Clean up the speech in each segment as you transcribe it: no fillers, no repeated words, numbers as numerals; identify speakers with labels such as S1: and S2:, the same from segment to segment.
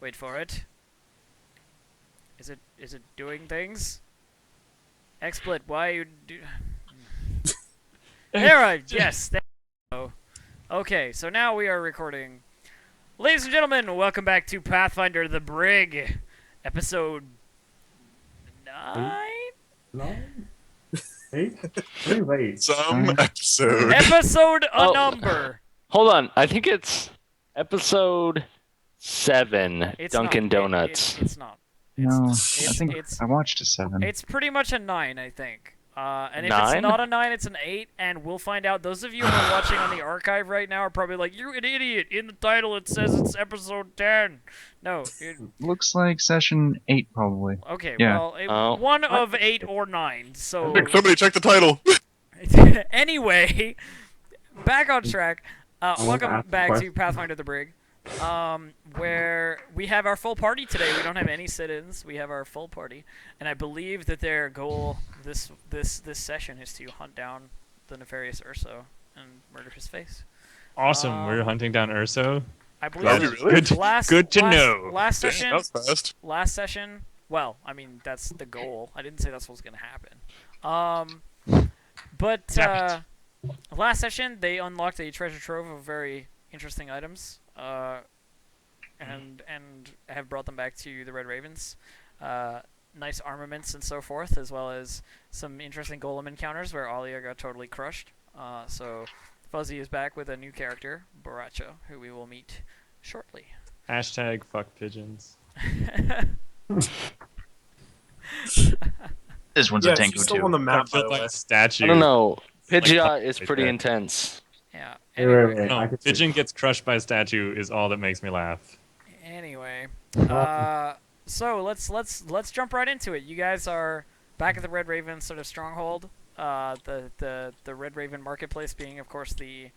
S1: Wait for it. Is it doing things? XSplit, why you do... Yes, there we go. Okay, so now we are recording. Ladies and gentlemen, welcome back to Pathfinder the Brig, episode 9?
S2: Nine? Eight? Pretty late.
S3: Some episode.
S1: Episode a number.
S4: Hold on, I think it's episode 7.
S1: It's
S4: Dunkin'
S1: not.
S4: Donuts.
S1: It's not.
S3: No,
S1: It's-
S3: I think
S1: it's-
S3: I watched a 7.
S1: It's pretty much a 9, I think. And if
S4: 9?
S1: it's not a 9, it's an 8, and we'll find out. Those of you who are watching on the archive right now are probably like, "You're an idiot! In the title it says it's episode 10." No.
S3: Looks like session 8 probably.
S1: Okay,
S3: Yeah.
S1: well,
S4: Oh.
S1: one of 8 or 9, so...
S3: Oh.
S2: Somebody check the title.
S1: Anyway, back on track. Welcome
S2: ask a
S1: back to
S2: question.
S1: Pathfinder the Brig, where we have our full party today. We don't have any sit-ins. We have our full party, and I believe that their goal this session is to hunt down the nefarious Urso and murder his face.
S5: Awesome, we're hunting down Urso.
S1: I believe
S2: Are we
S1: that
S2: really?
S5: Good to know.
S1: Last session.
S2: That was fast.
S1: Last session. Well, I mean that's the goal. I didn't say that's what's gonna happen. But last session they unlocked a treasure trove of very interesting items, and have brought them back to the Red Ravens. Nice armaments and so forth, as well as some interesting golem encounters where Alia got totally crushed. So Fuzzy is back with a new character, Baracho, who we will meet shortly.
S5: Hashtag fuck pigeons.
S3: This one's a
S2: Yeah,
S3: tango
S2: she's still
S3: too.
S2: on the map, by
S5: Built
S2: the
S5: like
S2: way.
S5: a statue.
S4: I don't know. Pidgeot
S5: Like,
S4: is
S5: like
S4: pretty
S5: that.
S4: intense.
S1: Yeah.
S2: Wait, wait,
S1: Anyway,
S2: wait. I
S5: No,
S2: could see.
S5: pigeon gets crushed by a statue is all that makes me laugh.
S1: Anyway, so let's jump right into it. You guys are back at the Red Raven sort of stronghold. The Red Raven marketplace being, of course, the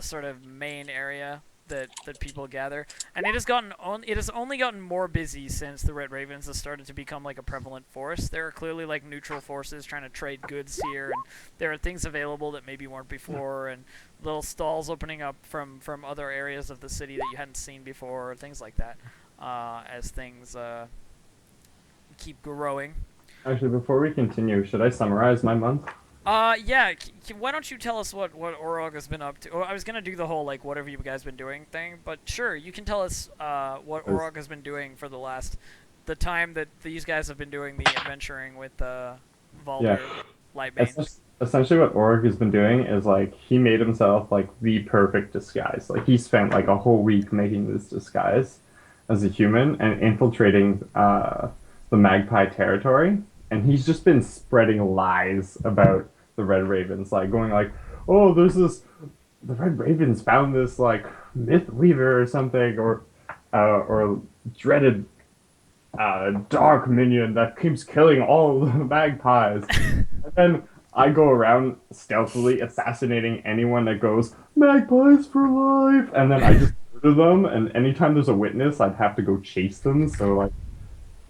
S1: sort of main area that people gather, and it has only gotten more busy since the Red Ravens has started to become like a prevalent force. There are clearly like neutral forces trying to trade goods here, and there are things available that maybe weren't before, and little stalls opening up from other areas of the city that you hadn't seen before, or things like that, as things keep growing.
S2: Actually, before we continue, should I summarize my month?
S1: Yeah. Why don't you tell us what Orog has been up to? Oh, I was gonna do the whole like whatever you guys been doing thing, but sure, you can tell us what Orog has been doing for the time that these guys have been doing the adventuring with Valder Lightbane.
S2: Essentially, what Org has been doing is like he made himself like the perfect disguise. Like he spent like a whole week making this disguise as a human and infiltrating the Magpie territory. And he's just been spreading lies about the Red Ravens, like going like, "Oh, the Red Ravens found this like myth weaver or something, or dreaded dark minion that keeps killing all the magpies." And then I go around stealthily assassinating anyone that goes "magpies for life," and then I just murder them. And anytime there's a witness, I'd have to go chase them. So like,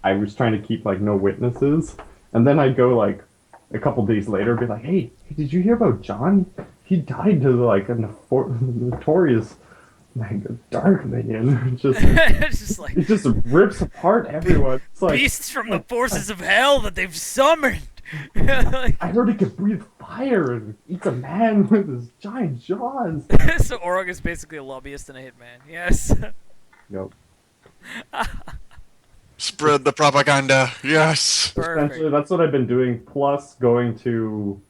S2: I was trying to keep like no witnesses. And then I'd go like a couple days later, be like, "Hey, did you hear about John? He died to like a notorious like dark minion."
S1: It's just like
S2: It just rips apart everyone. It's like,
S1: beasts from the forces of hell that they've summoned. Like,
S2: I heard he could breathe fire and eats a man with his giant jaws.
S1: so Orog is basically a lobbyist and a hitman. Yes.
S2: Nope.
S3: Spread the propaganda. Yes.
S1: Perfect.
S2: Essentially, that's what I've been doing. Plus, going to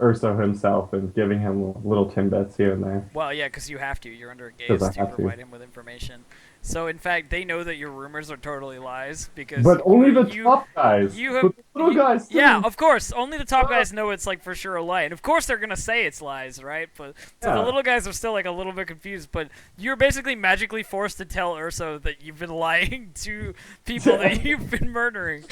S2: Urso himself and giving him little timbits here and there.
S1: Well, yeah, because you have to. You're under a
S2: 'Cause
S1: gaze
S2: I
S1: to
S2: have to.
S1: provide him with information. So, in fact, they know that your rumors are totally lies because.
S2: But only the
S1: you,
S2: top guys.
S1: you have-
S2: But the little guys too.
S1: Yeah, of course. Only the top guys know it's like for sure a lie, and of course they're gonna say it's lies, right? But so the
S2: Yeah.
S1: little guys are still like a little bit confused. But you're basically magically forced to tell Urso that you've been lying to people that you've been murdering.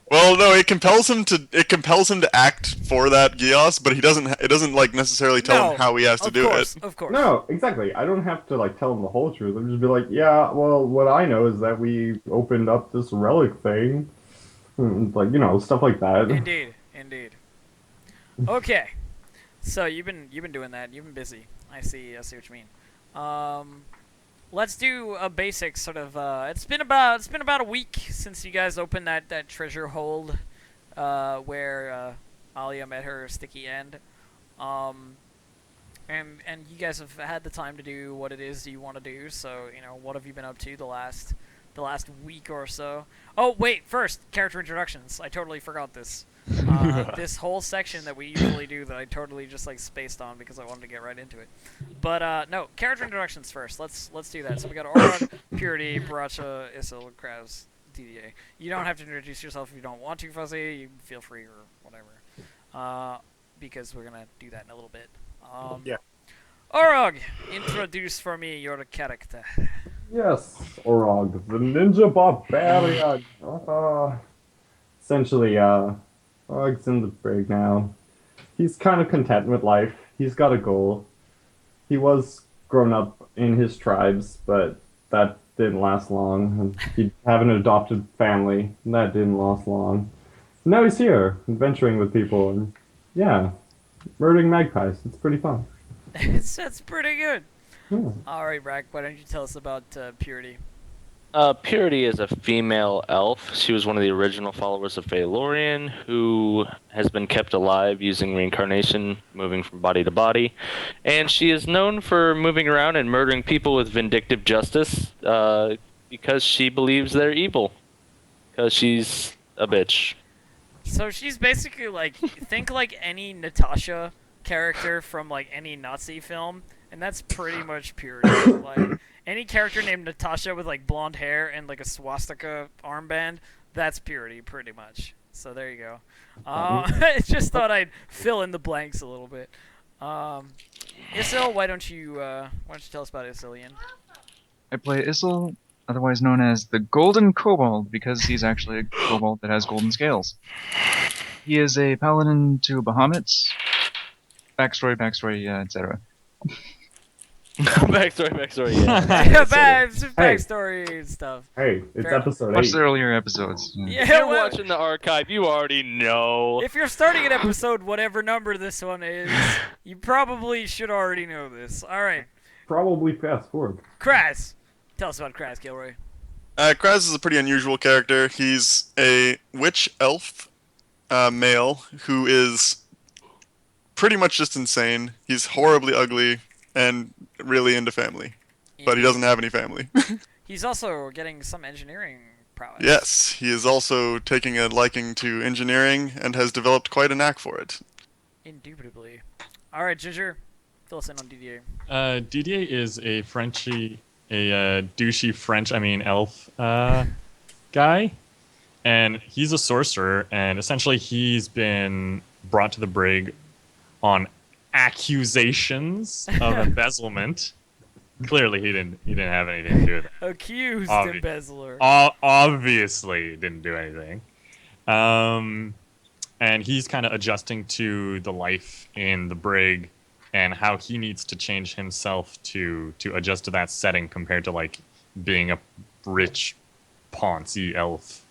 S3: Well, no, it compels him to act for that Gios, but it doesn't like necessarily tell
S1: No,
S3: him how he has to
S1: Of
S3: do
S1: course,
S3: it.
S1: of course.
S2: No, exactly. I don't have to like tell them the whole truth. I'm just be like, yeah, well, what I know is that we opened up this relic thing, like stuff like that.
S1: Indeed, indeed. Okay, so you've been doing that. You've been busy. I see what you mean. let's do a basic sort of. It's been about a week since you guys opened that treasure hold, where Alia met her sticky end. Um, and you guys have had the time to do what it is you want to do. So what have you been up to the last week or so? Oh wait, first character introductions. I totally forgot this. This whole section that we usually do that I totally just like spaced on because I wanted to get right into it. But no, character introductions first. Let's do that. So we got Aurora, Purity, Baracha, Isil, Kraz, DDA. You don't have to introduce yourself if you don't want to, Fuzzy. You feel free or whatever. Because we're gonna do that in a little bit.
S2: Yeah.
S1: Orog, introduce for me your character.
S2: Yes, Orog, the ninja barbarian. Essentially, Orog's in the brig now. He's kind of content with life. He's got a goal. He was grown up in his tribes, but that didn't last long. And he'd have an adopted family, and that didn't last long. Now he's here, adventuring with people, and yeah, murdering magpies. It's pretty fun.
S1: That's pretty good.
S2: Yeah.
S1: All right, Rack. Why don't you tell us about Purity?
S4: Purity is a female elf. She was one of the original followers of Phalorian, who has been kept alive using reincarnation, moving from body to body. And she is known for moving around and murdering people with vindictive justice because she believes they're evil. Because she's a bitch.
S1: So she's basically like think like any Natasha character from like any Nazi film, and that's pretty much Purity. Like any character named Natasha with like blonde hair and like a swastika armband, that's Purity pretty much. So there you go. I just thought I'd fill in the blanks a little bit. Isil, why don't you tell us about Isilian?
S6: I play Issel, otherwise known as the Golden Kobold, because he's actually a kobold that has golden scales. He is a paladin to Bahamut. Backstory, etc.
S4: Backstory, yeah.
S1: Backstory and stuff.
S2: Hey, it's
S1: Fair
S2: episode
S6: Watch
S2: 8.
S6: the earlier episodes.
S1: Yeah,
S4: If you're
S1: well,
S4: watching the archive, you already know.
S1: if you're starting at episode whatever number this one is, you probably should already know this. All right,
S2: Probably fast forward.
S1: Kraz. Tell us about Kraz, Gilroy.
S3: Kraz is a pretty unusual character. He's a witch elf male who is pretty much just insane. He's horribly ugly and really into family, but he doesn't have any family.
S1: He's also getting some engineering prowess.
S3: Yes, he is also taking a liking to engineering and has developed quite a knack for it.
S1: Indubitably. All right, Ginger, fill us in on DDA.
S5: DDA is a douchey French, elf guy, and he's a sorcerer, and essentially he's been brought to the brig on accusations of embezzlement. Clearly, he didn't have anything to do with it.
S1: Accused embezzler.
S5: Obviously, didn't do anything. And he's kind of adjusting to the life in the brig and how he needs to change himself to adjust to that setting compared to like being a rich Ponzi elf.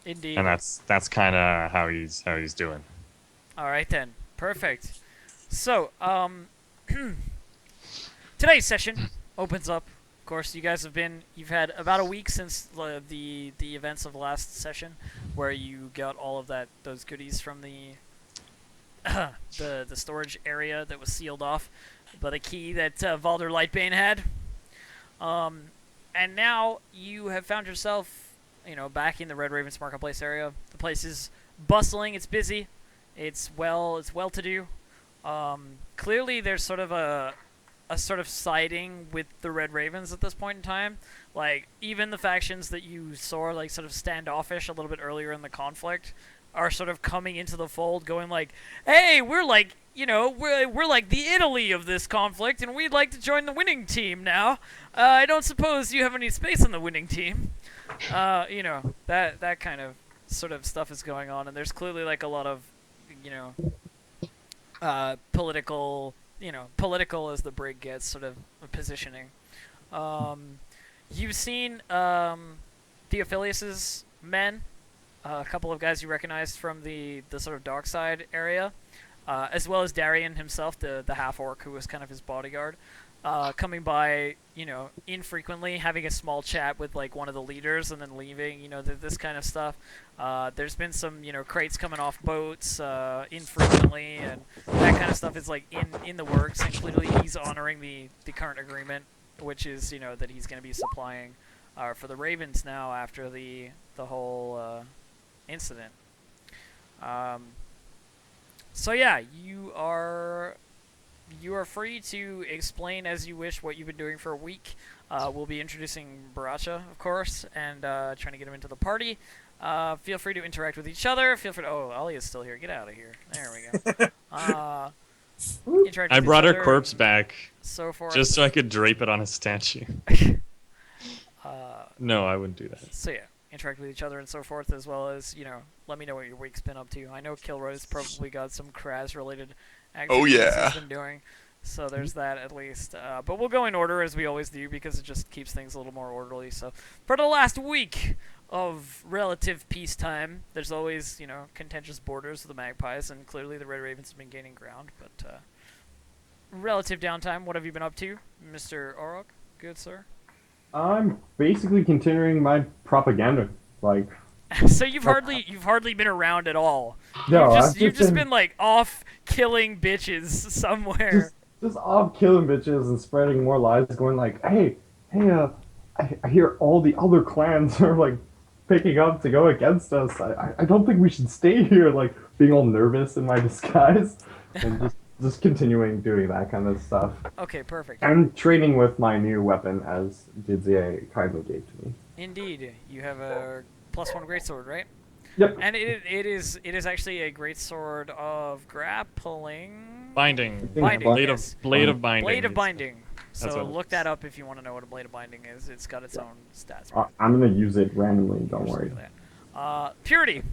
S1: Indeed.
S5: And that's kind of how he's doing.
S1: All right then. Perfect. So, today's session opens up. Of course, you've had about a week since the events of last session, where you got all of those goodies from the storage area that was sealed off by the key that Valder Lightbane had. And now you have found yourself, back in the Red Ravens Marketplace area. The place is bustling. It's busy. It's well to do. Clearly, there's sort of a sort of siding with the Red Ravens at this point in time. Like, even the factions that you saw, like, sort of standoffish a little bit earlier in the conflict are sort of coming into the fold, going like, hey, we're like, we're like the Italy of this conflict, and we'd like to join the winning team now. I don't suppose you have any space on the winning team. That kind of sort of stuff is going on, and there's clearly, like, a lot of, political as the brig gets, sort of positioning. You've seen Theophilus' men, a couple of guys you recognized from the sort of dark side area, as well as Darian himself, the half-orc who was kind of his bodyguard. coming by, infrequently, having a small chat with like one of the leaders, and then leaving. This kind of stuff. There's been some, crates coming off boats infrequently, and that kind of stuff is like in the works. And clearly, he's honoring the current agreement, which is that he's going to be supplying for the Ravens now after the whole incident. So yeah, you are free to explain as you wish what you've been doing for a week. We'll be introducing Baracha, of course, and trying to get him into the party. Feel free to interact with each other. Feel free to... Oh, Ali is still here. Get out of here. There we go. Interact
S5: I
S1: with
S5: brought
S1: each
S5: her
S1: other,
S5: corpse back
S1: so forth.
S5: just so I could drape it on a statue.
S1: uh,
S5: No, I wouldn't do that.
S1: so yeah, interact with each other and so forth, as well as, let me know what your week's been up to. I know Kilroy's probably got some Kraz-related activities
S3: yeah.
S1: he's been doing. So there's that at least. But we'll go in order as we always do because it just keeps things a little more orderly. So for the last week of relative peacetime, there's always, contentious borders of the Magpies, and clearly the Red Ravens have been gaining ground. But relative downtime, what have you been up to, Mr. Orok? Good, sir.
S2: I'm basically continuing my propaganda. Like,
S1: So you've hardly been around at all.
S2: no,
S1: You've just been like off killing bitches somewhere.
S2: just off killing bitches and spreading more lies, going like, hey, I hear all the other clans are like picking up to go against us. I don't think we should stay here. Like being all nervous in my disguise, and just continuing doing that kind of stuff.
S1: Okay, perfect.
S2: And training with my new weapon, as Didzier kindly gave to me.
S1: Indeed, you have a +1 greatsword, right?
S2: Yep.
S1: And it is actually a greatsword of grappling.
S5: Binding.
S1: Binding,
S5: Blade
S1: yes.
S5: of binding.
S1: Blade of binding.
S5: That's
S1: So
S5: what it
S1: look
S5: is.
S1: that up if you want to know what a blade of binding is. It's got its own stats.
S2: I'm gonna use it randomly. Don't worry.
S1: Purity.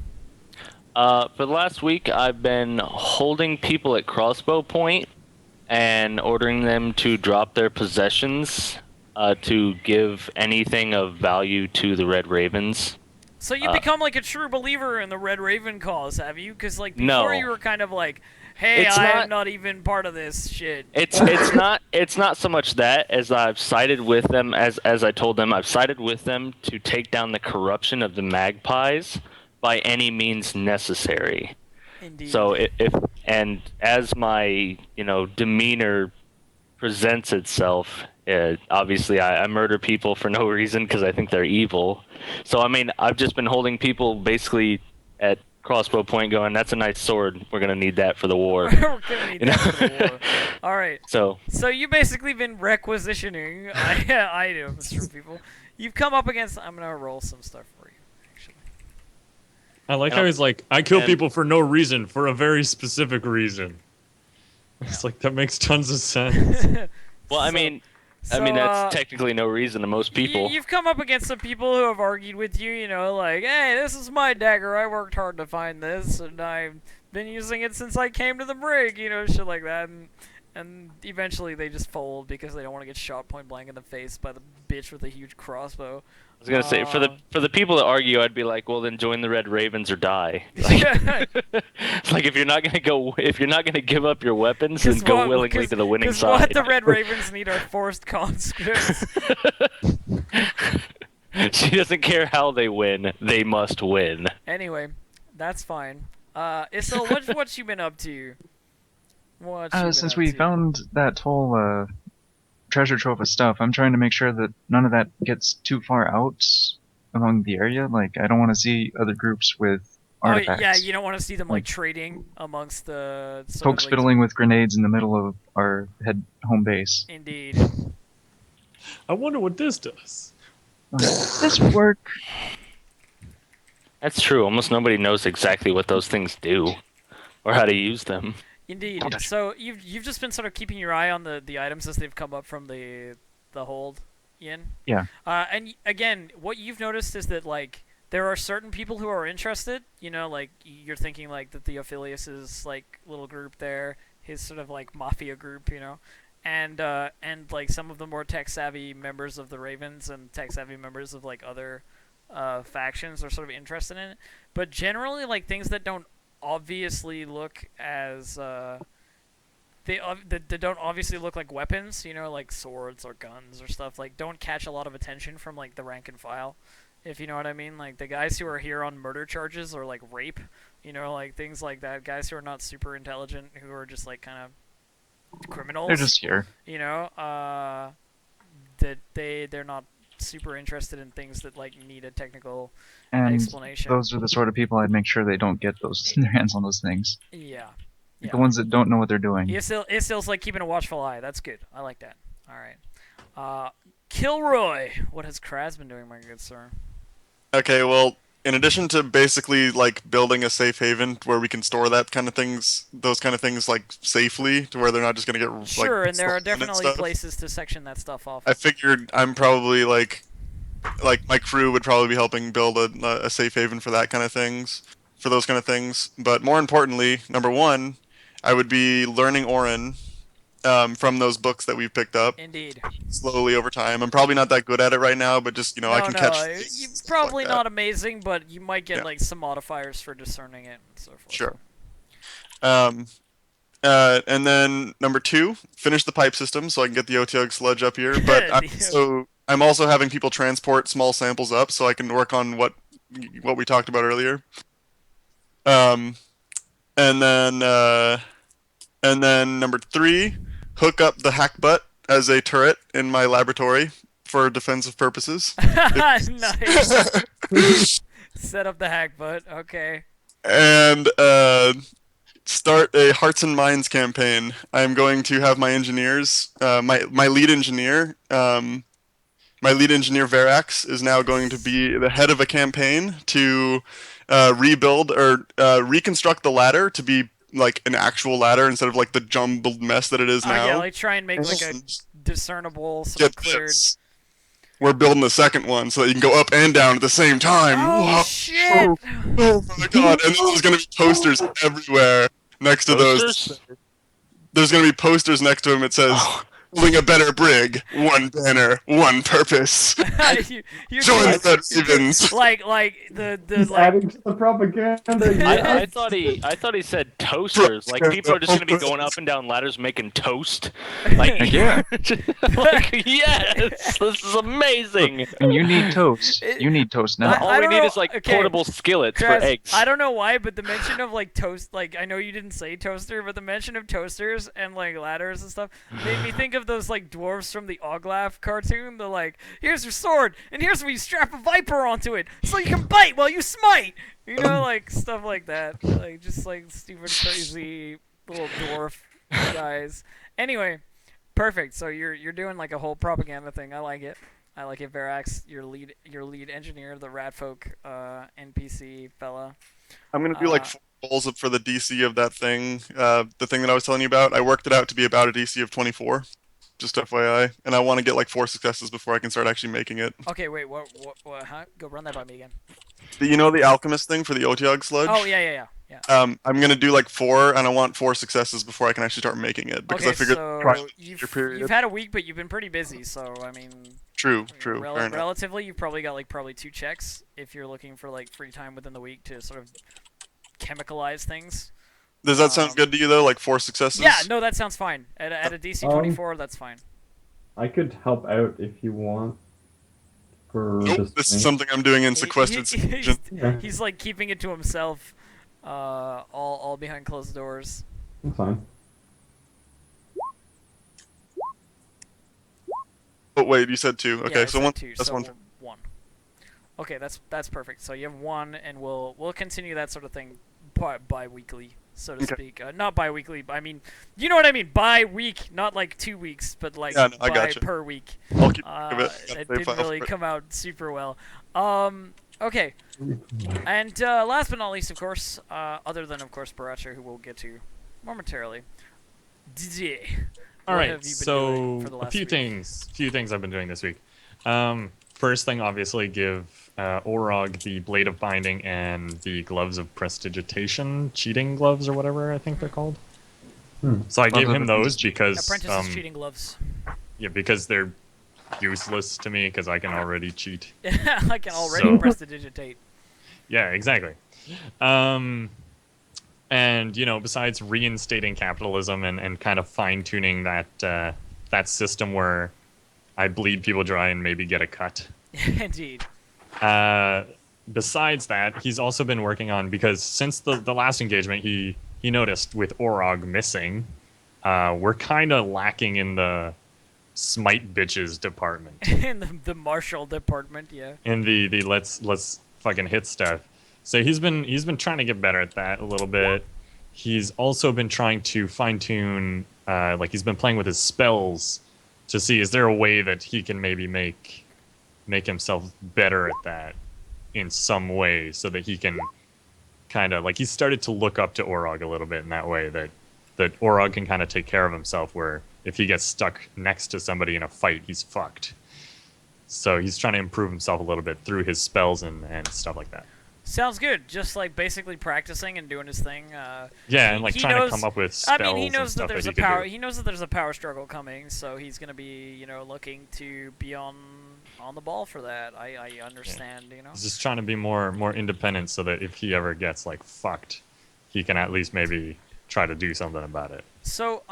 S4: For the last week, I've been holding people at crossbow point and ordering them to drop their possessions to give anything of value to the Red Ravens.
S1: So you've become like a true believer in the Red Raven cause, have you? Because like before
S4: No.
S1: you were kind of like, hey,
S4: It's
S1: I'm
S4: not-
S1: not even part of this shit.
S4: It's not so much that as I've sided with them as I told them I've sided with them to take down the corruption of the Magpies by any means necessary.
S1: Indeed.
S4: So if and as my demeanor presents itself, obviously I murder people for no reason because I think they're evil. So I mean I've just been holding people basically at crossbow point, going, "That's a nice sword. We're gonna need that for the war."
S1: We're gonna need that for the war. All right.
S4: So
S1: You've basically been requisitioning items from people. You've come up against. I'm gonna roll some stuff for you, actually.
S5: I like
S4: And
S5: how he's like, I kill
S4: and-
S5: people for no reason, for a very specific reason. It's like, that makes tons of sense.
S4: well, I mean that's technically no reason to most people.
S1: You've come up against some people who have argued with you, like, hey, this is my dagger. I worked hard to find this, and I've been using it since I came to the Brig, shit like that. And eventually they just fold because they don't want to get shot point blank in the face by the bitch with a huge crossbow.
S4: I was gonna say for the people that argue, I'd be like, well, then join the Red Ravens or die. Like, it's like if you're not gonna give up your weapons, then go willingly to the winning side.
S1: What the Red Ravens need are forced conscripts.
S4: She doesn't care how they win; they must win.
S1: Anyway, that's fine. Issel, what you been up to?
S6: Since we found that whole treasure trove of stuff, I'm trying to make sure that none of that gets too far out along the area. Like, I don't want to see other groups with artifacts.
S1: Oh, yeah, you don't want to see them like trading amongst the
S6: Folks fiddling with grenades in the middle of our home base.
S1: Indeed.
S5: I wonder what this does.
S6: Does this work?
S4: That's true. Almost nobody knows exactly what those things do or how to use them.
S1: Indeed. So you've just been sort of keeping your eye on the items as they've come up from the hold, Ian.
S6: Yeah.
S1: And again, what you've noticed is that like there are certain people who are interested. Like you're thinking like that the Ophilius's like little group there, his sort of like mafia group, and like some of the more tech savvy members of the Ravens and tech savvy members of like other factions are sort of interested in it. But generally, like things that don't obviously look as they don't obviously look like weapons, you know, like swords or guns or stuff. Like, don't catch a lot of attention from like the rank and file, if you know what I mean. Like the guys who are here on murder charges or like rape, you know, like things like that. Guys who are not super intelligent, who are just like kind of criminals.
S6: They're just here.
S1: You know, that they're not super interested in things that like need a technical
S6: And
S1: explanation.
S6: those are the sort of people I'd make sure they don't get their hands on those things.
S1: Yeah.
S6: The ones that don't know what they're doing.
S1: Istill's like keeping a watchful eye. That's good. I like that. All right. Kilroy, what has Kraz been doing, my good sir?
S3: Okay, well, in addition to basically like building a safe haven where we can store that kind of things, those kind of things like safely, to where they're not just gonna get
S1: Sure,
S3: like,
S1: and there are
S3: stolen and
S1: definitely
S3: stuff,
S1: places to section that stuff off.
S3: I figured I'm probably like my crew would probably be helping build a safe haven for that kind of things, for those kind of things. But more importantly, number one, I would be learning Orin from those books that we've picked up
S1: Indeed.
S3: slowly over time. I'm probably not that good at it right now, but just I can catch.
S1: You're
S3: stuff
S1: probably
S3: like that.
S1: not amazing, but you might get
S3: Yeah.
S1: like some modifiers for discerning it and so forth.
S3: Sure. And then number two, finish the pipe system so I can get the Otyug sludge up here. But I'm also having people transport small samples up so I can work on what we talked about earlier. And then number three, hook up the hack butt as a turret in my laboratory for defensive purposes.
S1: Nice. Set up the hack butt. Okay.
S3: And start a Hearts and Minds campaign. I'm going to have my engineers, my lead engineer, Verax is now going to be the head of a campaign to rebuild or reconstruct the ladder to be like an actual ladder instead of like the jumbled mess that it is now.
S1: Yeah, like try and make like a discernible sort
S3: Get
S1: of cleared.
S3: this. We're building the second one so that you can go up and down at the same time.
S1: Oh
S3: Whoa.
S1: shit!
S3: Oh my god! And then there's gonna be posters everywhere next to
S4: Posters?
S3: those. There's gonna be posters next to them. It says, "Building a better brig, one banner, one purpose."
S1: you
S3: Join
S1: just-
S3: the Red Ravens.
S1: like the
S2: He's
S1: like
S2: adding to the propaganda.
S4: I thought he said toasters. Like people are just gonna be going up and down ladders making toast. Like
S6: Yeah.
S4: like yes, this is amazing.
S6: And you need toast. You need toast now.
S4: All
S1: I
S4: we
S1: don't
S4: need
S1: know-
S4: is like
S1: okay.
S4: portable skillets for
S1: Kraz,
S4: eggs.
S1: I don't know why, but the mention of like toast, like I know you didn't say toaster, but the mention of toasters and like ladders and stuff made me think of those like dwarves from the Oglaf cartoon. The like, here's your sword, and here's where you strap a viper onto it, so you can bite while you smite. You know, like stuff like that, like just like stupid, crazy little dwarf guys. Anyway, perfect. So you're doing like a whole propaganda thing. I like it. I like it, Verax, your lead engineer, the Ratfolk NPC fella.
S3: I'm gonna do like 4 rolls for the DC of that thing, the thing that I was telling you about. I worked it out to be about a DC of 24, just FYI, and I want to get like 4 successes before I can start actually making it.
S1: Okay, wait, what, huh? Go run that by me again.
S3: You know the alchemist thing for the Otyug sludge?
S1: Oh, yeah.
S3: I'm gonna do like 4, and I want 4 successes before I can actually start making it because
S1: Okay,
S3: I figured
S1: so
S3: your period.
S1: you've had a week, but you've been pretty busy, so, I mean...
S3: True. Fair enough.
S1: Relatively, you've probably got, like, 2 checks if you're looking for, like, free time within the week to sort of chemicalize things.
S3: Does that sound good to you though? Like 4 successes?
S1: Yeah, no, that sounds fine. At a DC 24, that's fine.
S2: I could help out if you want. For
S3: Nope.
S2: just
S3: This
S2: me.
S3: is something I'm doing in
S1: He-
S3: sequestered
S1: he-
S3: seclusion.
S2: Yeah.
S1: He's, like, keeping it to himself, all behind closed doors.
S2: That's fine.
S3: Oh wait, you said 2. Okay,
S1: Yeah,
S3: so
S1: it's
S3: 1.
S1: two,
S3: That's
S1: so
S3: 1.
S1: 1. Okay, that's perfect. So you have 1, and we'll continue that sort of thing bi-weekly, so to
S3: Okay.
S1: speak. Not bi-weekly, but I mean, you know what I mean. Bi-week, not like 2 weeks, but like
S3: Yeah, no, I gotcha.
S1: per week.
S3: I'll keep track of it. Got a
S1: It
S3: save
S1: didn't
S3: file
S1: really
S3: for it.
S1: come out super well. Okay. And last but not least, of course, other than of course Baracha, who we'll get to momentarily. Didier.
S5: All
S1: what
S5: right,
S1: have you been doing
S5: so
S1: for the
S5: a
S1: last
S5: few
S1: week?
S5: things I've been doing this week. First thing, obviously, give Orog the Blade of Binding and the Gloves of Prestidigitation, cheating gloves or whatever I think they're called. So I gave him those because
S1: Apprentice's cheating gloves.
S5: yeah, because they're useless to me because I can already cheat.
S1: I can already
S5: So-
S1: prestidigitate.
S5: Yeah, exactly. And besides reinstating capitalism and kind of fine tuning that system where I bleed people dry and maybe get a cut.
S1: Indeed.
S5: Uh, Besides that, he's also been working on, because since the last engagement, he noticed with Orog missing, we're kind of lacking in the smite bitches department.
S1: In the martial department, yeah.
S5: In the let's fucking hit stuff. So he's been trying to get better at that a little bit. He's also been trying to fine tune, like he's been playing with his spells to see, is there a way that he can maybe make himself better at that in some way, so that he can kind of, like, he started to look up to Orog a little bit in that way, that Orog can kind of take care of himself, where if he gets stuck next to somebody in a fight, he's fucked. So he's trying to improve himself a little bit through his spells and stuff like that.
S1: Sounds good. Just like basically practicing and doing his thing.
S5: Yeah, and like
S1: he
S5: trying
S1: knows,
S5: to come up with spells.
S1: I mean, he knows that
S5: and stuff
S1: there's
S5: that
S1: a
S5: he can
S1: power.
S5: do.
S1: He knows that there's a power struggle coming, so he's gonna be, looking to be on the ball for that. I understand,
S5: He's just trying to be more independent, so that if he ever gets like fucked, he can at least maybe try to do something about it.
S1: So,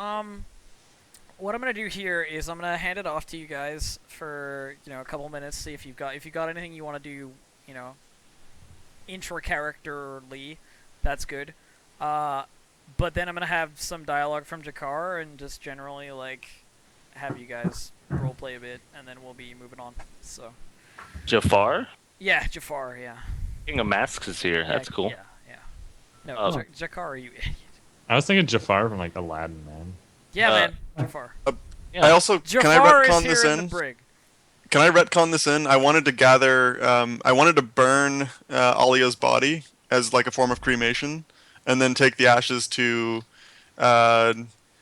S1: what I'm gonna do here is I'm gonna hand it off to you guys for a couple minutes. See if you got anything you want to do, intra-characterly. That's good. But then I'm gonna have some dialogue from Jakar and just generally like have you guys roleplay a bit, and then we'll be moving on. So.
S4: Jafar?
S1: Yeah, Jafar. Yeah.
S4: King of Masks is here. That's cool.
S1: Yeah. No,
S4: Oh.
S1: Jakar, you idiot.
S5: I was thinking Jafar from like Aladdin, man.
S1: Yeah,
S4: Uh,
S1: man. Jafar.
S4: Yeah.
S3: I also can I
S1: Jafar is
S3: retcon
S1: here
S3: this
S1: in the
S3: in?
S1: brig.
S3: Can I retcon this in? I wanted to gather. I wanted to burn Alia's body as like a form of cremation, and then take the ashes to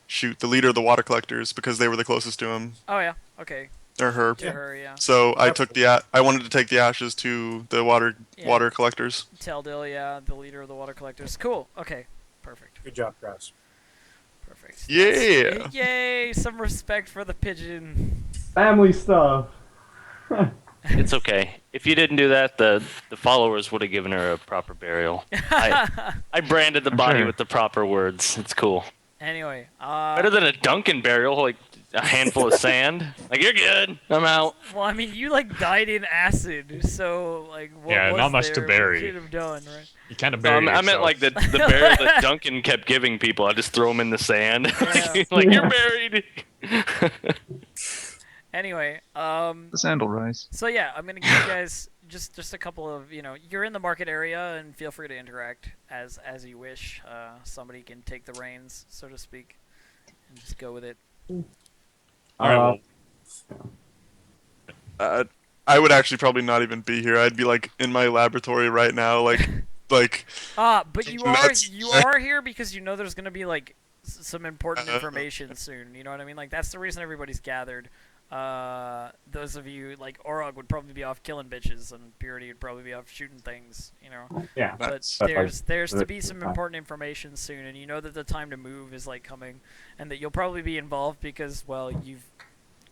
S3: shoot the leader of the water collectors, because they were the closest to him,
S1: Oh yeah. Okay.
S3: or her.
S1: To her, yeah.
S3: So I took I wanted to take the ashes to the water collectors.
S1: Teldil, yeah, the leader of the water collectors. Cool. Okay. Perfect.
S7: Good job, guys.
S1: Perfect.
S3: Yeah.
S1: Yay! Some respect for the pigeon.
S2: Family stuff.
S4: It's okay. If you didn't do that, the followers would have given her a proper burial. I branded the body
S5: Sure.
S4: with the proper words. It's cool.
S1: Anyway,
S4: Better than a Duncan burial, like a handful of sand. Like, you're good. I'm out.
S1: well, I mean, you like died in acid, so like, what
S5: Yeah,
S1: was
S5: not much to
S1: there
S5: bury.
S1: we could have done, right?
S5: You kind of
S4: No,
S5: bury
S4: I meant
S5: yourself.
S4: like the burial that Duncan kept giving people. I just throw them in the sand.
S1: Yeah.
S4: Like, you're buried.
S1: Anyway,
S6: The sandal rise.
S1: so yeah, I'm gonna give you guys just a couple of, you're in the market area, and feel free to interact as you wish. Somebody can take the reins, so to speak, and just go with it.
S5: All right, well,
S3: I would actually probably not even be here. I'd be like in my laboratory right now, like.
S1: But you
S3: Nuts.
S1: are here because there's gonna be like some important
S3: Uh,
S1: information soon. You know what I mean? Like that's the reason everybody's gathered. Those of you like Orog would probably be off killing bitches, and Purity would probably be off shooting things.
S2: Yeah.
S1: But
S3: That's-
S1: there's to
S2: like,
S1: be some
S2: fine.
S1: important information soon, and you know that the time to move is like coming, and that you'll probably be involved because you've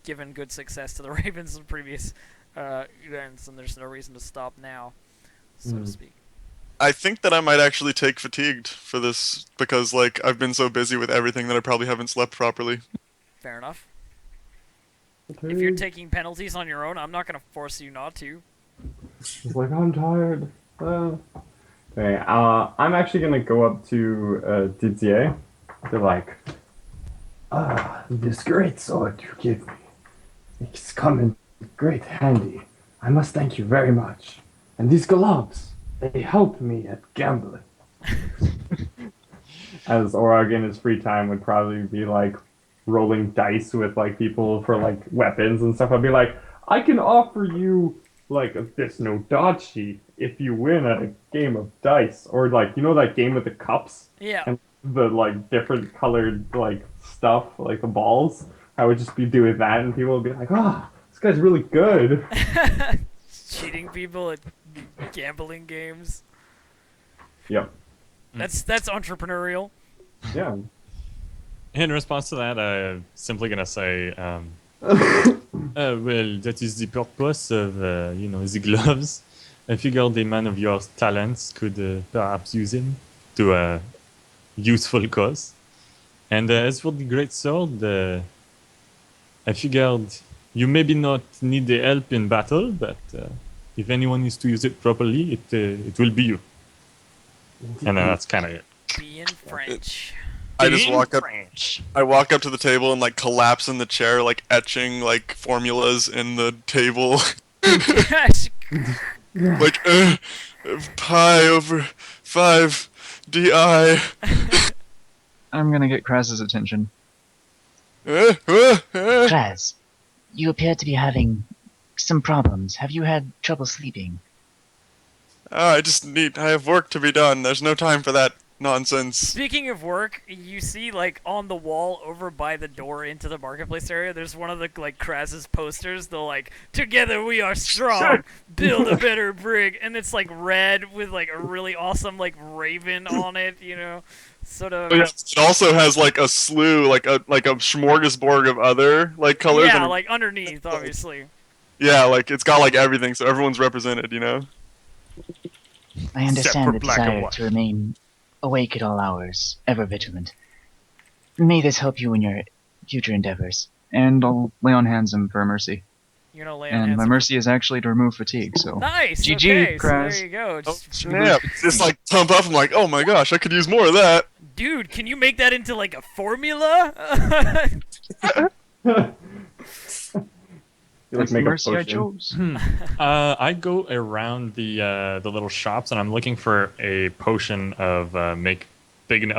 S1: given good success to the Ravens in previous events, and there's no reason to stop now, so to speak.
S3: I think that I might actually take fatigued for this, because like I've been so busy with everything that I probably haven't slept properly.
S1: Fair enough. If you're taking penalties on your own, I'm not gonna force you not to.
S2: She's like, I'm tired. Okay, I'm actually gonna go up to Didier. They're like, this great sword you give me. It's come in great handy. I must thank you very much. And these gloves, they help me at gambling. As Orog in his free time would probably be like rolling dice with like people for like weapons and stuff. I'd be like, I can offer you like this no dodgy if you win at a game of dice, or like that game with the cups
S1: Yeah.
S2: and the like different colored like stuff, like the balls. I would just be doing that, and people would be like, this guy's really good.
S1: Cheating people at gambling games.
S2: Yep.
S1: That's entrepreneurial.
S2: Yeah.
S5: in response to that, I'm simply gonna say, well, that is the purpose of the gloves. I figured a man of your talents could perhaps use him to useful cause. And as for the great sword, I figured you maybe not need the help in battle, but if anyone is to use it properly, it will be you. And that's kind of it.
S1: Being French.
S3: I just
S5: Being
S3: walk up.
S5: French.
S3: I walk up to the table and like collapse in the chair, like etching like formulas in the table, like pi over 5 di.
S6: I'm gonna get Kraz's attention.
S7: Kraz, you appear to be having some problems. Have you had trouble sleeping?
S3: I have work to be done. There's no time for that nonsense.
S1: Speaking of work, you see like on the wall over by the door into the marketplace area, there's one of the like Kraz's posters. The like "Together we are strong, build a better brig," and it's like red with like a really awesome like raven on it. You know, sort of.
S3: It also has like a slew, like a smorgasbord of other like colors.
S1: Yeah,
S3: and
S1: like underneath, obviously.
S3: yeah, like it's got like everything, so everyone's represented. You know.
S7: I
S5: Except
S7: understand
S5: for
S7: the
S5: black and
S7: desire
S5: white.
S7: to remain awake at all hours, ever vigilant. May this help you in your future endeavors.
S6: And I'll lay on hands him for mercy.
S1: You know, lay on
S6: And
S1: hands
S6: my
S1: of-
S6: mercy is actually to remove fatigue, so.
S1: Nice.
S6: GG,
S1: Okay, so
S6: Kraz.
S1: there you go.
S3: Oh
S1: Just,
S3: snap! Just like pump up. I'm like, oh my gosh, I could use more of that.
S1: dude, can you make that into like a formula?
S2: You like
S6: That's the
S2: make a
S6: mercy I
S2: potion.
S6: chose.
S5: I go around the little shops and I'm looking for a potion of a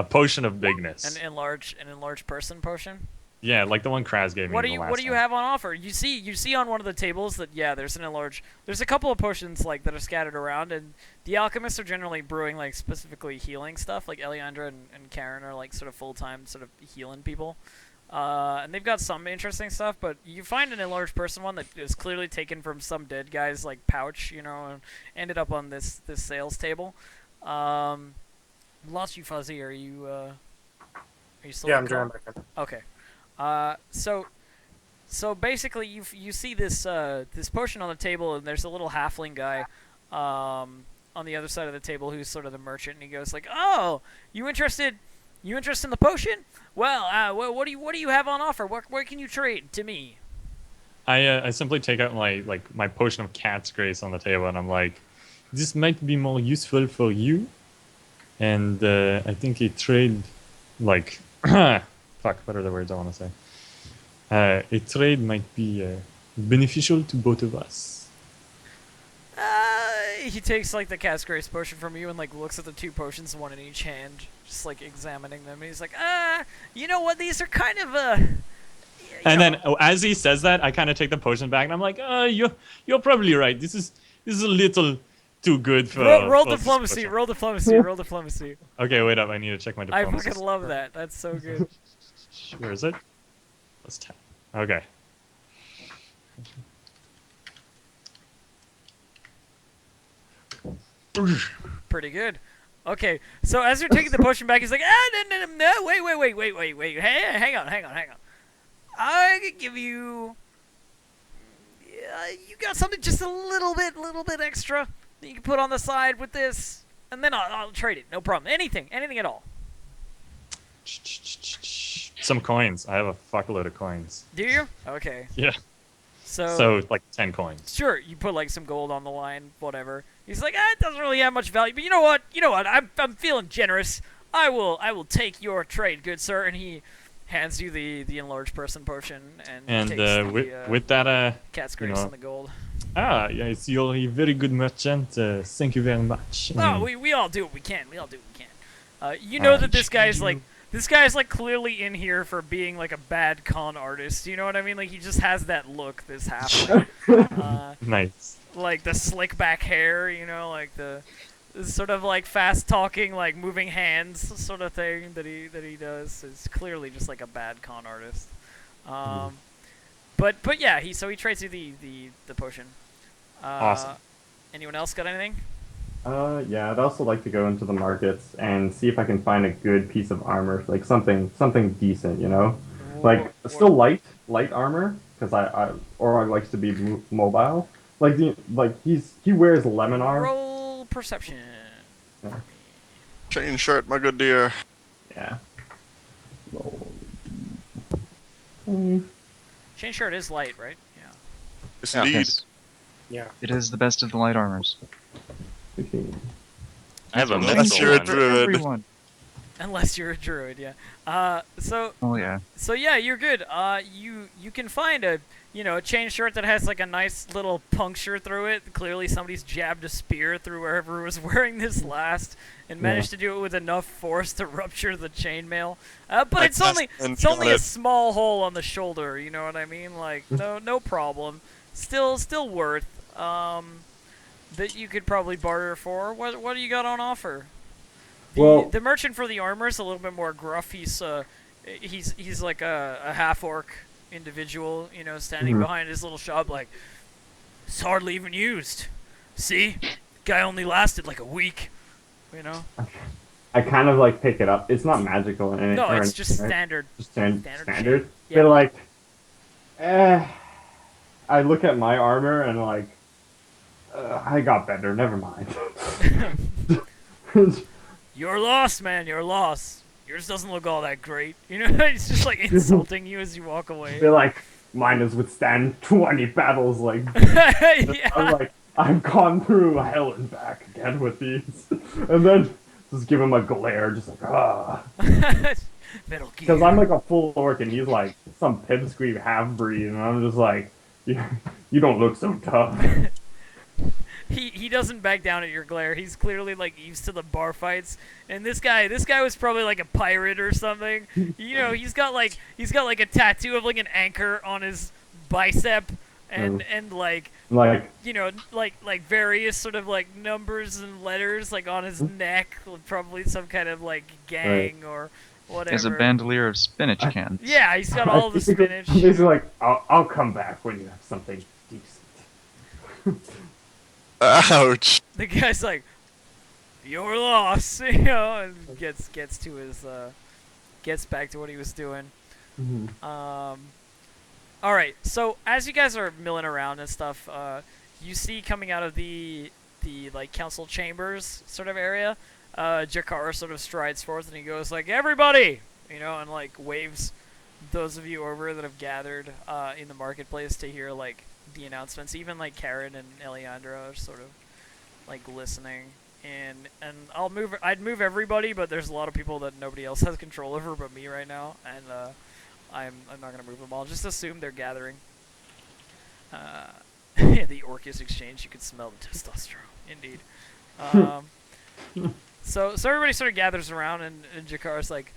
S5: potion of bigness.
S1: an enlarged person potion.
S5: Yeah, like the one Kraz gave me.
S1: What
S5: the last
S1: do you
S5: time.
S1: have on offer? You see on one of the tables that there's an enlarged. There's a couple of potions like that are scattered around, and the alchemists are generally brewing like specifically healing stuff. Like Eliandra and Karen are like sort of full time sort of healing people. And they've got some interesting stuff, but you find an enlarged person one that is clearly taken from some dead guy's like pouch, you know, and ended up on this sales table. Lost you, Fuzzy. Are you still?
S2: Yeah,
S1: in
S2: I'm
S1: the
S2: drawing
S1: car?
S2: back in.
S1: Okay. So basically, you see this this potion on the table, and there's a little halfling guy on the other side of the table who's sort of the merchant, and he goes like, "Oh, you interested? You interested in the potion? Well, what do you have on offer? What can you trade to me?"
S5: I simply take out my potion of cat's grace on the table and I'm like, this might be more useful for you, and I think a trade like fuck, what are the words I want to say? A trade might be beneficial to both of us.
S1: He takes like the cast grace potion from you and like looks at the two potions, one in each hand, just like examining them. And he's like, you know what? These are kind of
S5: And then as he says that, I kind of take the potion back and I'm like, you're probably right. This is a little too good for
S1: roll
S5: for this
S1: diplomacy.
S5: potion."
S1: Roll diplomacy. Roll diplomacy.
S5: Okay, wait up. I need to check my
S1: I
S5: diplomacy.
S1: fucking love that. That's so good.
S5: Where is it? Let's tap. Okay.
S1: Pretty good. Okay, so as you're taking the potion back, he's like, no, wait, hey, hang on. I could give you, you got something just a little bit extra that you can put on the side with this, and then I'll trade it, no problem. Anything at all.
S5: Some coins. I have a fuckload of coins.
S1: Do you? Okay.
S5: Yeah.
S1: So,
S5: So like 10 coins.
S1: sure, you put like some gold on the line, whatever. He's like, it doesn't really have much value, but you know what? I'm feeling generous. I will take your trade, good sir. And he hands you the enlarged person potion and takes the
S5: with that
S1: cat's
S5: you
S1: grace
S5: know,
S1: and the gold.
S5: yes, you're a very good merchant. Thank you very much.
S1: Oh, we all do what we can. You know that this guy's like. This guy's like clearly in here for being like a bad con artist. You know what I mean? Like he just has that look. This halfling.
S5: Nice.
S1: Like the slick back hair, you know, like the sort of like fast talking, like moving hands sort of thing that he does is clearly just like a bad con artist. But yeah, he trades you the potion.
S5: Awesome.
S1: Anyone else got anything?
S2: Yeah, I'd also like to go into the markets and see if I can find a good piece of armor, like something decent, you know, like still light armor, because Orog likes to be mobile. He wears lemon arm.
S1: Roll perception.
S2: Yeah.
S3: Chain shirt, my good dear.
S2: Yeah.
S1: Chain shirt is light, right? Yeah.
S3: Yes,
S4: Yeah.
S3: indeed.
S6: Yes,
S8: Yeah.
S6: it is the best of the light armors.
S2: 15.
S4: I have a
S6: That's
S3: Unless
S4: mental
S3: you're a
S4: one.
S6: for
S3: druid.
S6: everyone.
S1: Unless you're a druid, yeah. So
S6: Oh yeah.
S1: So yeah, you're good. You can find a a chain shirt that has like a nice little puncture through it. Clearly, somebody's jabbed a spear through wherever was wearing this last, and managed to do it with enough force to rupture the chainmail. But
S3: I
S1: it's only
S3: cast and
S1: it's only
S3: got
S1: a
S3: it.
S1: small hole on the shoulder. You know what I mean? Like no problem. Still worth that you could probably barter for. What do you got on offer?
S2: Well-
S1: The merchant for the armor is a little bit more gruff. He's like a half orc individual, standing
S2: Mhm.
S1: behind his little shop, like it's hardly even used. See, guy only lasted like a week.
S2: I kind of like pick it up. It's not magical in it.
S1: No,
S2: or
S1: it's
S2: anything,
S1: just
S2: right?
S1: standard.
S2: Just
S1: standard
S2: standard.
S1: shit. Yeah.
S2: But like, I look at my armor and like, I got better. Never mind.
S1: You're lost, man. You're lost. Yours doesn't look all that great. It's just like insulting you as you walk away.
S2: They're like, mine has withstand 20 battles. Like,
S1: Yeah.
S2: I'm like, I've gone through hell and back again with these, and then just give him a glare, just like
S1: Metal Gear.
S2: because I'm like a full orc and he's like some pipsqueak half breed, and I'm just like, you don't look so tough.
S1: He doesn't back down at your glare. He's clearly like used to the bar fights. And this guy was probably like a pirate or something. He's got like a tattoo of like an anchor on his bicep and like
S2: Like,
S1: like various sort of like numbers and letters like on his neck, probably some kind of like gang or whatever.
S6: There's a bandolier of spinach cans.
S1: Yeah, he's got all the spinach.
S2: I'm basically like, I'll come back when you have something decent.
S3: Ouch.
S1: The guy's like, "You're lost," and gets to his gets back to what he was doing. All right. So as you guys are milling around and stuff, you see coming out of the like council chambers sort of area, Jakar sort of strides forth and he goes like, "Everybody," and like waves those of you over that have gathered in the marketplace to hear like the announcements. Even like Karen and Eliandra are sort of like listening. And I'd move everybody, but there's a lot of people that nobody else has control over but me right now, and I'm not gonna move them all. Just assume they're gathering. The Orcus exchange, you can smell the testosterone, indeed. So everybody sort of gathers around, and Jakar's like,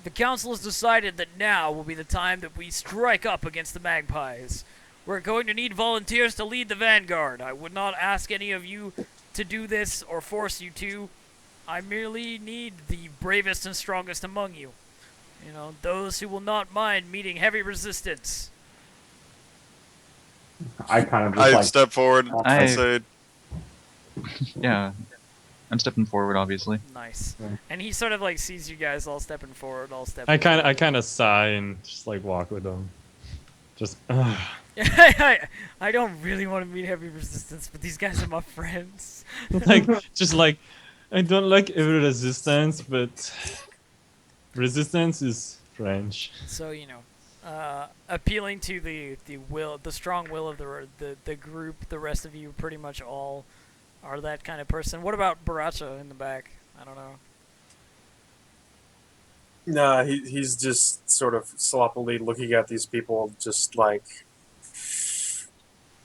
S1: "The council has decided that now will be the time that we strike up against the magpies. We're going to need volunteers to lead the vanguard. I would not ask any of you to do this or force you to. I merely need the bravest and strongest among you. Those who will not mind meeting heavy resistance."
S2: I kind of just
S3: I
S2: like,
S3: step forward
S6: I-
S3: and say,
S6: Yeah. I'm stepping forward, obviously.
S1: Nice.
S2: Yeah.
S1: And he sort of like sees you guys all stepping forward, all stepping.
S5: I kind of sigh and just like walk with them. Just
S1: I don't really want to meet heavy resistance, but these guys are my friends.
S5: just like I don't like every resistance, but resistance is French.
S1: So appealing to the strong will of the group. The rest of you pretty much all are that kind of person. What about Baracha in the back? I don't know.
S8: Nah, he's just sort of sloppily looking at these people, just like,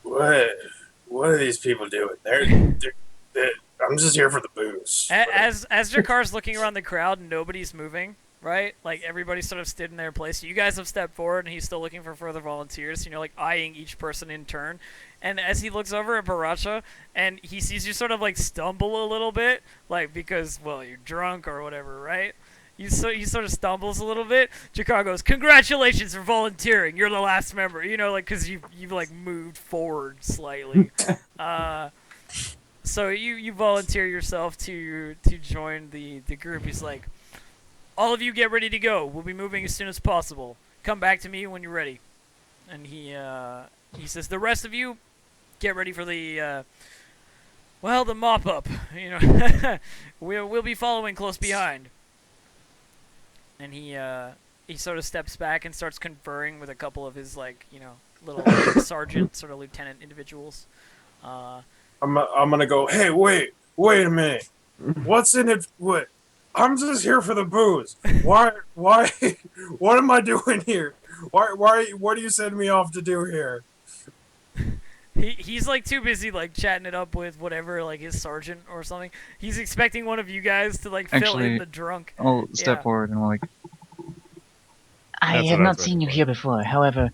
S8: what are these people doing? I'm just here for the booze.
S1: As Jakar's looking around the crowd, nobody's moving, right? Like everybody's sort of stood in their place. You guys have stepped forward, and he's still looking for further volunteers. Like eyeing each person in turn. And as he looks over at Baracha, and he sees you sort of like stumble a little bit, like because you're drunk or whatever, right? He sort of stumbles a little bit. Jakar goes, "Congratulations for volunteering. You're the last member." Like because you've like moved forward slightly. So you volunteer yourself to join the group. He's like, "All of you get ready to go. We'll be moving as soon as possible. Come back to me when you're ready." And he says, "The rest of you, get ready for the mop up. We'll be following close behind." and he sort of steps back and starts conferring with a couple of his like little sergeant sort of lieutenant individuals.
S8: I'm gonna go. Hey, wait a minute. What's in it? What? I'm just here for the booze. Why? What am I doing here? What are you sending me off to do here?
S1: He's like too busy like chatting it up with whatever like his sergeant or something. He's expecting one of you guys to like fill in
S6: Actually,
S1: the drunk.
S6: I'll step
S1: Yeah.
S6: forward and like,
S7: I
S5: That's
S7: have
S5: what I
S7: not
S5: was
S7: seen you
S5: waiting
S7: here before. However,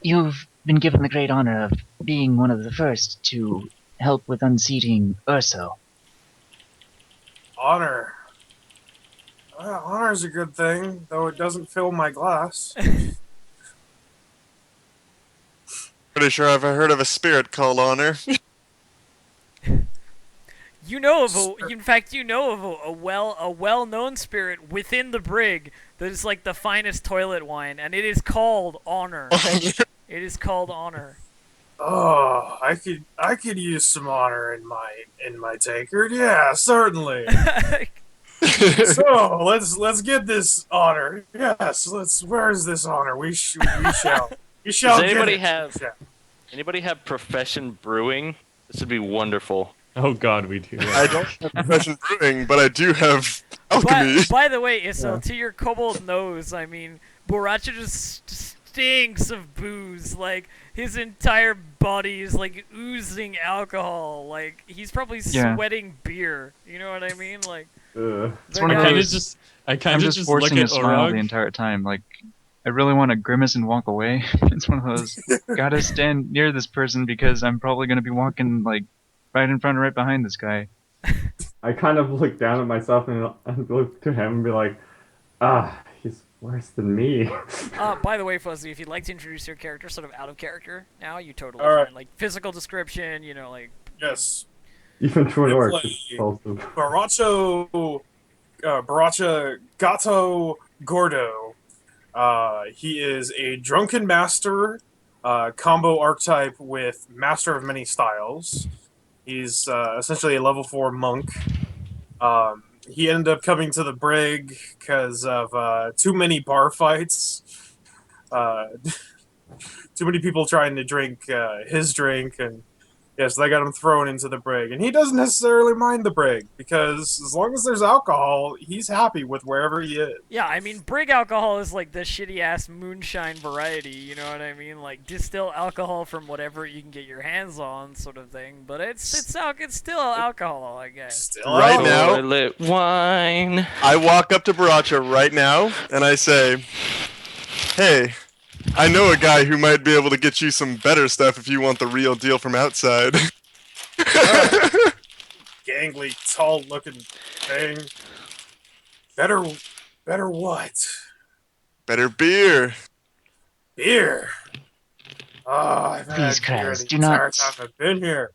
S7: you've been given the great honor of being one of the first to help with unseating Urso.
S8: Honor. Honor's a good thing, though it doesn't fill my glass.
S3: Pretty sure I've heard of a spirit called Honor.
S1: You know of in fact, you know of a well-known spirit within the brig that is like the finest toilet wine, and it is called Honor. It is called Honor.
S8: Oh, I could use some honor in my tankard. Yeah, certainly. So let's get this honor. Yes, let's. Where is this honor? We shall. We shall
S4: Does anybody
S8: get it.
S4: have-
S8: We shall.
S4: Anybody have profession brewing? This would be wonderful.
S5: Oh God, we do.
S3: I don't have profession brewing, but I do have alchemy.
S1: By the way, Issel,
S2: Yeah.
S1: to your kobold nose, I mean, Boracha just stinks of booze. Like, his entire body is, like, oozing alcohol. Like, he's probably
S6: Yeah.
S1: sweating beer. You know what I mean? Like,
S2: Ugh.
S1: the
S6: one of
S5: I
S1: guy-
S5: kind of
S6: those-
S5: just, I
S6: I'm
S5: kind of
S6: just forcing
S5: look
S6: a
S5: at
S6: smile the
S5: Orog.
S6: entire time. Like, I really want to grimace and walk away. It's one of those, gotta stand near this person because I'm probably gonna be walking, like, right in front or right behind this guy.
S2: I kind of look down at myself and look to him and be like, he's worse than me.
S1: By the way, Fuzzy, if you'd like to introduce your character sort of out of character now, you totally
S8: All right.
S1: can. Like, physical description, like...
S8: Yes.
S2: Even to an orc,
S8: Play-
S2: it's repulsive.
S8: Baracha Gato Gordo. He is a drunken master, combo archetype with Master of Many Styles. He's essentially a level 4 monk. He ended up coming to the brig because of too many bar fights. Too many people trying to drink his drink, and yes, they got him thrown into the brig. And he doesn't necessarily mind the brig because as long as there's alcohol, he's happy with wherever he is.
S1: Yeah, I mean, brig alcohol is like the shitty-ass moonshine variety, you know what I mean? Like, distill alcohol from whatever you can get your hands on, sort of thing. But it's still alcohol, I guess.
S8: Still
S3: Right
S8: out.
S3: now-
S4: Toilet wine.
S3: I walk up to Baracha right now and I say, "Hey, I know a guy who might be able to get you some better stuff if you want the real deal from outside."
S8: Gangly, tall-looking thing. Better what?
S3: Better beer.
S8: Beer. Oh, I've had
S7: Please,
S8: beer
S7: Kraz,
S8: the
S7: do
S8: entire
S7: not-
S8: time I've been here.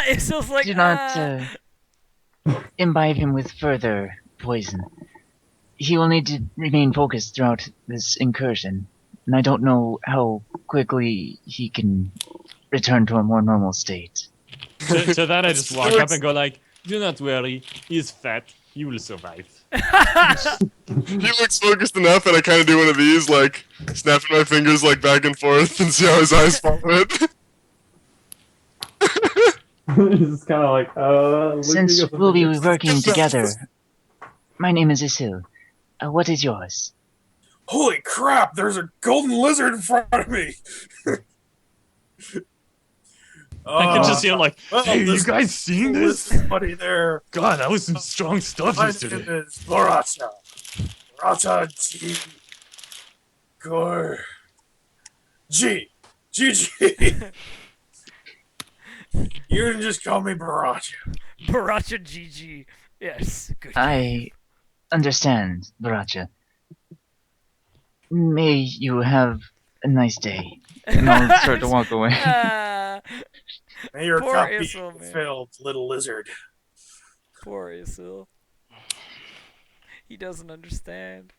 S1: It's just like,
S7: Do not imbibe him with further poison. He will need to remain focused throughout this incursion, and I don't know how quickly he can return to a more normal state.
S5: To that, I just walk up and go like, "Do not worry, he's fat. He will survive."
S3: He looks focused enough, and I kind of do one of these, like snapping my fingers like back and forth, and see how his eyes follow it.
S2: He's just kind of like, looking
S7: Since
S2: at the
S7: we'll be
S2: fingers.
S7: working together, my name is Isil. What is yours?
S8: Holy crap, there's a golden lizard in front of me!
S5: I can just see him like,
S8: well,
S5: "Hey, you
S8: this-
S5: guys seen this?
S8: Buddy there.
S5: God, that was some strong stuff
S8: My name
S5: yesterday."
S8: is Baracha. Baracha G. Gor. G. GG. You can just call me Baracha.
S1: Baracha GG. Yes, good.
S7: I understand, Baracha. May you have a nice day.
S6: And I'll start to walk away.
S8: May your
S1: Poor
S8: cup be
S1: Issel, man.
S8: filled, little lizard.
S1: Poor Isil. He doesn't understand.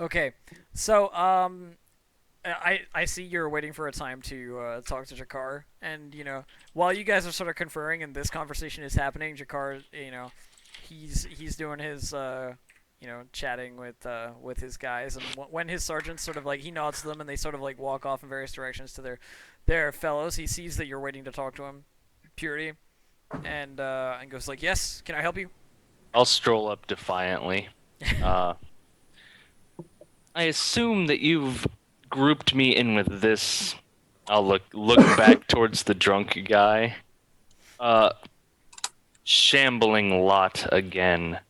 S1: Okay, so I see you're waiting for a time to talk to Jakar, and while you guys are sort of conferring and this conversation is happening, Jakar, he's doing his chatting with his guys, and when his sergeants sort of like he nods to them and they sort of like walk off in various directions to their fellows, he sees that you're waiting to talk to him, Purity, and goes like, "Yes, can I help you?"
S4: I'll stroll up defiantly. I assume that you've grouped me in with this. I'll look back towards the drunk guy. Shambling lot again.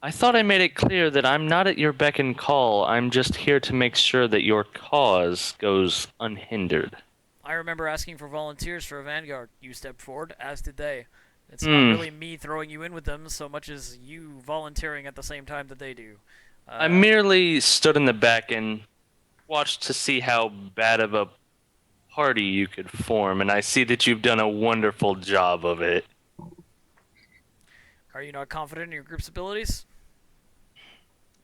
S4: I thought I made it clear that I'm not at your beck and call. I'm just here to make sure that your cause goes unhindered.
S1: I remember asking for volunteers for a vanguard. You stepped forward, as did they. It's not really me throwing you in with them so much as you volunteering at the same time that they do.
S4: I merely stood in the back and watched to see how bad of a party you could form, and I see that you've done a wonderful job of it.
S1: Are you not confident in your group's abilities?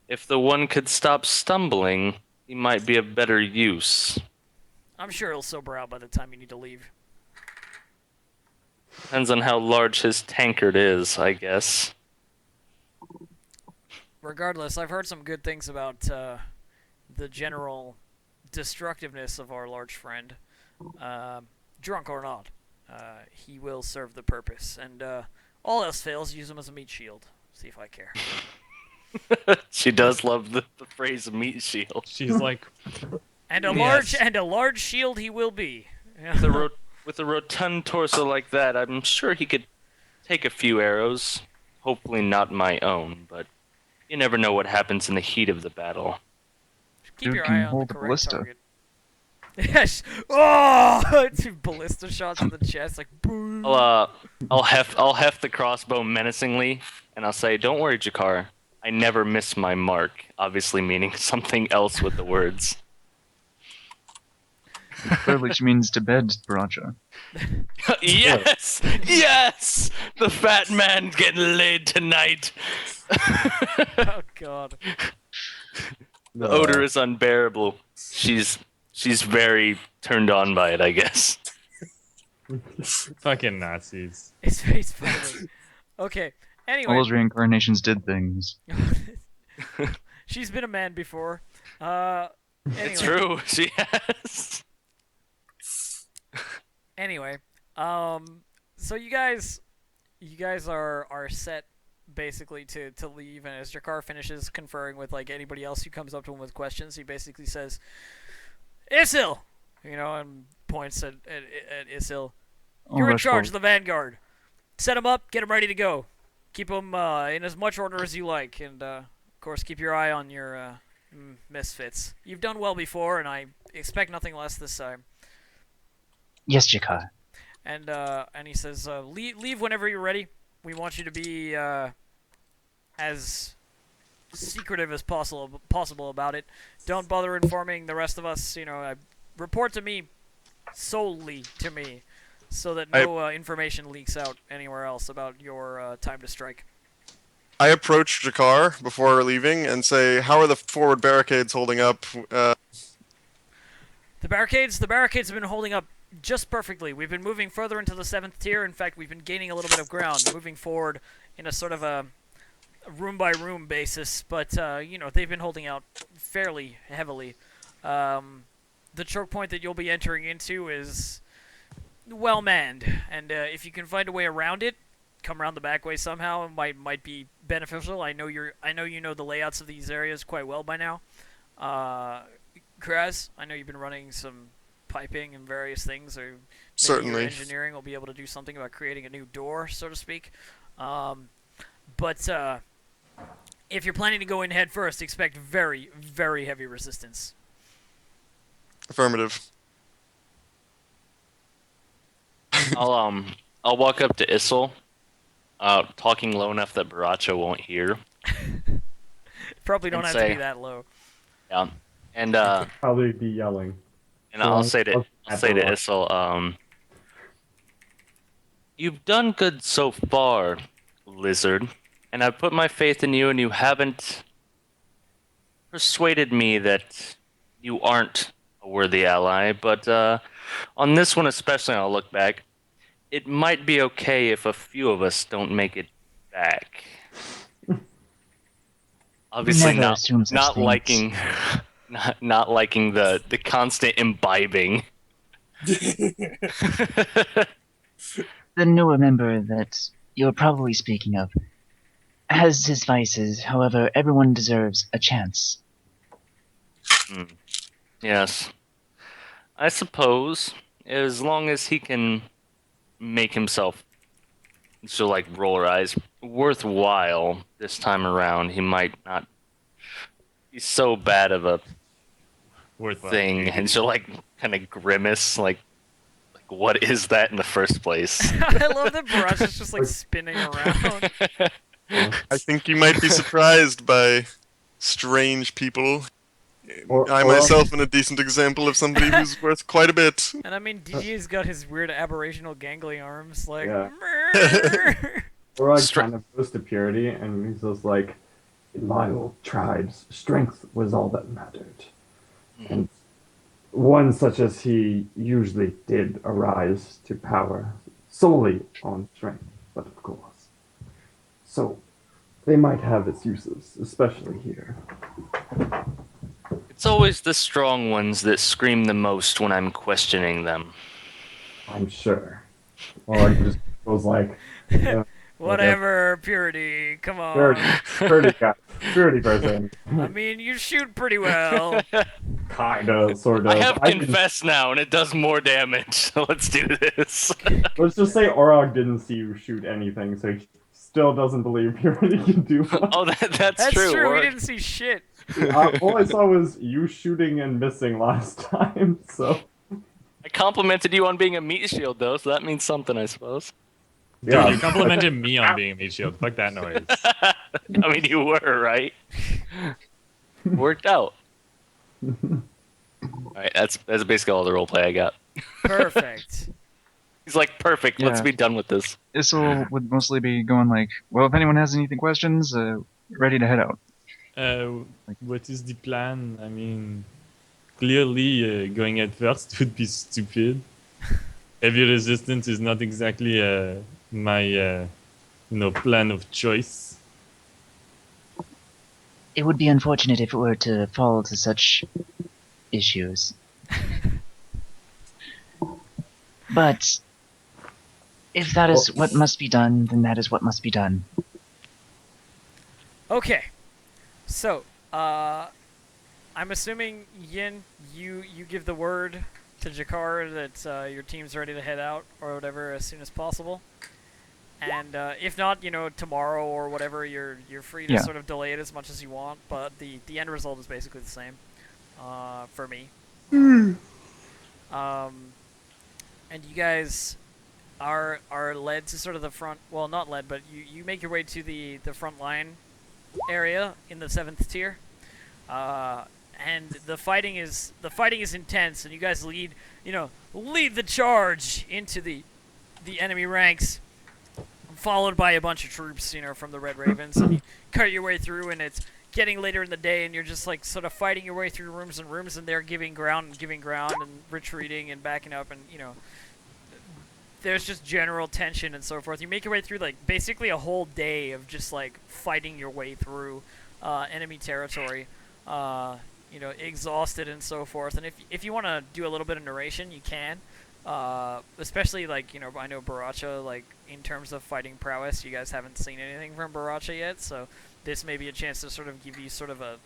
S4: If the one could stop stumbling, he might be of better use.
S1: I'm sure he'll sober out by the time you need to leave.
S4: Depends on how large his tankard is, I guess.
S1: Regardless, I've heard some good things about the general destructiveness of our large friend. Drunk or not, he will serve the purpose. And all else fails, use him as a meat shield. See if I care.
S4: She does love the phrase meat shield.
S5: She's like,
S1: And a
S5: Yes.
S1: large shield he will be.
S4: With a rotund torso like that, I'm sure he could take a few arrows. Hopefully not my own, but you never know what happens in the heat of the battle.
S1: Keep
S6: Dude
S1: your
S6: can
S1: eye on the
S6: hold a
S1: correct
S6: ballista.
S1: target. Yes. Oh, 2 ballista shots in the chest, like boom.
S4: I'll heft the crossbow menacingly, and I'll say, "Don't worry, Jakar. I never miss my mark." Obviously, meaning something else with the words.
S6: Clearly, she means to bed, Baracha.
S4: Yes, yes. The fat man's getting laid tonight.
S1: Oh God.
S4: The odor is unbearable. She's very turned on by it, I guess.
S5: fucking Nazis.
S1: It's funny. Okay.
S6: All
S1: Anyway,
S6: those reincarnations did things.
S1: she's been a man before.
S4: It's
S1: Anyway.
S4: true. She has.
S1: Anyway, so you guys are set basically to leave, and as Jakar finishes conferring with like anybody else who comes up to him with questions, he basically says, "Isil," and points at Isil.
S6: I'll
S1: You're in
S6: rush
S1: charge of
S6: forward.
S1: the vanguard. Set him up, get him ready to go. Keep him in as much order as you like, and of course keep your eye on your misfits. You've done well before, and I expect nothing less this time.
S7: Yes, Jakar.
S1: And he says, leave whenever you're ready. We want you to be as secretive as possible about it. Don't bother informing the rest of us. Report to me, solely to me, so that no information leaks out anywhere else about your time to strike.
S3: I approach Jakar before leaving and say, "How are the forward barricades holding up?"
S1: The barricades have been holding up just perfectly. We've been moving further into the 7th tier. In fact, we've been gaining a little bit of ground, moving forward in a sort of a room-by-room basis. But, they've been holding out fairly heavily. The choke point that you'll be entering into is well-manned. And if you can find a way around it, come around the back way somehow, it might be beneficial. I know you know the layouts of these areas quite well by now. Kraz, I know you've been running some piping and various things, or maybe
S3: Certainly.
S1: your engineering will be able to do something about creating a new door, so to speak. But if you're planning to go in head first, expect very, very heavy resistance.
S3: Affirmative.
S4: I'll walk up to Issel, talking low enough that Baracha won't hear.
S1: Probably don't
S4: And
S1: have to
S4: say-
S1: be that low.
S4: Yeah, and
S2: Probably be yelling.
S4: I'll say to
S2: Baracha.
S4: Issel, you've done good so far, Lizard, and I've put my faith in you, and you haven't persuaded me that you aren't a worthy ally. But on this one especially, I'll look back. It might be okay if a few of us don't make it back. Obviously
S7: Never
S4: not
S7: assume such
S4: not
S7: things.
S4: liking not liking the constant imbibing.
S7: The newer member that you're probably speaking of has his vices, however, everyone deserves a chance.
S4: Yes. I suppose as long as he can make himself so like roll her eyes worthwhile this time around, he might not be so bad of a
S5: Worthwhile.
S4: thing, and she'll like kind of grimace like what is that in the first place?
S1: I love that Barrage is just like spinning around.
S3: I think you might be surprised by strange people.
S2: Or-
S3: I
S2: or-
S3: myself am a decent example of somebody who's worth quite a bit.
S1: And I mean, DD's got his weird aberrational gangly arms, like.
S2: Yeah.
S1: "Mrrr."
S2: Or
S4: Stra-
S2: kind of goes to purity, and he's just like, in my old tribes, strength was all that mattered. And one such as he usually did arise to power solely on strength, but of course. So, they might have its uses, especially here.
S4: It's always the strong ones that scream the most when I'm questioning them.
S2: I'm sure. Or he just goes like,
S1: Whatever, purity, come on.
S2: purity guy, purity person.
S1: I mean, you shoot pretty well.
S2: Kinda, sort of.
S4: I have
S2: can-
S4: confessed now, and it does more damage. So let's do this.
S2: Let's just say Orog didn't see you shoot anything, so he still doesn't believe Purity can do much.
S4: Oh, that's
S1: That's
S4: true.
S1: true. We
S4: Or-
S1: didn't see shit.
S2: All I saw was you shooting and missing last time, so
S4: I complimented you on being a meat shield, though, so that means something, I suppose.
S5: Dude,
S2: yeah.
S5: you complimented me on being a meat shield. Fuck that noise.
S4: I mean, you were, right? Worked out. Alright, that's basically all the roleplay I got.
S1: Perfect.
S4: He's like, perfect, let's
S6: Yeah.
S4: be done with this.
S6: Issel would mostly be going like, well, if anyone has anything questions, ready to head out.
S5: What is the plan? I mean, clearly going at first would be stupid. Heavy resistance is not exactly my plan of choice.
S7: It would be unfortunate if it were to fall to such issues. But if that is what must be done, then that is what must be done.
S1: Okay. So, I'm assuming, Yin, you give the word to Jakar that your team's ready to head out or whatever as soon as possible. And if not, tomorrow or whatever, you're free to
S6: Yeah.
S1: sort of delay it as much as you want. But the end result is basically the same for me. And you guys are led to sort of the front. Well, not led, but you make your way to the front line area in the 7th tier. And the fighting is intense, and you guys lead the charge into the enemy ranks, followed by a bunch of troops, from the Red Ravens, and you cut your way through, and it's getting later in the day, and you're just like sort of fighting your way through rooms and rooms, and they're giving ground and retreating and backing up, and there's just general tension and so forth. You make your way through like basically a whole day of just like fighting your way through enemy territory, exhausted and so forth. And if you want to do a little bit of narration, you can. Especially like I know Baracha, like in terms of fighting prowess, you guys haven't seen anything from Baracha yet, so this may be a chance to sort of give you sort of a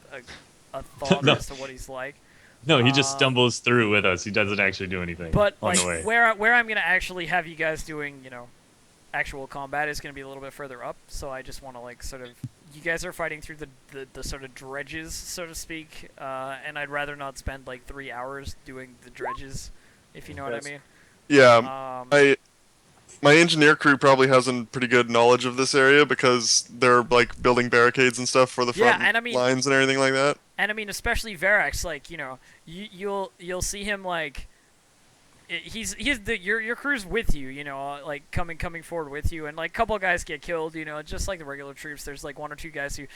S1: thought
S5: No.
S1: as to what he's like.
S5: No, he just stumbles through with us. He doesn't actually do anything
S1: But
S5: on
S1: like
S5: the way.
S1: where I'm gonna actually have you guys doing actual combat is gonna be a little bit further up. So I just want to like sort of you guys are fighting through the sort of dredges, so to speak, and I'd rather not spend like 3 hours doing the dredges, if you know what I mean.
S3: Yeah, my engineer crew probably has a pretty good knowledge of this area because they're like building barricades and stuff for the
S1: Yeah,
S3: front
S1: and I mean-
S3: lines and everything like that.
S1: And I mean, especially Verax, like you'll see him like he's your crew's with you, like coming forward with you, and like a couple of guys get killed, just like the regular troops. There's like one or two guys who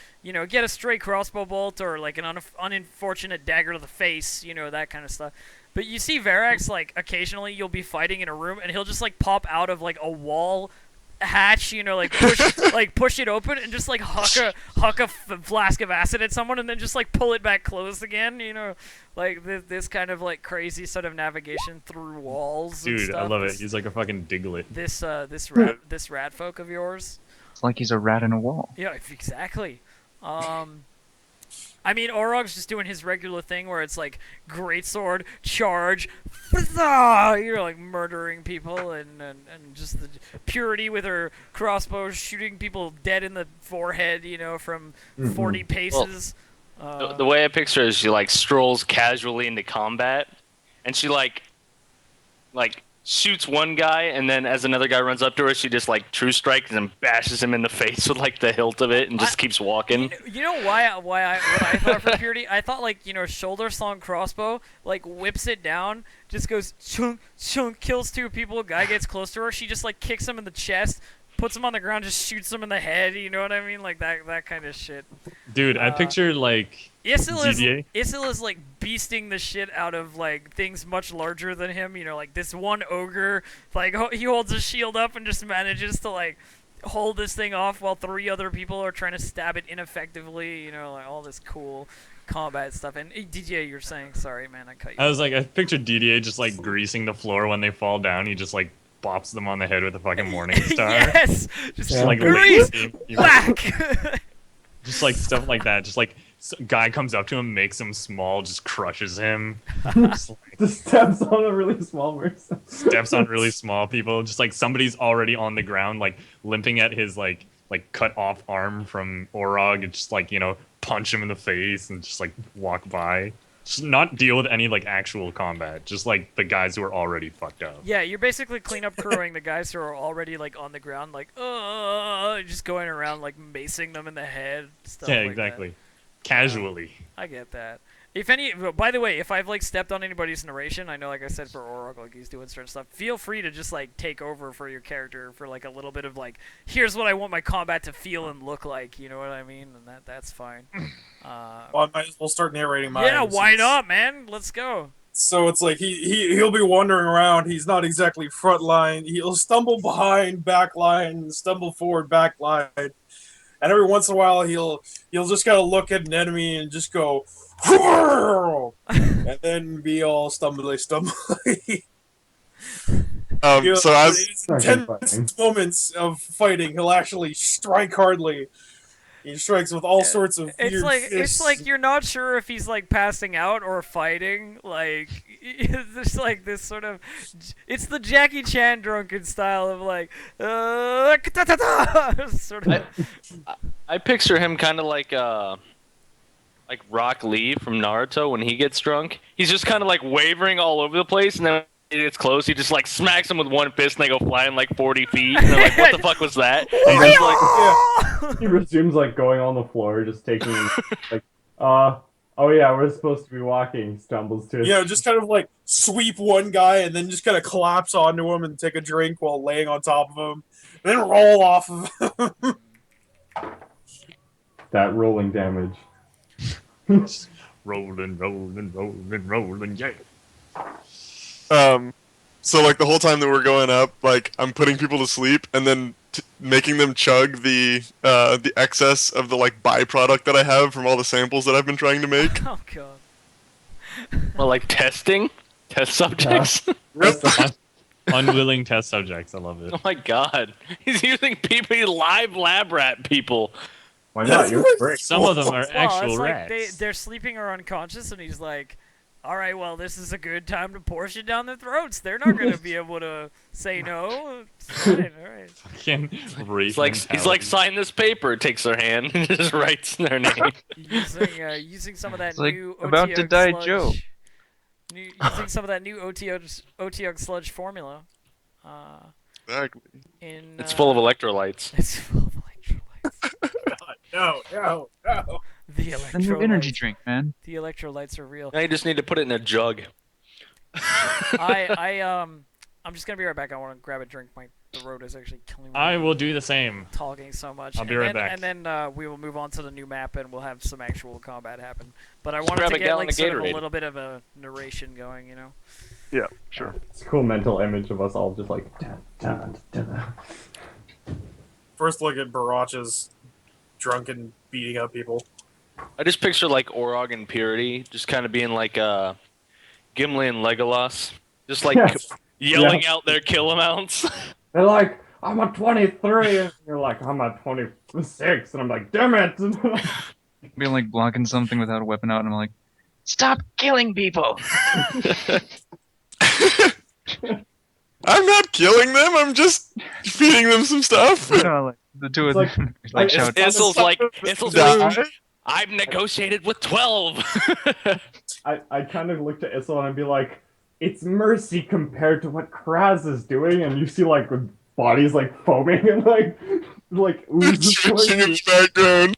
S1: get a stray crossbow bolt or like an unfortunate dagger to the face, that kind of stuff. But you see Verax like occasionally you'll be fighting in a room and he'll just like pop out of like a wall hatch, you know, like push it open and just like huck a flask of acid at someone and then just like pull it back closed again, you know, like this kind of like crazy sort of navigation through walls. And
S5: Dude,
S1: stuff.
S5: I love it. He's like a fucking Diglett.
S1: This rat folk of yours.
S6: It's like he's a rat in a wall.
S1: Yeah, exactly. I mean, Orog's just doing his regular thing where it's like greatsword, charge, you know, like murdering people, and just the purity with her crossbow, shooting people dead in the forehead, you know, from 40 paces.
S4: The way I picture it is she like strolls casually into combat, and she like shoots one guy, and then as another guy runs up to her, she just like true strikes and bashes him in the face with like the hilt of it, and just keeps walking.
S1: You know what I thought for purity? I thought like, you know, shoulder slung crossbow, like whips it down, just goes chunk chunk, kills two people. Guy gets close to her, she just like kicks him in the chest, puts him on the ground, just shoots him in the head. You know what I mean? Like that kind of shit.
S5: Dude, I picture like
S1: Isil is like beasting the shit out of like things much larger than him. You know, like this one ogre, like he holds his shield up and just manages to like hold this thing off while three other people are trying to stab it ineffectively. You know, like all this cool combat stuff. And DJ, you're saying, sorry, man, I cut you.
S5: I pictured DDA just like greasing the floor when they fall down. He just like bops them on the head with a fucking morning star.
S1: Yes, just
S5: like
S1: grease, whack.
S5: Just like stuff like that. Just like guy comes up to him, makes him small, just crushes him.
S2: Just steps on a really small person.
S5: Steps on really small people. Just like somebody's already on the ground, like limping at his like cut off arm from Orog, and just like, you know, punch him in the face and just like walk by. Just not deal with any like actual combat. Just like the guys who are already fucked up.
S1: Yeah, you're basically cleanup crewing the guys who are already like on the ground, like just going around like macing them in the head. Stuff
S5: Yeah,
S1: like
S5: exactly.
S1: That.
S5: Casually.
S1: I get that. By the way, if I've like stepped on anybody's narration, I know, like I said, for Orog, like he's doing certain stuff. Feel free to just like take over for your character for like a little bit of like, here's what I want my combat to feel and look like. You know what I mean? And that's fine.
S8: Well, I might as well start narrating mine.
S1: Yeah, why not, man? Let's go.
S8: So it's like he'll be wandering around. He's not exactly front line. He'll stumble behind, back line, stumble forward, back line, and every once in a while he'll just gotta look at an enemy and just go, and then be all stumbly.
S3: So as
S8: in intense moments of fighting, he'll actually strike hardly. He strikes with all sorts of weird fists.
S1: It's like you're not sure if he's like passing out or fighting. Like there's like this sort of, it's the Jackie Chan drunken style of like sort of.
S4: I picture him kind of like Rock Lee from Naruto when he gets drunk. He's just kind of like wavering all over the place, and then when he gets close, he just like smacks him with one fist, and they go flying like 40 feet. And they're like, "What the fuck was that?" And he's like,
S2: He resumes like going on the floor, just taking like, oh yeah, we're supposed to be walking. Stumbles to it.
S8: Just kind of like sweep one guy and then just kind of collapse onto him and take a drink while laying on top of him, and then roll off of him.
S2: That rolling damage.
S5: Rolling, yeah.
S3: So like the whole time that we're going up, like I'm putting people to sleep and then making them chug the excess of the like byproduct that I have from all the samples that I've been trying to make.
S1: Oh god.
S4: well, like test subjects.
S5: Unwilling test subjects. I love it.
S4: Oh my god, he's using live lab rat people.
S2: Why not? You're Brig.
S5: Some of them are actual
S1: it's like
S5: rats.
S1: they're sleeping or unconscious, and he's like, all right, well, this is a good time to portion down their throats. They're not going to be able to say no. It's fine, all right.
S4: He's like, sign this paper. Takes their hand and just writes their name.
S1: Using some of that
S6: It's like
S1: new
S6: about
S1: OTO
S6: to die
S1: sludge,
S6: Joe.
S1: using some of that new OTO sludge formula.
S3: Exactly.
S4: It's full of electrolytes.
S1: It's full of electrolytes.
S8: No.
S1: The
S6: The new energy
S1: electrolytes.
S6: drink, man.
S1: The electrolytes are real.
S4: Now you just need to put it in a jug.
S1: I'm just gonna be right back. I want to grab a drink. My throat is actually killing me.
S5: I will do the same.
S1: Talking so much.
S5: I'll be right back.
S1: And then we will move on to the new map, and we'll have some actual combat happen. But I wanted
S4: grab
S1: to
S4: a
S1: get
S4: gallon
S1: like
S4: of
S1: sort of a
S4: Gatorade.
S1: little bit of a narration going, you know.
S3: Yeah, sure.
S2: It's a cool mental image of us all just like. Dun, dun, dun.
S8: first look at Barach's drunk and beating up people.
S4: I just picture like Orog and Purity just kind of being like Gimli and Legolas, just like
S2: Yes.
S4: yelling out their kill amounts.
S2: They're like, I'm a 23, and you're like, I'm a 26, and I'm like, damn it!
S6: Being like blocking something without a weapon out, and I'm like,
S7: Stop killing people!
S3: I'm not killing them. I'm just feeding them some stuff.
S6: like the two of
S2: It's
S6: them
S2: like-
S6: shout,
S4: Issel's like, I've negotiated with 12.
S2: I kind of looked at Issel and I'd be like, it's mercy compared to what Kraz is doing, and you see like bodies like foaming and like oozes.
S3: Stretching in the background.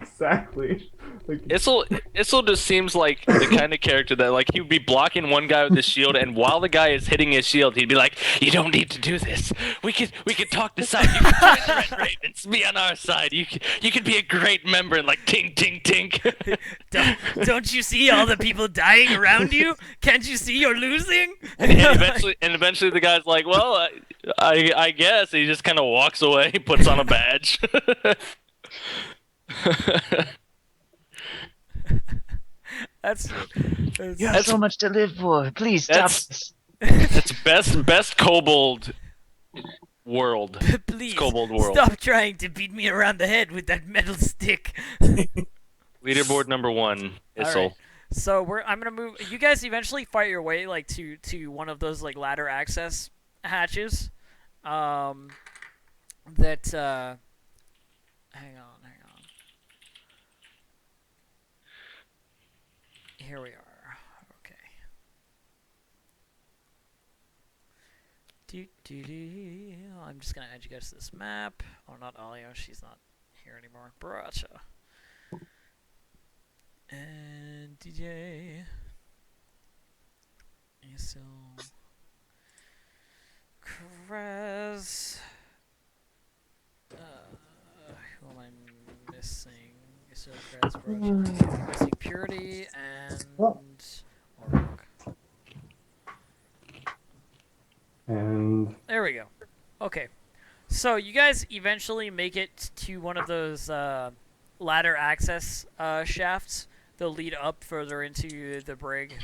S2: Exactly. Like,
S4: Issel just seems like the kind of character that like he would be blocking one guy with his shield, and while the guy is hitting his shield, he'd be like, "You don't need to do this. We could talk this out. You can join the Red Ravens. Be on our side. You could be a great member." And like, tink, tink, tink.
S1: Don't you see all the people dying around you? Can't you see you're losing?
S4: and eventually the guy's like, "Well, I guess." He just kind of walks away, puts on a badge.
S1: That's
S7: You have so much to live for. Please stop
S4: That's-
S7: this.
S4: It's best kobold world.
S1: please
S4: Kobold world.
S1: stop trying to beat me around the head with that metal stick.
S4: Leaderboard number 1, Issel.
S1: Alright. So I'm gonna move. You guys eventually fight your way like to one of those like ladder access hatches. That hang on. Here we are. Okay. I'm just gonna add you guys to this map. Oh, not Alio. She's not here anymore. Baracha. And DJ. Isel. Kraz. Who am I missing? Isel, Kraz, Baracha. Missing Purity and Orog.
S2: and
S1: There we go. Okay. So you guys eventually make it to one of those ladder access shafts. They'll lead up further into the brig,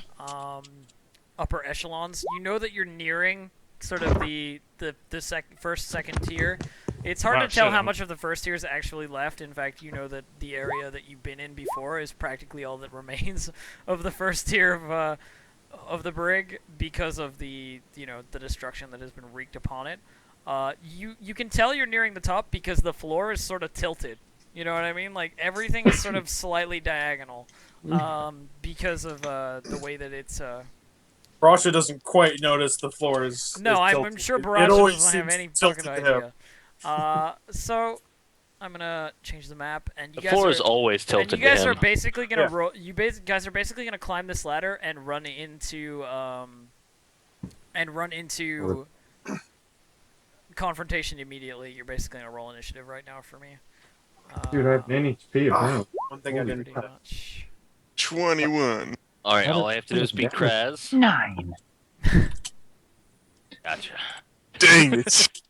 S1: upper echelons. You know that you're nearing sort of the first, second tier. It's hard
S5: Wow,
S1: to tell
S5: shit.
S1: how much of the first tier is actually left. In fact, you know that the area that you've been in before is practically all that remains of the first tier of the brig because of the the destruction that has been wreaked upon it. You can tell you're nearing the top because the floor is sort of tilted. You know what I mean? Like everything is sort of slightly diagonal because of the way that it's.
S8: Baracha doesn't quite notice the floor is.
S1: No,
S8: is
S1: I'm
S8: tilted.
S1: sure
S8: It
S1: Baracha
S8: always
S1: doesn't have
S8: seems
S1: any
S8: tilted
S1: fucking
S8: to him.
S1: idea. So I'm gonna change the map, and you
S4: The
S1: guys
S4: floor
S1: are,
S4: is always tilted
S1: and you guys
S4: to
S1: are
S4: him.
S1: basically gonna
S8: Yeah.
S1: roll. Guys are basically gonna climb this ladder and run into confrontation immediately. You're basically gonna roll initiative right now for me.
S2: dude, I have 9 HP apparently.
S8: One thing I
S2: Holy
S8: didn't
S1: pretty
S8: know.
S1: much.
S3: 21.
S4: All right,
S2: How
S4: all
S2: did-
S4: I have to do is beat Kraz.
S7: 9.
S4: Gotcha.
S3: Dang it.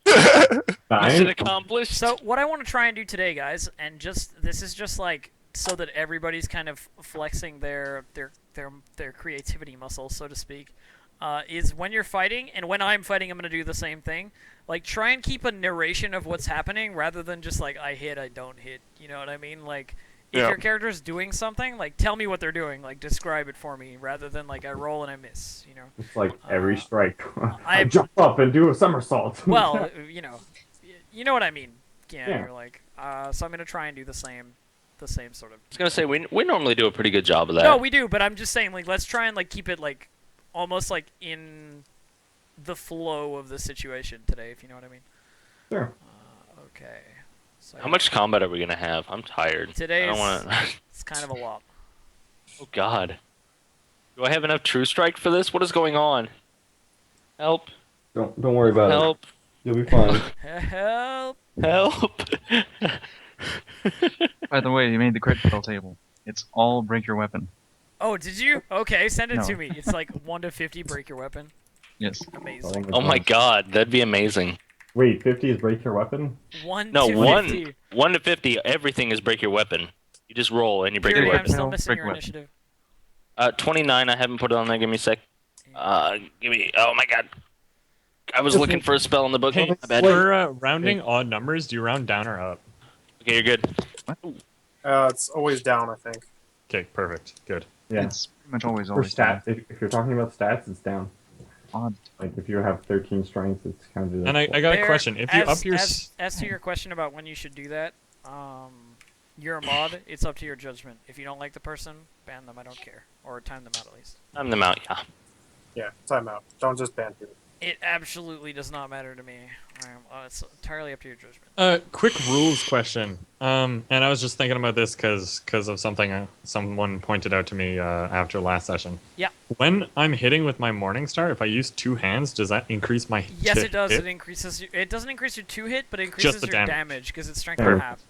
S4: Mission
S2: 9?
S4: accomplished.
S1: So what I want to try and do today, guys, and this is just like so that everybody's kind of flexing their creativity muscle, so to speak, is when you're fighting and when I'm fighting, I'm gonna do the same thing. Like try and keep a narration of what's happening rather than just like I hit, I don't hit. You know what I mean? Like if
S3: Yeah.
S1: your character's doing something, like tell me what they're doing, like describe it for me, rather than like I roll and I miss. You know.
S2: It's like every strike. I
S1: I'm-
S2: jump up and do a somersault.
S1: Well, you know what I mean. Yeah,
S2: Yeah.
S1: you're like, so I'm gonna try and do the same sort of.
S4: I was gonna say we normally do a pretty good job of that.
S1: No, we do, but I'm just saying, like, let's try and like keep it like almost like in the flow of the situation today, if you know what I mean.
S2: Sure.
S1: Okay. So
S4: How much combat are we gonna have? I'm tired.
S1: Today
S4: I don't
S1: is-
S4: want to.
S1: It's kind of a lot.
S4: Oh God. Do I have enough True Strike for this? What is going on? Help!
S2: Don't worry about it.
S4: Help!
S2: You'll be fine.
S1: Help!
S4: Help!
S6: By the way, you made the crit fail table. It's all break your weapon.
S1: Oh, did you? Okay, send it
S6: No.
S1: to me. It's like 1 to 50. Break your weapon.
S6: Yes.
S1: Amazing.
S4: Oh my God, that'd be amazing.
S2: Wait, 50 is break your weapon?
S1: 1
S4: No,
S1: to 50.
S4: 1 to 50. Everything is break your weapon. You just roll and you break your
S1: Purity, I'm
S4: weapon.
S1: still
S6: Fail,
S1: missing
S6: break
S1: your
S6: weapon.
S1: initiative.
S4: 29. I haven't put it on there. Give me a sec. Give me. Oh my god. I was
S2: Just
S4: looking
S2: like-
S4: for a spell in the book.
S5: Hey,
S4: My bad.
S5: for rounding odd numbers, do you round down or up?
S4: Okay, you're good.
S8: It's always down, I think.
S5: Okay, perfect. Good.
S2: Yeah.
S6: It's pretty much always
S2: For
S6: always down.
S2: stats, if you're talking about stats, it's down.
S6: Odd.
S2: Like if you have 13 strength, it's counted.
S5: And
S2: as
S5: I got a
S1: There-
S5: question. If you
S1: as,
S5: up your
S1: as to your question about when you should do that, you're a mod. It's up to your judgment. If you don't like the person, ban them. I don't care, or time them out at least.
S4: I'm them out. Yeah.
S8: Yeah, time out. Don't just ban people.
S1: It absolutely does not matter to me. It's entirely up to your judgment.
S5: quick rules question. And I was just thinking about this because of something someone pointed out to me after last session.
S1: Yeah.
S5: When I'm hitting with my Morning Star, if I use 2 hands, does that increase my
S1: Yes,
S5: to
S1: it does.
S5: hit?
S1: It increases. It doesn't increase your 2 hit, but it increases
S5: the
S1: your
S5: damage.
S1: damage because it's strength
S2: Sure.
S1: and a half.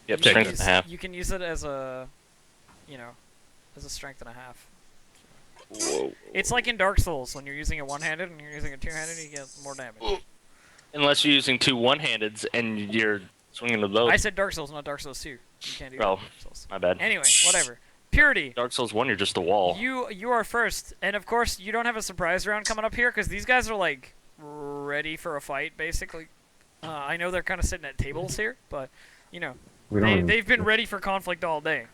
S4: Yep.
S1: You can
S4: Strength
S1: use-
S4: and a half.
S1: You can use it as a, as a strength and a half.
S4: Whoa.
S1: It's like in Dark Souls when you're using it one-handed and you're using it two-handed, you get more damage.
S4: Unless you're using 2 one-handeds and you're swinging with both.
S1: I said Dark Souls, not Dark Souls 2. You can't do
S4: Oh.
S1: Dark Souls.
S4: My bad.
S1: Anyway, whatever. Purity.
S4: Dark Souls 1, you're just a wall.
S1: You are first, and of course you don't have a surprise round coming up here because these guys are like ready for a fight, basically. I know they're kind of sitting at tables here, but
S2: We don't.
S1: they've been ready for conflict all day.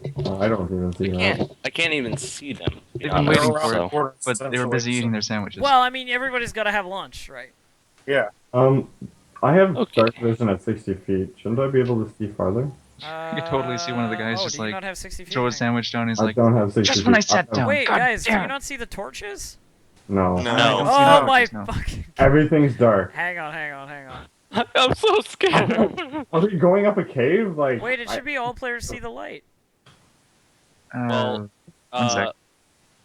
S2: I don't even see that.
S4: I can't even see them. to be
S6: They've been
S4: honest,
S6: waiting
S8: They're
S6: for
S8: around
S6: it,
S8: the corner,
S6: But they were busy
S8: essentially,
S6: eating
S8: so-
S6: their sandwiches.
S1: Well, I mean, everybody's got to have lunch, right?
S8: Yeah.
S2: I have
S4: Okay.
S2: dark vision at 60 feet. Shouldn't I be able to see farther?
S6: You could totally see one of the guys just
S1: do you
S6: like
S1: not have 60 feet?
S6: throw a sandwich down. He's
S2: I
S6: like,
S2: don't have 60
S7: Just
S2: feet.
S7: when I sat down.
S1: Wait,
S7: God
S1: guys, do
S7: damn
S1: you
S7: it.
S1: not see the torches?
S2: No.
S3: No.
S6: I don't see
S1: Oh
S6: the
S1: my
S6: torches, no.
S1: fucking!
S2: Everything's dark.
S1: Hang on.
S4: I'm so scared.
S2: Are we going up a cave? Like.
S1: Wait, it should be all players see the light.
S4: Well,
S6: one sec.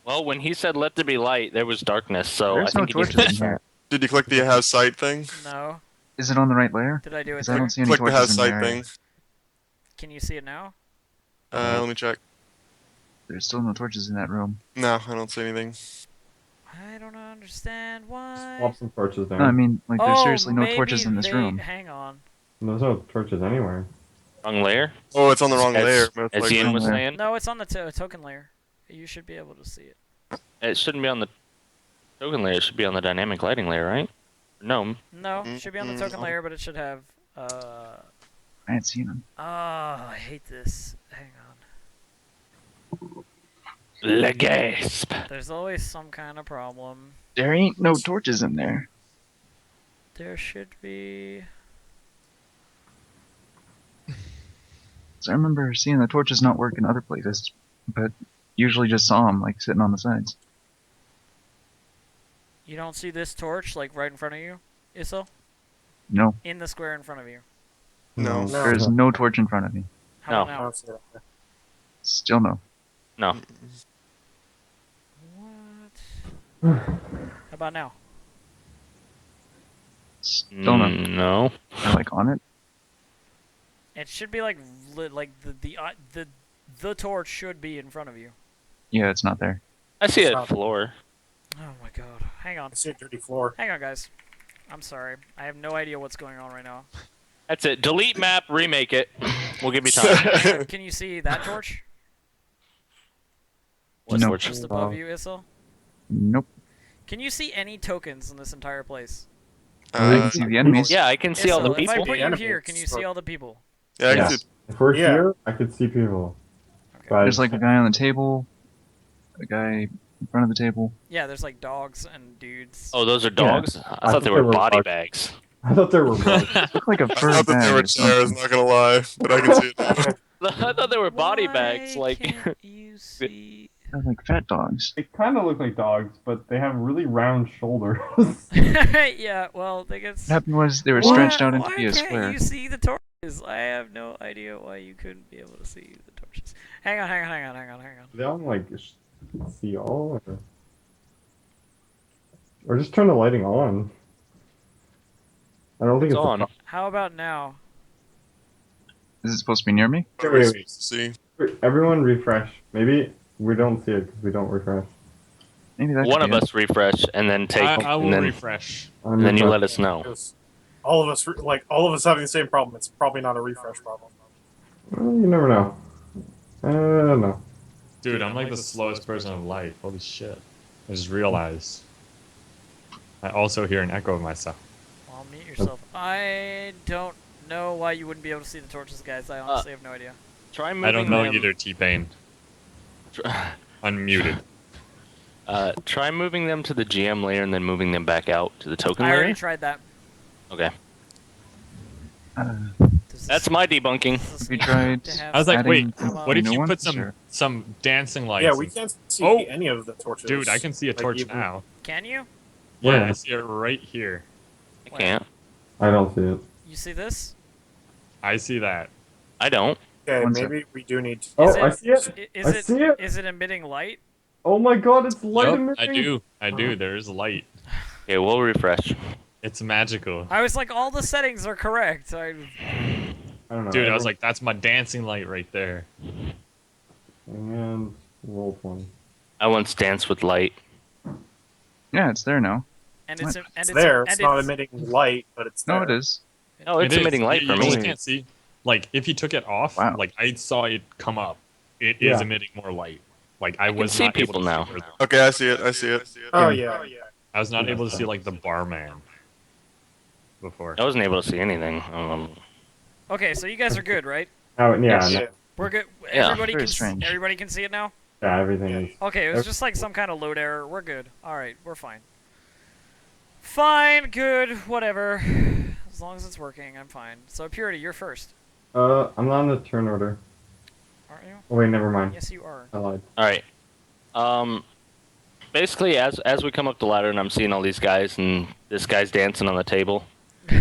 S4: Well, when he said "let there be light," there was darkness. So
S6: There's
S4: I
S6: no
S4: think he needs
S6: torches
S4: to
S6: in here.
S3: Did you click the have sight thing?
S1: No.
S6: Is it on the right layer?
S1: Did I do it
S6: 'Cause I
S1: there?
S6: don't see any
S3: Click the have
S6: torches in
S3: sight
S6: there.
S3: thing.
S1: Can you see it now?
S3: Let me check.
S6: There's still no torches in that room.
S3: No, I don't see anything.
S1: I don't understand why.
S2: Swap some torches down.
S6: No, I mean, like, there's
S1: Oh,
S6: seriously no
S1: maybe
S6: torches in this
S1: they-
S6: room.
S1: Hang on.
S2: There's no torches anywhere.
S4: Wrong layer.
S3: Oh, it's on the wrong
S4: As-
S3: layer. most
S4: As
S3: likely.
S4: Ian was
S6: Wrong
S4: saying,
S1: No, it's on the token layer. You should be able to see it.
S4: it shouldn't be on the token layer. It should be on the dynamic lighting layer, right? No.
S1: No, it should be on the token
S3: Mm-mm.
S1: layer, but it should have.
S6: I ain't seen them.
S1: I hate this. Hang on.
S4: Le gasp.
S1: There's always some kind of problem.
S6: There ain't no torches in there.
S1: There should be.
S6: So I remember seeing the torches not work in other places, but usually just saw them, like, sitting on the sides.
S1: You don't see this torch like right in front of you, Issel?
S6: No,
S1: In the square in front of you.
S3: No.
S8: No.
S6: there's no torch in front of me.
S1: How
S4: No.
S1: about
S8: I
S1: now?
S8: don't see that.
S6: Still no.
S4: No.
S1: What? How about now?
S6: Still no.
S4: No.
S6: They're, like, on it.
S1: It should be like lit, like the torch should be in front of you.
S6: Yeah, it's not there.
S4: I see
S8: Stop.
S4: it floor.
S1: Oh my god. Hang on.
S8: I see a dirty floor.
S1: Hang on, guys. I'm sorry. I have no idea what's going on right now.
S4: That's it. Delete map. Remake it. We'll give you time.
S1: Can you see that torch?
S4: What
S6: No.
S4: torch?
S1: Just above you, Issel?
S6: Nope.
S1: Can you see any tokens in this entire place?
S6: I can see the enemies.
S4: Yeah, I can see all the
S1: Issel, if I
S4: people.
S1: put you
S8: Enemies.
S1: here, can you see all the people?
S3: Yeah, I can
S2: Yes.
S3: see.
S2: If we're
S8: Yeah.
S2: here, I could see people.
S1: Okay.
S2: But
S6: There's, like, a guy on the table, a guy in front of the table.
S1: Yeah, there's like dogs and dudes.
S4: Oh, those are dogs? I thought they were body bags.
S2: I thought there were bugs.
S6: Look like a
S3: I
S6: fur
S3: thought that they
S6: bag
S3: were
S6: or
S3: chairs,
S6: something.
S3: not gonna lie, but I can see it now.
S4: I thought they were body
S1: Why
S4: bags. Like,
S1: can't you see?
S6: They're like fat dogs.
S2: They kind of look like dogs, but they have really round shoulders.
S1: Yeah, well, they get.
S6: What happened was they were stretched out into
S1: why
S6: be a
S1: can't
S6: square.
S1: you see the torches? I have no idea why you couldn't be able to see the torches. Hang on.
S2: They all like see all, or just turn the lighting on. I don't think
S4: it's
S2: it's
S4: on.
S1: How about now?
S6: Is it supposed to be near me?
S2: Wait.
S3: See.
S2: Everyone refresh. Maybe we don't see it because we don't refresh.
S6: Maybe that
S4: One
S6: could
S4: of
S6: be it.
S4: us refresh and then take,
S5: I will
S4: and then,
S5: refresh.
S4: and then you let us know.
S8: Yes. all of us having the same problem. It's probably not a refresh problem.
S2: Well, you never know. I don't know.
S5: Dude, I'm like the slowest person in life. Holy shit. I just realized. I also hear an echo of myself.
S1: Well, mute yourself. I don't know why you wouldn't be able to see the torches, guys. I honestly have no idea.
S4: Try moving
S5: I don't know
S4: them.
S5: either, T-Pain. Unmuted.
S4: Try moving them to the GM layer and then moving them back out to the token
S1: I
S4: layer.
S1: already tried that.
S4: Okay.
S1: Does this-
S4: That's my debunking.
S1: does this
S6: We
S1: need
S6: tried-
S1: to have
S5: I was like,
S6: Adding
S5: wait,
S1: some,
S5: what if
S6: new
S5: you put
S6: ones,
S5: some
S6: or-
S5: some dancing lights?
S8: Yeah, we
S5: and-
S8: can't see
S5: Oh!
S8: any of the torches.
S5: Dude, I can see a
S8: Like,
S5: torch
S8: even-
S5: now.
S1: Can you?
S5: Yeah,
S2: Where?
S5: I see it right here.
S4: I can't.
S2: I don't see it.
S1: You see this?
S5: I see that.
S4: I don't.
S8: Okay,
S6: One sec.
S8: maybe we do need to.
S2: Oh,
S1: Is it-
S2: I see it.
S1: Is
S2: I
S1: it
S2: see it.
S1: is it emitting light?
S2: Oh my god, it's light
S5: Yup,
S2: emitting.
S5: I do. I do. There is light.
S4: Okay, we'll refresh.
S5: It's magical.
S1: I was like, all the settings are correct.
S2: I don't know.
S5: Dude, I was like, that's my dancing light right there.
S2: And roll 20.
S4: I once danced with light.
S6: Yeah, it's there now.
S1: and it's
S8: It's there. It's not emitting light, but it's there.
S6: No, it is.
S4: No, it's
S5: It is.
S4: emitting light
S5: You
S4: for
S5: just
S4: me.
S5: can't see. Like, if you took it off,
S6: Wow.
S5: like, I saw it come up. It
S2: Yeah.
S5: is emitting more light. Like, I
S4: can
S5: was
S4: see
S5: not able
S4: people
S5: to
S4: now.
S5: see further.
S3: Okay, I see it. I see it.
S8: Oh yeah.
S5: I was not able to see, like, the barman before.
S4: I wasn't able to see anything.
S1: Okay, so you guys are good, right?
S2: Oh, yeah,
S6: Yes.
S2: no,
S8: Yeah.
S1: We're good.
S4: Yeah.
S1: Everybody
S6: Very
S1: can
S6: strange.
S1: everybody can see it now.
S2: yeah, everything is.
S1: Okay, it was just like some kind of load error. We're good. All right, we're fine. Fine, good, whatever. As long as it's working, I'm fine. So Purity, you're first,
S2: I'm not in the turn order.
S1: aren't you?
S2: Oh, wait, never mind.
S1: Yes, you are.
S2: I lied.
S4: All right. Basically, as we come up the ladder and I'm seeing all these guys and this guy's dancing on the table,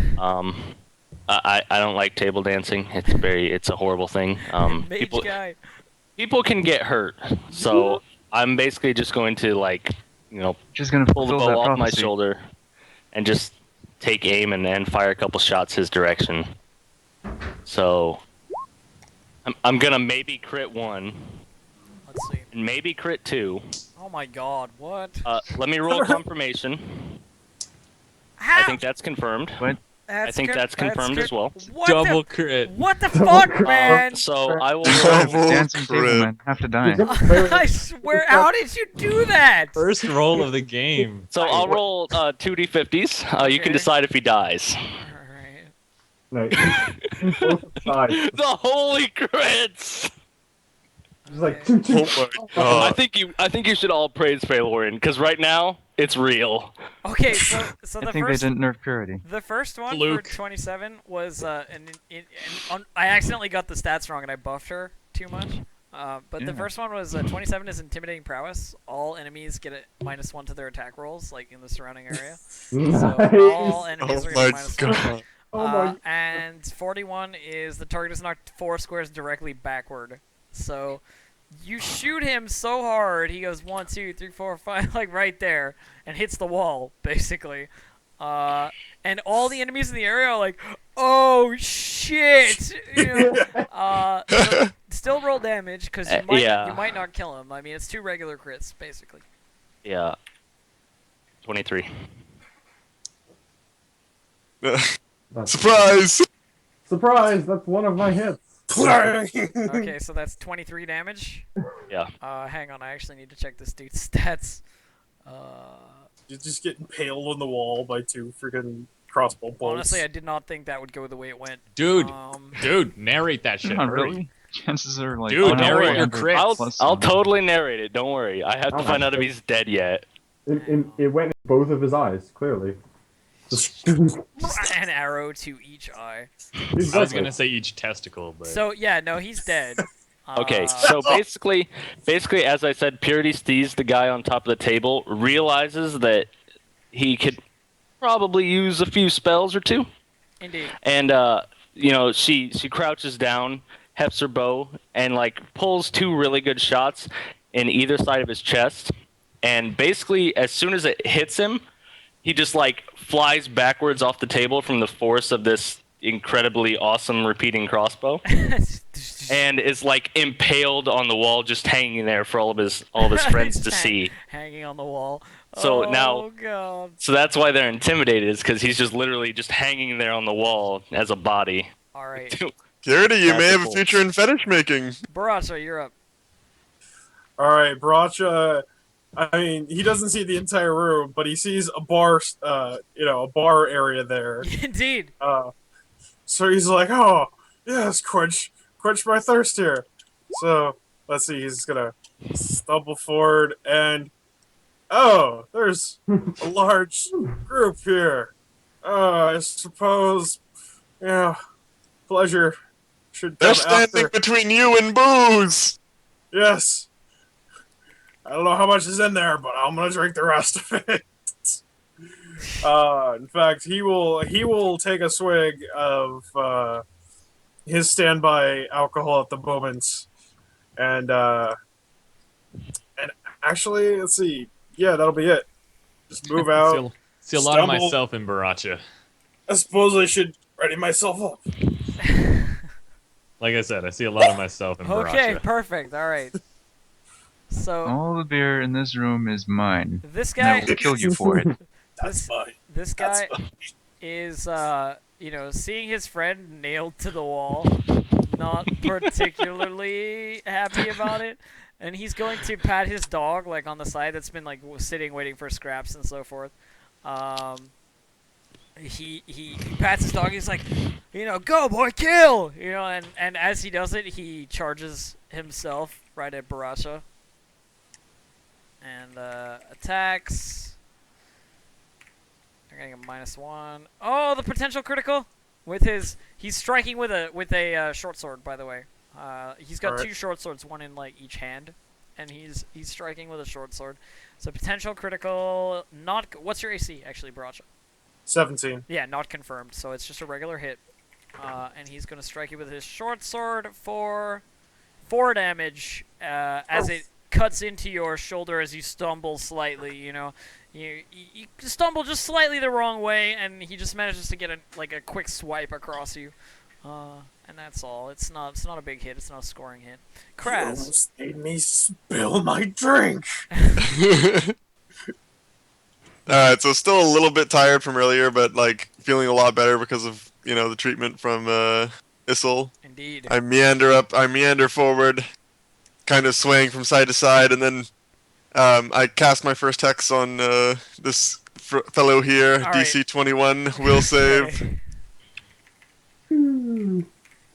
S4: I don't like table dancing. It's a horrible thing.
S1: Mage guy.
S4: People can get hurt, so I'm basically just going to
S6: Just gonna
S4: pull the
S6: fulfill that
S4: bow off my
S6: prophecy.
S4: shoulder and just take aim and fire a couple shots his direction. So I'm gonna maybe crit 1
S1: Let's see.
S4: and maybe crit 2.
S1: Oh my God, what?
S4: Let me roll confirmation.
S1: How?
S4: I think that's confirmed. I think that's confirmed as well.
S1: What
S5: Double
S1: the,
S5: crit.
S1: what the fuck, man?
S4: So I will
S3: Double
S4: roll.
S6: Dancing
S3: crit.
S6: table man have to die.
S1: I swear, how did you do that?
S5: First roll of the game.
S4: So I'll roll 2d50s. You can
S1: Okay.
S4: decide if he dies.
S1: Alright.
S2: No, both sides.
S4: The holy crits!
S2: Just like,
S1: Okay.
S3: Oh my god.
S4: I think you should all praise Phalorian because right now it's real.
S1: Okay, so
S6: I
S1: the
S6: think
S1: first
S6: they didn't nerf purity.
S1: the first one
S5: Fluke.
S1: for 27 was I accidentally got the stats wrong and I buffed her too much. But the
S6: Yeah.
S1: first one was 27 is intimidating prowess. All enemies get a -1 to their attack rolls, like in the surrounding area. So all
S2: nice.
S1: enemies
S3: Oh
S1: are
S3: my
S1: getting -1.
S3: god.
S2: Oh my.
S1: And 41 is the target is knocked 4 squares directly backward. So you shoot him so hard, he goes 1, 2, 3, 4, 5, like right there, and hits the wall basically. And all the enemies in the area are like, "Oh shit!" You know? So still roll damage because you
S4: yeah.
S1: might not kill him. I mean, it's 2 regular crits basically.
S4: Yeah. 23.
S2: That's-
S3: Surprise!
S2: Surprise! That's one of my hits.
S1: Okay, so that's 23 damage.
S4: Yeah.
S1: Hang on, I actually need to check this dude's stats.
S8: You just get impaled on the wall by 2 freaking crossbow bolts.
S1: Honestly, I did not think that would go the way it went.
S5: Dude,
S1: Um,
S5: dude, narrate that shit.
S6: Not
S5: Hurry.
S6: really. Chances are like.
S5: Dude,
S6: oh, no,
S5: narrate your
S6: 100
S5: crits.
S6: plus
S4: I'll
S6: some.
S4: totally narrate it. Don't worry. I have to
S2: Oh,
S4: find out if
S2: that's-
S4: he's dead yet.
S2: It went in both of his eyes, clearly.
S1: an arrow to each eye.
S5: I was gonna say each testicle, but
S1: So yeah, no, he's dead.
S4: Okay, so basically, as I said, Purity sees the guy on top of the table, realizes that he could probably use a few spells or 2,
S1: Indeed.
S4: and she crouches down, hefts her bow, and pulls 2 really good shots in either side of his chest, and basically as soon as it hits him, he just flies backwards off the table from the force of this incredibly awesome repeating crossbow. and is like impaled on the wall, just hanging there for all of his friends to
S1: Just
S4: see.
S1: hanging on the wall.
S4: So
S1: oh
S4: now-
S1: God.
S4: So that's why they're intimidated, is because he's just literally just hanging there on the wall as a body.
S1: All right,
S3: Garrity, you may
S4: That's
S3: have a
S4: cool.
S3: future in fetish making.
S1: Baracha, you're up.
S8: All right, Bracha. I mean, he doesn't see the entire room, but he sees a bar, a bar area there.
S1: Indeed.
S8: So he's like, "Oh, yes, quench my thirst here." So let's see, he's gonna stumble forward, and oh, there's a large group here. I suppose, yeah, pleasure should
S3: They're
S8: come
S3: standing
S8: after.
S3: between you and booze.
S8: Yes. I don't know how much is in there, but I'm gonna drink the rest of it. In fact, he will take a swig of his standby alcohol at the moment, and actually, let's see. Yeah, that'll be it. Just move out.
S5: See a lot of
S8: Stumble.
S5: myself in Baracha.
S8: I suppose I should ready myself up.
S5: Like I said, I see a lot of myself in
S1: Okay,
S5: Baracha.
S1: perfect. All right. So
S6: All the beer in this room is mine.
S1: this
S6: And I
S1: guy,
S6: will kill you for it.
S8: That's fine.
S1: this
S8: That's
S1: guy
S8: fine.
S1: is, seeing his friend nailed to the wall, not particularly happy about it, and he's going to pat his dog like on the side that's been like sitting waiting for scraps and so forth. He pats his dog. He's like, go boy, kill! And as he does it, he charges himself right at Baracha and attacks. They're getting a -1. Oh, the potential critical with his. He's striking with a short sword, by the way. He's got
S8: Alright.
S1: 2 short swords, one in like each hand, and he's striking with a short sword. So potential critical. Not. What's your AC actually, Baracha?
S8: 17.
S1: Yeah, not confirmed. So it's just a regular hit, and he's gonna strike you with his short sword for 4 damage as it cuts into your shoulder as you stumble slightly. You stumble just slightly the wrong way, and he just manages to get a quick swipe across you, and that's all. It's not a big hit. It's not a scoring hit.
S8: You
S1: Kraz.
S8: almost made me spill my drink.
S3: Alright, so still a little bit tired from earlier, but like feeling a lot better because of, the treatment from Issel.
S1: Indeed.
S3: I meander forward, kind of swaying from side to side, and then I cast my first hex on this fellow here,
S1: All right.
S3: DC 21, will save.
S1: Okay.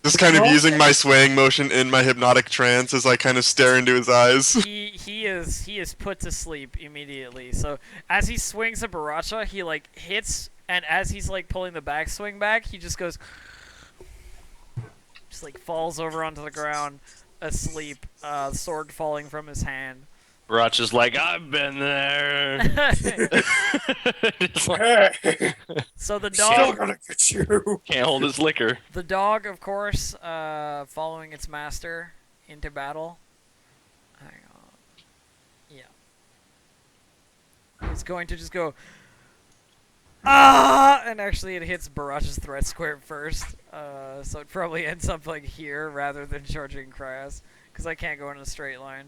S3: Just kind of using my swaying motion in my hypnotic trance as I kind of stare into his eyes.
S1: He is put to sleep immediately. So as he swings a Baracha, he hits, and as he's pulling the backswing back, he just goes, just falls over onto the ground, asleep. Sword falling from his hand.
S4: Baracha's like, I've been there. Just like,
S8: Hey,
S1: So the
S8: still
S1: dog,
S8: gonna get you.
S4: can't hold his liquor.
S1: the dog, of course, following its master into battle. Hang on. Yeah. It's going to just go, and actually it hits Baracha's threat square first. So it probably ends up here rather than charging Kras, because I can't go in a straight line.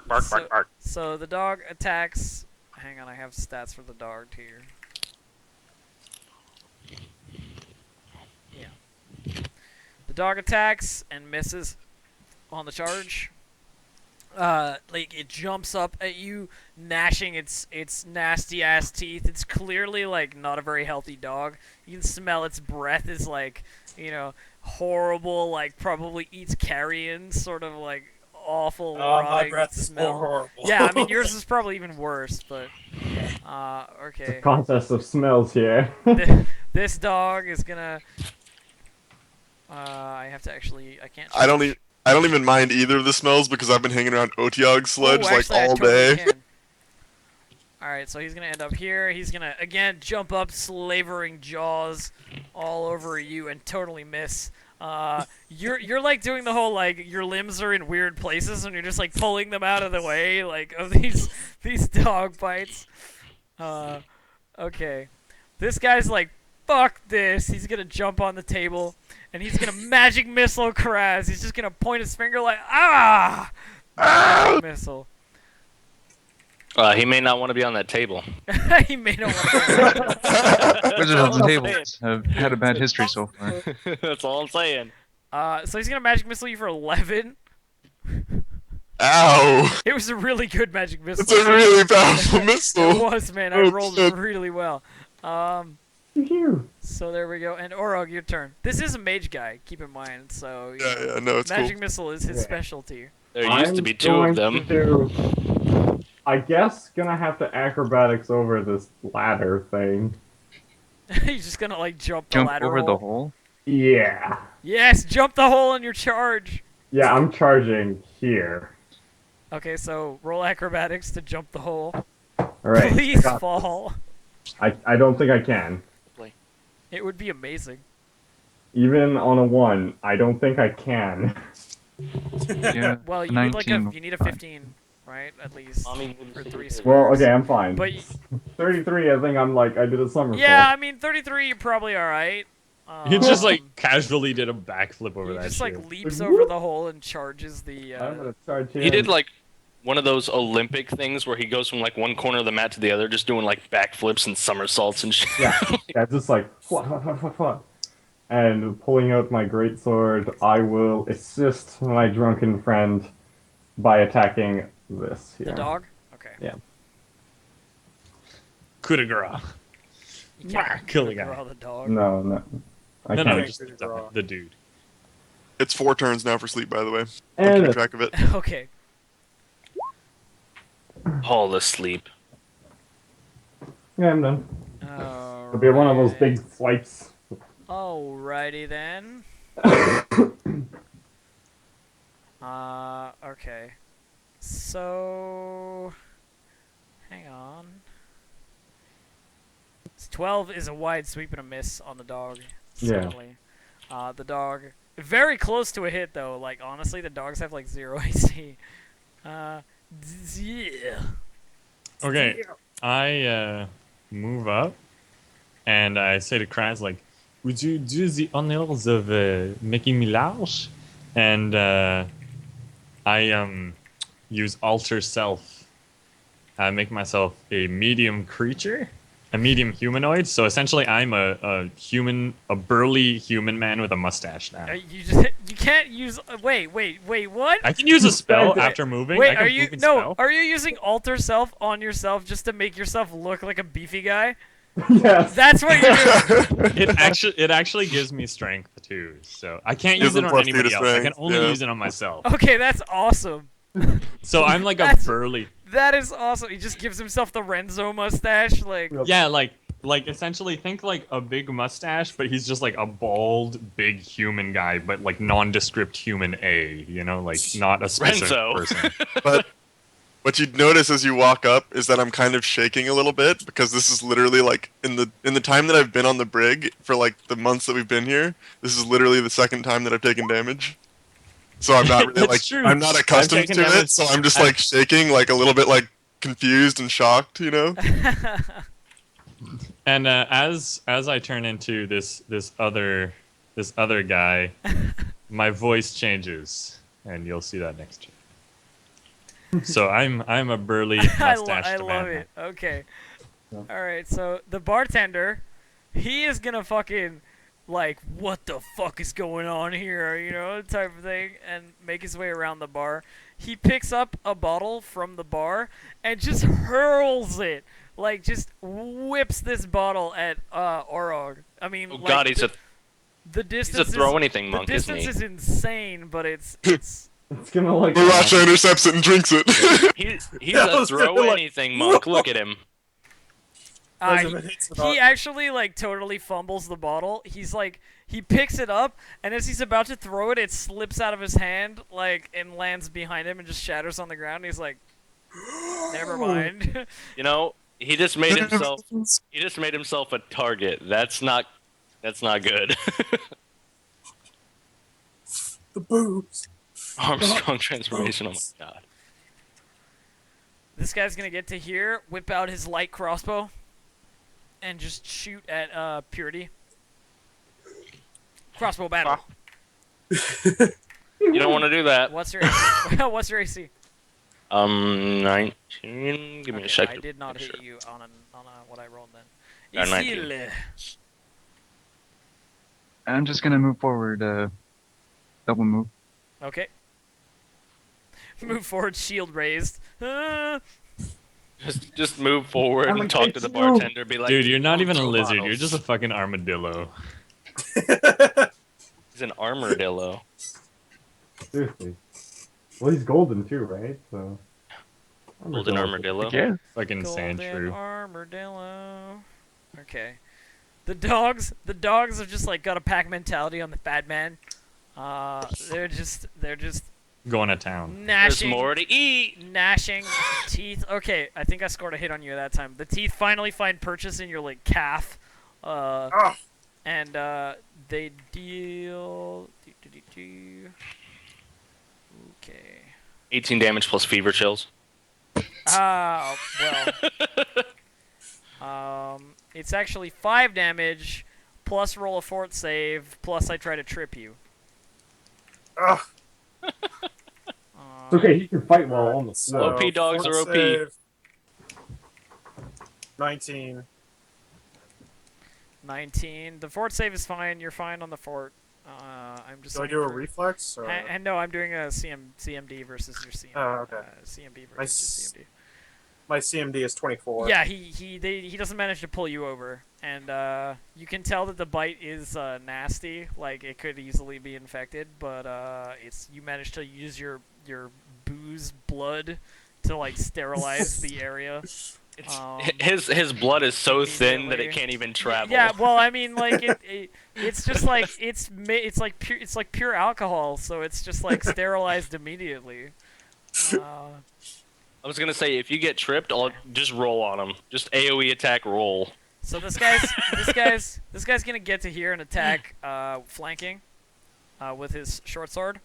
S4: Bark, bark, bark.
S1: So the dog attacks. Hang on, I have stats for the dog here. Yeah. The dog attacks and misses on the charge. It jumps up at you, gnashing its nasty ass teeth. It's clearly not a very healthy dog. You can smell its breath is horrible, probably eats carrion, sort of awful
S8: My
S1: rotting
S8: breath is
S1: smell.
S8: more horrible.
S1: Yeah, I mean yours is probably even worse, but okay.
S2: Contest of smells here.
S1: This dog is gonna. I have to actually. I can't.
S3: I don't even mind either of the smells because I've been hanging around Otiog sludge
S1: Oh, actually, I
S3: all
S1: totally
S3: day.
S1: can. Alright, so he's gonna end up here. He's gonna again jump up, slavering jaws all over you, and totally miss. You're doing the whole your limbs are in weird places, and you're just pulling them out of the way of these dog bites. Okay, this guy's fuck this. He's gonna jump on the table, and he's gonna magic missile Kraz. He's just gonna point his finger like magic missile.
S4: He may not want to be on that table.
S1: He may not want to.
S6: Wizards and
S4: I'm
S6: tables have had a bad history so far.
S4: That's all I'm saying.
S1: So he's gonna magic missile you for 11.
S3: Ow!
S1: It was a really good magic missile.
S3: It's a really powerful
S1: It
S3: missile.
S1: was, man. I
S3: Oh,
S1: rolled
S3: shit.
S1: really well.
S2: Phew.
S1: So there we go. And Orog, your turn. This is a mage guy, keep in mind. So you know,
S3: Yeah, no, it's
S1: magic
S3: cool.
S1: missile is his
S2: Yeah.
S1: specialty.
S4: There used to
S2: I'm
S4: be two of
S2: going
S4: them.
S2: to do- I guess gonna have to acrobatics over this ladder thing.
S1: He's just gonna like jump the
S6: Jump
S1: ladder
S6: over
S1: hole.
S6: the hole.
S2: Yeah.
S1: Yes, jump the hole in your charge.
S2: Yeah, I'm charging here.
S1: Okay, so roll acrobatics to jump the hole.
S2: Alright.
S1: Please fall.
S2: I don't think I can.
S1: It would be amazing.
S2: Even on a 1, I don't think I can.
S6: Yeah.
S1: Well, you need like a
S6: 19
S1: you need a
S6: fine.
S1: 15, right? At least
S4: Mommy,
S1: for 3
S2: Well,
S1: squares.
S2: okay, I'm fine.
S1: But
S2: 33, I think I'm like, I did a somersault.
S1: yeah, I mean 33, you're probably all right.
S5: He just like casually did a backflip over
S1: he
S5: that
S1: just
S5: shit.
S1: like leaps over the hole and charges the.
S2: I'm gonna charge him.
S4: He did like one of those Olympic things where he goes from like one corner of the mat to the other, just doing like backflips and somersaults and shit.
S2: Yeah, just like, and pulling out my greatsword, I will assist my drunken friend by attacking this here.
S1: The dog. Okay.
S2: Yeah.
S5: Coup de grace.
S1: You can't
S5: Kill the guy.
S1: draw the dog.
S2: No, no. I
S5: No,
S2: can't.
S5: no, just the dude.
S3: It's 4 turns now for sleep, by the way. I'm
S2: And
S3: keeping
S2: a-
S3: track of it.
S1: Okay.
S4: All asleep.
S2: yeah, I'm done.
S1: Alright.
S2: It'll be one of those big swipes.
S1: Alrighty then. Okay. So, hang on. 12 is a wide sweep and a miss on the dog.
S2: Yeah.
S1: Certainly. The dog, very close to a hit though. Like honestly, the dogs have like 0 AC. Yeah.
S5: Okay, I move up, and I say to Kraz, like, would you do the honors of making me large? And I use alter self. I make myself a medium creature, a medium humanoid. So essentially, I'm a human, a burly human man with a mustache now.
S1: You can't use. Wait. What?
S5: I can use a spell
S2: Wait,
S5: after moving. I
S1: Wait,
S5: can
S1: are you
S5: move and
S1: no?
S5: spell.
S1: Are you using alter self on yourself just to make yourself look like a beefy guy?
S2: Yes.
S1: That's what you're doing.
S5: It actually gives me strength too. So I can't
S3: Gives
S5: use it
S3: him
S5: on
S3: plus 2 to
S5: anybody else. I can
S3: strength,
S5: only
S3: yeah.
S5: use it on myself.
S1: Okay, that's awesome.
S5: So I'm like a
S1: That's-
S5: burly.
S1: That is awesome. He just gives himself the Renzo mustache, like.
S5: Yeah, like essentially think like a big mustache, but he's just like a bald, big human guy, but like nondescript human A. You know, like not a specific
S4: Renzo.
S5: person.
S3: But what you'd notice as you walk up is that I'm kind of shaking a little bit because this is literally like in the time that I've been on the brig for like the months that we've been here, this is literally the second time that I've taken damage. So I'm not really
S5: That's
S3: like
S5: true.
S3: I'm not
S5: I've
S3: accustomed
S5: taken
S3: to
S5: damage.
S3: it, so I'm just like shaking, like a little bit like confused and shocked, you know?
S5: And as I turn into this other guy, my voice changes, and you'll see that next year. So I'm a burly mustached
S1: I
S5: man.
S1: love it. Okay.
S2: Yeah.
S1: All right. So the bartender, he is gonna fucking like, what the fuck is going on here? You know, type of thing, and make his way around the bar. He picks up a bottle from the bar and just hurls it. Like, just whips this bottle at Orog. I mean,
S4: Oh
S1: like,
S4: god, he's a
S1: distance
S4: throw
S1: is,
S4: anything monk,
S1: the
S4: isn't
S1: distance
S4: he?
S1: is insane, but it's
S2: It's gonna like.
S3: Muracha intercepts it and drinks it.
S4: He's
S8: Yeah, I
S4: a
S8: was
S4: throw
S8: gonna, like,
S4: anything monk. Look at him.
S8: Elizabeth hits it up.
S1: he actually like totally fumbles the bottle. He's like he picks it up, and as he's about to throw it, it slips out of his hand like and lands behind him and just shatters on the ground. And he's like, never mind.
S4: You know, he just made himself a target. That's not good.
S8: The boobs.
S4: Armstrong transformation. Oh my god.
S1: This guy's gonna get to here, whip out his light crossbow, and just shoot at Purity. Crossbow battle.
S4: You don't want to do that.
S1: What's your AC? What's your AC?
S4: 19. Give me a
S1: Okay,
S4: second.
S1: I did not
S4: Make
S1: hit
S4: sure.
S1: you on what I rolled then.
S4: 19.
S1: Isil.
S6: I'm just gonna move forward. Double move.
S1: Okay. Move forward, shield raised.
S4: Just move forward
S2: I'm
S4: and
S2: like,
S4: talk to the
S2: "It's you."
S4: bartender. Be like,
S5: Dude, you're not even a
S4: "Two
S5: lizard. You're
S4: bottles."
S5: just a fucking armadillo.
S4: He's an armadillo.
S2: Seriously. Well, he's golden too, right? So.
S4: Golden armadillo.
S6: Yeah.
S5: Fucking
S1: Golden
S5: Sandshrew.
S1: armadillo. Okay. The dogs have just like got a pack mentality on the fat man. They're just
S5: Going to town.
S4: There's
S1: gnashing,
S4: more to eat.
S1: gnashing teeth. Okay, I think I scored a hit on you that time. The teeth finally find purchase in your like calf, and they deal. Okay.
S4: 18 damage plus fever chills.
S1: Well. It's actually 5 damage, plus roll a fort save, plus I try to trip you.
S8: Ugh.
S2: It's okay, he can fight while on the floor.
S4: OP dogs
S8: fort
S4: are OP.
S8: save, 19.
S1: 19. The fort save is fine. You're fine on the fort. I'm just.
S8: Do I
S1: looking
S8: do a
S1: for-
S8: reflex? Or...
S1: And no, I'm doing a CMD versus your CMD.
S8: Oh, okay.
S1: CMB
S8: My
S1: versus your CMD.
S8: My CMD is 24.
S1: Yeah, he doesn't manage to pull you over, and you can tell that the bite is nasty. Like it could easily be infected, but you managed to use your booze blood to like sterilize the area.
S4: His blood is so thin that
S1: immediately.
S4: it can't even travel.
S1: Yeah, well, I mean, like it's just like it's like pure alcohol, so it's just like sterilized immediately.
S4: I was gonna say, if you get tripped, I'll just roll on him. Just AOE attack roll.
S1: So this guy's gonna get to here and attack flanking with his short sword.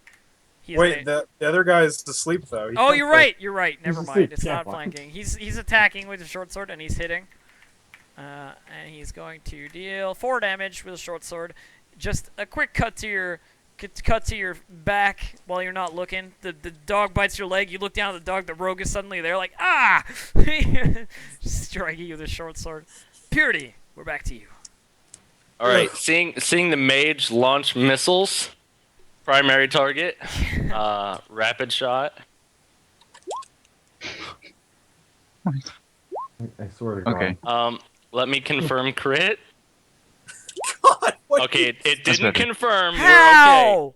S1: He is
S8: Wait, the other guy's asleep though. He
S1: Oh,
S8: can't
S1: you're
S8: fight.
S1: right. You're right. Never
S2: He's
S1: mind.
S2: asleep,
S1: It's
S2: can't
S1: not
S2: flank.
S1: flanking. He's attacking with his short sword and he's hitting. And he's going to deal 4 damage with a short sword. Just a quick cut to your back while you're not looking. The dog bites your leg. You look down at the dog. The rogue is suddenly there, like striking you with a short sword. Purity, we're back to you.
S4: All right, seeing the mage launch missiles. Primary target. Rapid shot.
S2: I swear to God.
S6: Okay.
S4: Let me confirm crit.
S8: God, what
S4: Okay, it
S6: That's
S4: didn't
S6: better.
S4: confirm. We're okay.
S1: How?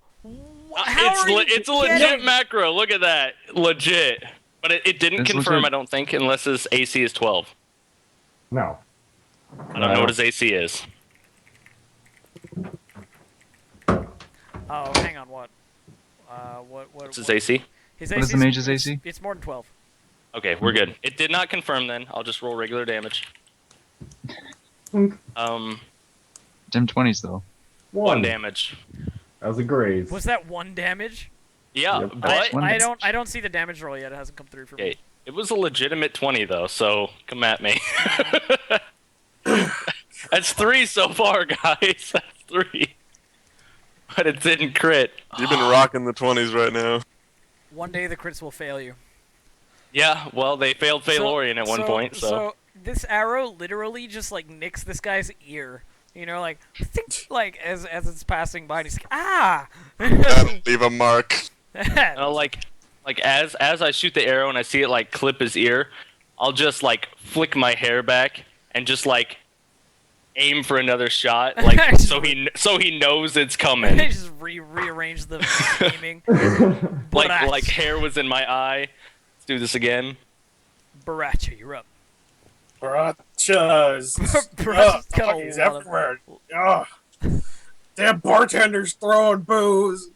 S1: How are you
S4: It's a legit
S1: getting-
S4: macro. Look at that. Legit. But it didn't
S6: It's
S4: confirm,
S6: legit.
S4: I don't think, unless his AC is 12.
S2: No.
S4: I don't know what his AC is.
S1: Oh, hang on. What? What?
S4: What's his AC?
S1: His
S6: What is the mage's AC?
S1: It's more than 12.
S4: Okay, we're good. It did not confirm then. I'll just roll regular damage.
S2: Dim
S6: 20s though.
S4: 1 damage.
S2: That was a graze.
S1: Was that 1 damage?
S4: Yeah,
S2: Yep.
S4: but
S6: One
S1: I don't see the damage roll yet. It hasn't come through for me.
S4: okay, it was a legitimate 20 though, so come at me. That's 3 so far, guys. That's 3. But it didn't crit.
S3: You've been rocking the 20s right now.
S1: One day the crits will fail you.
S4: Yeah, well, they failed Phalorian at one point, so.
S1: this arrow literally just like nicks this guy's ear. You know, like think, like as it's passing by, and he's like, ah.
S3: Gotta leave a mark.
S4: Like as I shoot the arrow and I see it like clip his ear, I'll just like flick my hair back and just like aim for another shot, like so he knows it's coming.
S1: just rearrange the aiming.
S4: like hair was in my eye. Let's do this again.
S1: Baracha, you're up.
S8: Barachas.
S1: Baracha's got a
S8: He's
S1: lot of-
S8: everywhere. Ugh. Damn bartender's throwing booze.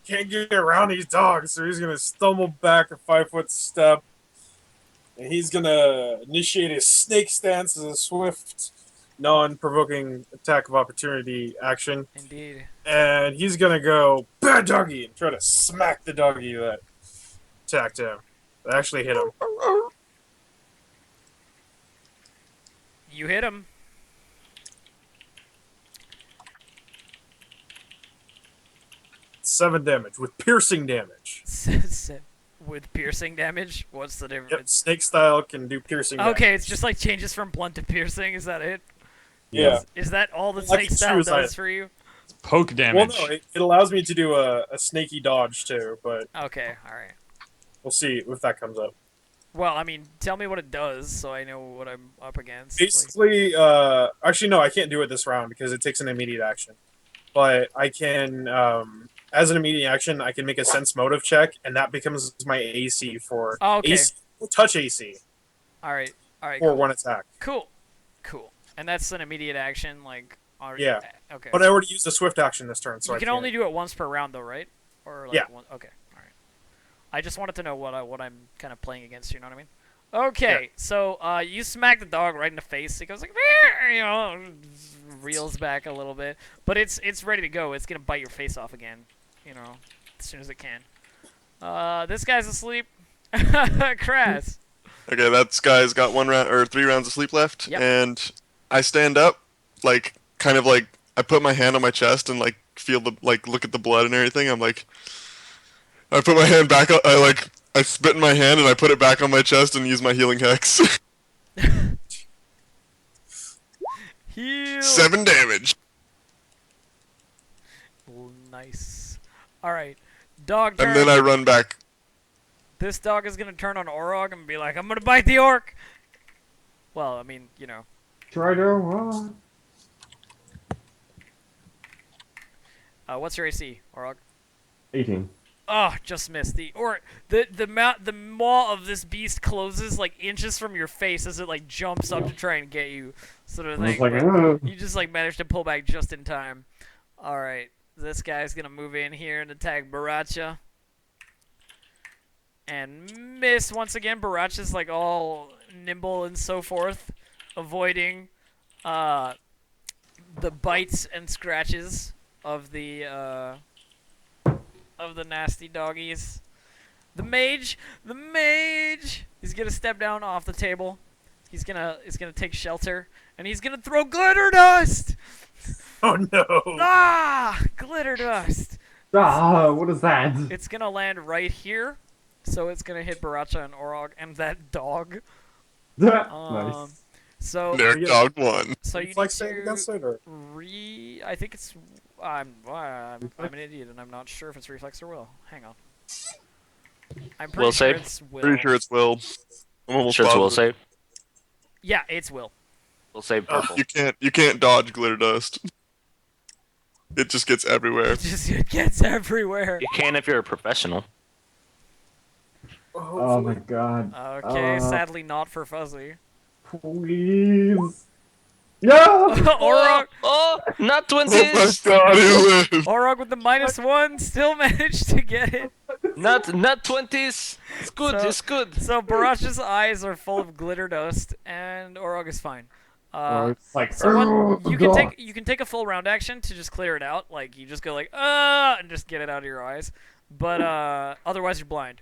S8: Can't get around these dogs, so he's gonna stumble back a 5-foot step. And he's gonna initiate his snake stance as a swift, non-provoking attack of opportunity action.
S1: Indeed.
S8: And he's gonna go bad doggy and try to smack the doggy that attacked him. That actually hit him.
S1: You hit him.
S8: 7 damage with piercing damage.
S1: With piercing damage? What's the
S8: Yep,
S1: difference?
S8: snake style can do piercing damage.
S1: Okay, it's just like changes from blunt to piercing. Is that it?
S8: Yeah.
S1: Is that all the
S8: Like
S1: snake style
S8: shoes,
S1: does for you?
S5: Poke
S8: Well,
S5: damage.
S8: no, it allows me to do a snaky dodge too, but
S1: Okay, all right.
S8: we'll see if that comes up.
S1: Well, I mean, tell me what it does so I know what I'm up against.
S8: Basically, actually no, I can't do it this round because it takes an immediate action. But I can, as an immediate action, I can make a sense motive check, and that becomes my AC for
S1: Oh, okay.
S8: AC, touch AC
S1: All right,
S8: for
S1: cool.
S8: one attack.
S1: Cool. And that's an immediate action, like already.
S8: Yeah.
S1: Okay.
S8: But I already used a swift action this turn, so
S1: you
S8: I
S1: can
S8: can't.
S1: only do it once per round, though, right? Or like
S8: Yeah.
S1: One, okay. All right. I just wanted to know what I'm kind of playing against. You know what I mean? Okay. So you smack the dog right in the face. It goes like, "Meow," you know, reels back a little bit, but it's ready to go. It's gonna bite your face off again. You know, as soon as it can. This guy's asleep. Crass.
S3: Okay, that guy's got 1 round or 3 rounds of sleep left,
S1: Yep.
S3: and I stand up, like kind of like I put my hand on my chest and like feel the like look at the blood and everything. I'm like, I put my hand back. I spit in my hand and I put it back on my chest and use my healing hex.
S1: Heal.
S3: 7 damage.
S1: Nice. All right. Dog turn.
S3: And then I run back.
S1: This dog is gonna turn on Orog and be like, "I'm gonna bite the orc." Well, I mean, you know.
S2: Try to run.
S1: What's your AC, Orog?
S2: 18.
S1: Oh, just missed. The maw of this beast closes like inches from your face as it like jumps up to try and get you, sort of
S2: I was
S1: thing.
S2: like,
S1: but you just like managed to pull back just in time. All right, this guy's gonna move in here and attack Baracha. And miss once again. Baracha's like all nimble and so forth, avoiding the bites and scratches of the nasty doggies. The mage, he's gonna step down off the table. He's gonna take shelter, and he's gonna throw glitter dust.
S8: Oh no!
S1: Ah, glitter dust.
S2: What is that?
S1: It's gonna land right here, so it's gonna hit Baracha and Orog and that dog.
S2: Nice.
S1: So
S3: There,
S8: Yeah.
S3: dog won.
S1: so you
S8: Like
S1: need
S8: saying
S1: to
S8: against it, or
S1: I think it's. I'm an idiot, and I'm not sure if it's reflex or will. Hang on. I'm pretty
S4: Will
S1: sure
S4: save?
S1: it's will.
S3: Pretty sure it's Will. I'm almost
S4: Sure, it's will
S3: positive.
S4: save.
S1: Yeah, it's will.
S4: Will save purple.
S3: You can't dodge glitter dust. It just gets everywhere.
S1: It gets everywhere.
S4: You can if you're a professional.
S2: Oh my god.
S1: Okay, sadly not for Fuzzy.
S2: Please. No!
S1: Orog,
S4: Oh, not
S3: Oh my
S4: 20s!
S3: god, he lived!
S1: Orog with the -1 still managed to get it.
S4: Not 20s! It's good,
S1: So-
S4: it's good.
S1: So Baracha's eyes are full of glitter dust, and Orog is fine.
S2: It's like,
S1: So what, you can
S2: God.
S1: take a full round action to just clear it out. Like you just go like and just get it out of your eyes. But otherwise you're blind.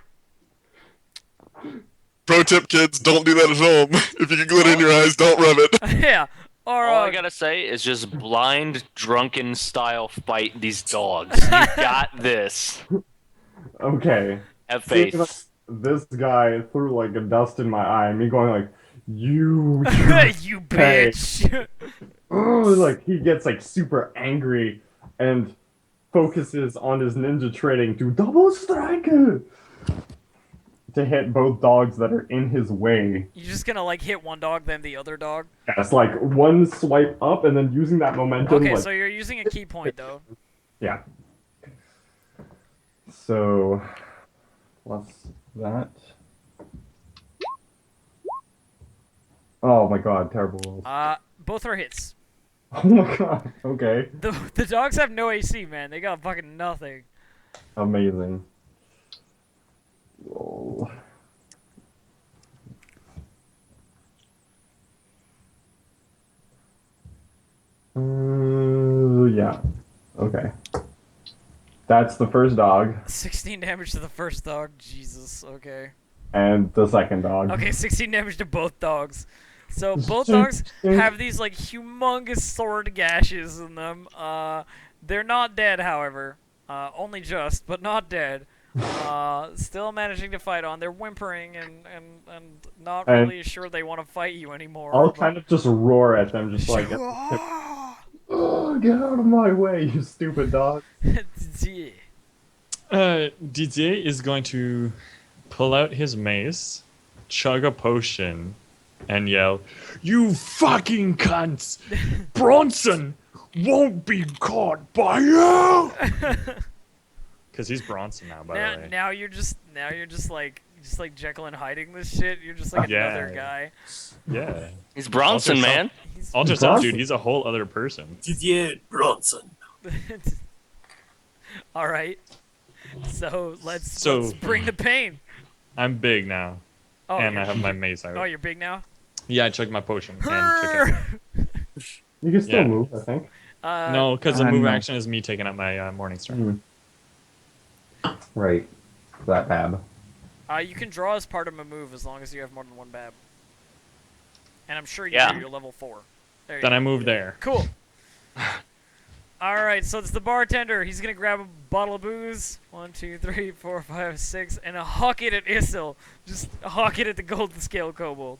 S3: Pro tip, kids, don't do that at home. If you get glitter in your eyes, don't rub it.
S1: Yeah.
S4: All I
S1: Orog.
S4: gotta say is just blind, drunken style fight these dogs. You got this.
S2: Okay.
S4: Have
S2: See,
S4: faith.
S2: like, this guy threw like a dust in my eye, me going like, you
S1: You bitch.
S2: like he gets like super angry and focuses on his ninja training to double strike to hit both dogs that are in his way.
S1: You're just gonna like hit one dog, then the other dog.
S2: Yeah, it's like one swipe up and then using that momentum.
S1: Okay,
S2: like,
S1: so you're using a key point though.
S2: yeah. So plus that. Oh my god, terrible rolls.
S1: Both are hits.
S2: Oh my god. Okay.
S1: The dogs have no AC, man. They got fucking nothing.
S2: Amazing. Roll. Yeah. Okay. That's the first dog
S1: 16 damage to the first dog. Jesus. Okay.
S2: and the second dog.
S1: Okay, 16 damage to both dogs. So both dogs have these like humongous sword gashes in them. They're not dead, however. only just, but not dead. Still managing to fight on. They're whimpering and not
S2: And
S1: really sure they want to fight you anymore.
S2: I'll
S1: but-
S2: kind of just roar at them, just like, oh, get out of my way, you stupid dog.
S1: Yeah.
S5: Didier is going to pull out his mace, chug a potion, and yell, "You fucking cunts! Bronson won't be caught by you!" Because he's Bronson now, by the way.
S1: Now you're just like Jekyll and hiding this shit. You're just like
S5: Yeah.
S1: another guy.
S5: Yeah.
S4: He's Bronson,
S5: Also,
S4: man.
S1: He's
S5: I'll just tell
S2: Bronson?
S5: dude, he's a whole other person.
S8: Didier Bronson.
S1: All right. So let's
S5: So-
S1: bring the pain.
S5: I'm big now,
S1: Oh,
S5: and I
S1: you're-
S5: have my mace out.
S1: Oh, you're big now.
S5: Yeah, I chugged my potion. And took it.
S2: You can still
S5: Yeah.
S2: move, I think.
S5: No, because the move
S6: no.
S5: action is me taking up my Morning Star.
S2: Right. That bad.
S1: You can draw as part of a move as long as you have more than one bab. And I'm sure you
S4: Yeah.
S1: do. You're level 4. There you
S5: Then
S1: go.
S5: I move there.
S1: Cool. All right, so it's the bartender. He's gonna grab a bottle of booze. 1, 2, 3, 4, 5, 6, and huck it at Isil. Just huck it at the golden scale kobold.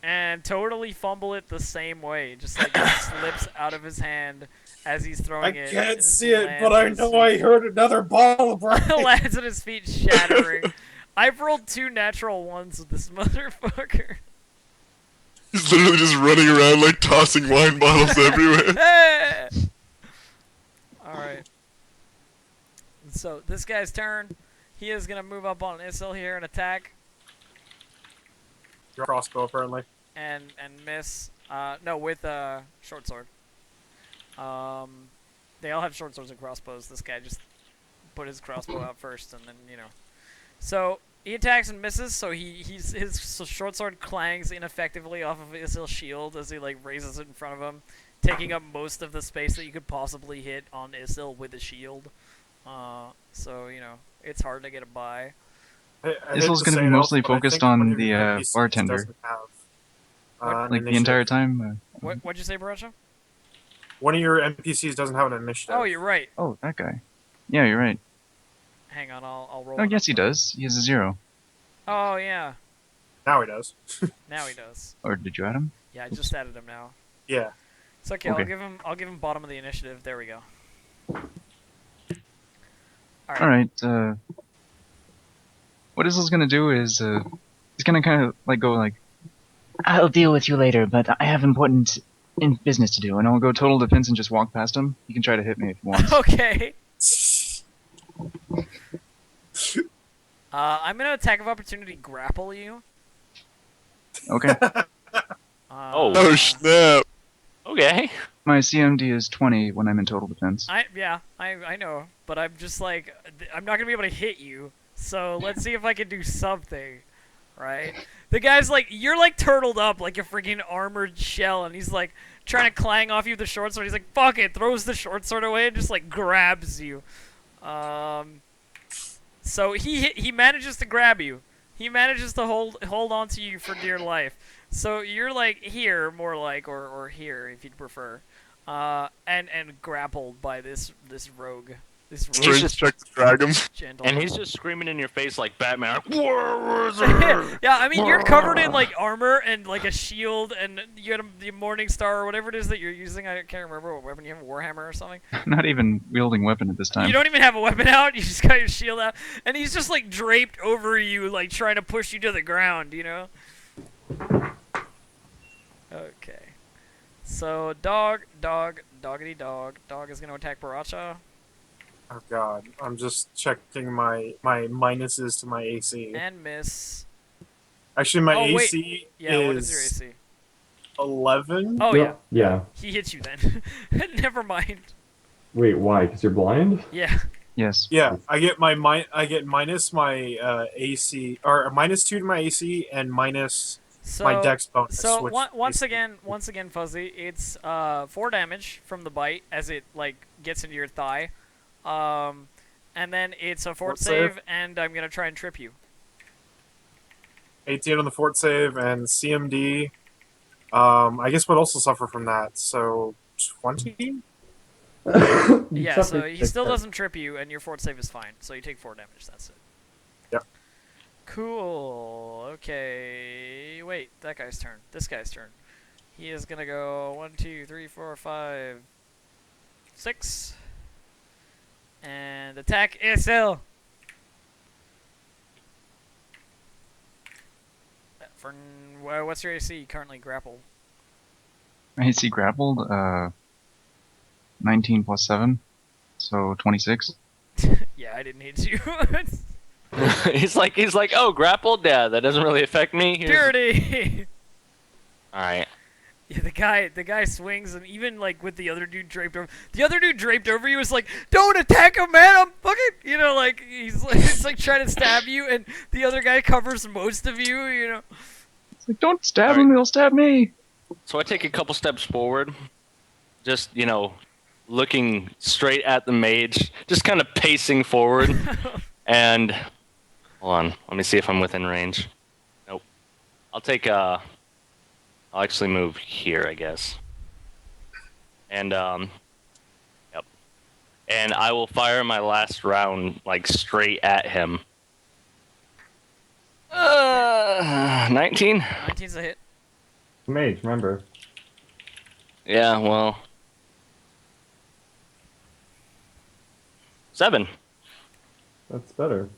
S1: And totally fumble it the same way. Just like it slips out of his hand as he's
S8: I
S1: throwing it.
S8: can't
S1: It
S8: see it,
S1: lands
S8: but I
S1: at his
S8: know
S1: feet.
S8: I heard another bottle break.
S1: Lands at his feet, shattering. I've rolled 2 natural ones with this motherfucker.
S3: He's literally just running around like tossing wine bottles everywhere.
S1: Hey! Alright. So, this guy's turn. He is going to move up on Isil here and attack
S8: Crossbow, apparently.
S1: and miss. No, with short sword. They all have short swords and crossbows. This guy just put his crossbow out first and then, you know. So, he attacks and misses, so his short sword clangs ineffectively off of Isil's shield as he like raises it in front of him, taking up most of the space that you could possibly hit on Isil with a shield. So, you know, it's hard to get a buy.
S6: Isil's gonna be mostly focused on the bartender. Like the entire time.
S1: What'd you say, Baracha?
S8: One of your NPCs doesn't have an initiative.
S1: Oh, you're right.
S6: Oh, that guy. Yeah, you're right.
S1: Hang on, I'll roll.
S6: Oh,
S1: it
S6: yes,
S1: up.
S6: he does. He has a 0.
S1: Oh, yeah.
S8: Now he does.
S1: Now he does.
S6: Or did you add him?
S1: Yeah, I just added him now.
S8: Yeah.
S1: It's okay.
S6: Okay.
S1: I'll give him bottom of the initiative. There we go.
S6: All right. What Isil's gonna do is he's gonna kind of like go like,
S7: I'll deal with you later, but I have important business to do.
S6: and I'll go total defense and just walk past him. He can try to hit me if he wants.
S1: Okay. I'm gonna attack of opportunity grapple you.
S6: Okay.
S4: Oh.
S3: Oh snap!
S4: Okay.
S6: My CMD is 20 when I'm in total defense.
S1: I know, but I'm just like I'm not gonna be able to hit you. So let's see if I can do something, right? The guy's like you're like turtled up like a freaking armored shell, and he's like trying to clang off you with the short sword. He's like fuck it, throws the short sword away and just like grabs you. So he manages to grab you. He manages to hold on to you for dear life. So you're like here, more like, or here if you'd prefer, and grappled by this rogue, this rogue
S3: Strange check to drag him.
S1: gentleman.
S4: And he's just screaming in your face like Batman. Like, "War wizard!"
S1: Yeah, I mean you're covered in like armor and like a shield, and you got the Morning Star or whatever it is that you're using. I can't remember what weapon you have, a Warhammer or something.
S6: Not even wielding weapon at this time.
S1: You don't even have a weapon out. You just got your shield out, and he's just like draped over you, like trying to push you to the ground. You know. Okay. So doggity dog is gonna attack Baracha.
S8: Oh god. I'm just checking my minuses to my AC.
S1: And miss.
S8: Actually, my
S1: Oh, wait.
S8: AC
S1: Yeah,
S8: is
S1: what is your AC?
S8: 11.
S1: Oh yeah,
S2: Yeah.
S1: he hits you then. Never mind.
S2: Wait, why? Because you're blind?
S1: Yeah.
S6: Yes.
S8: Yeah, I get minus my AC, or -2 to my AC and minus
S1: So
S8: my Dex bonus.
S1: So
S8: which
S1: once
S8: AC
S1: again, Fuzzy, it's 4 damage from the bite as it like gets into your thigh, and then it's a fort
S8: Fort save.
S1: save, and I'm gonna try and trip you.
S8: 18 on the fort save and CMD. I guess would also suffer from that. So 20?
S1: Yeah, so he still doesn't trip you, and your fort save is fine. So you take 4 damage. That's it.
S8: Yep.
S1: Cool. Okay. Wait, that guy's turn. This guy's turn. He is gonna go 1, 2, 3, 4, 5, 6, and attack Isil. For what's your AC currently grappled?
S6: AC grappled, 19 plus 7, so 26.
S1: Yeah, I didn't hit you.
S4: he's like, oh, grappled? Yeah, that doesn't really affect me.
S1: Dirty.
S4: Alright.
S1: Yeah, the guy swings, and even like with the other dude draped over, you was like, "Don't attack him, man! I'm fucking," like he's like trying to stab you, and the other guy covers most of you,
S6: It's like, don't stab him, he'll stab me!
S4: So I take a couple steps forward, just, looking straight at the mage, just kind of pacing forward, and hold on, let me see if I'm within range. Nope. I'll actually move here, I guess. And, yep. And I will fire my last round, like, straight at him. 19?
S1: 19's a hit.
S2: Mage, remember.
S4: Yeah, well. 7.
S2: That's better.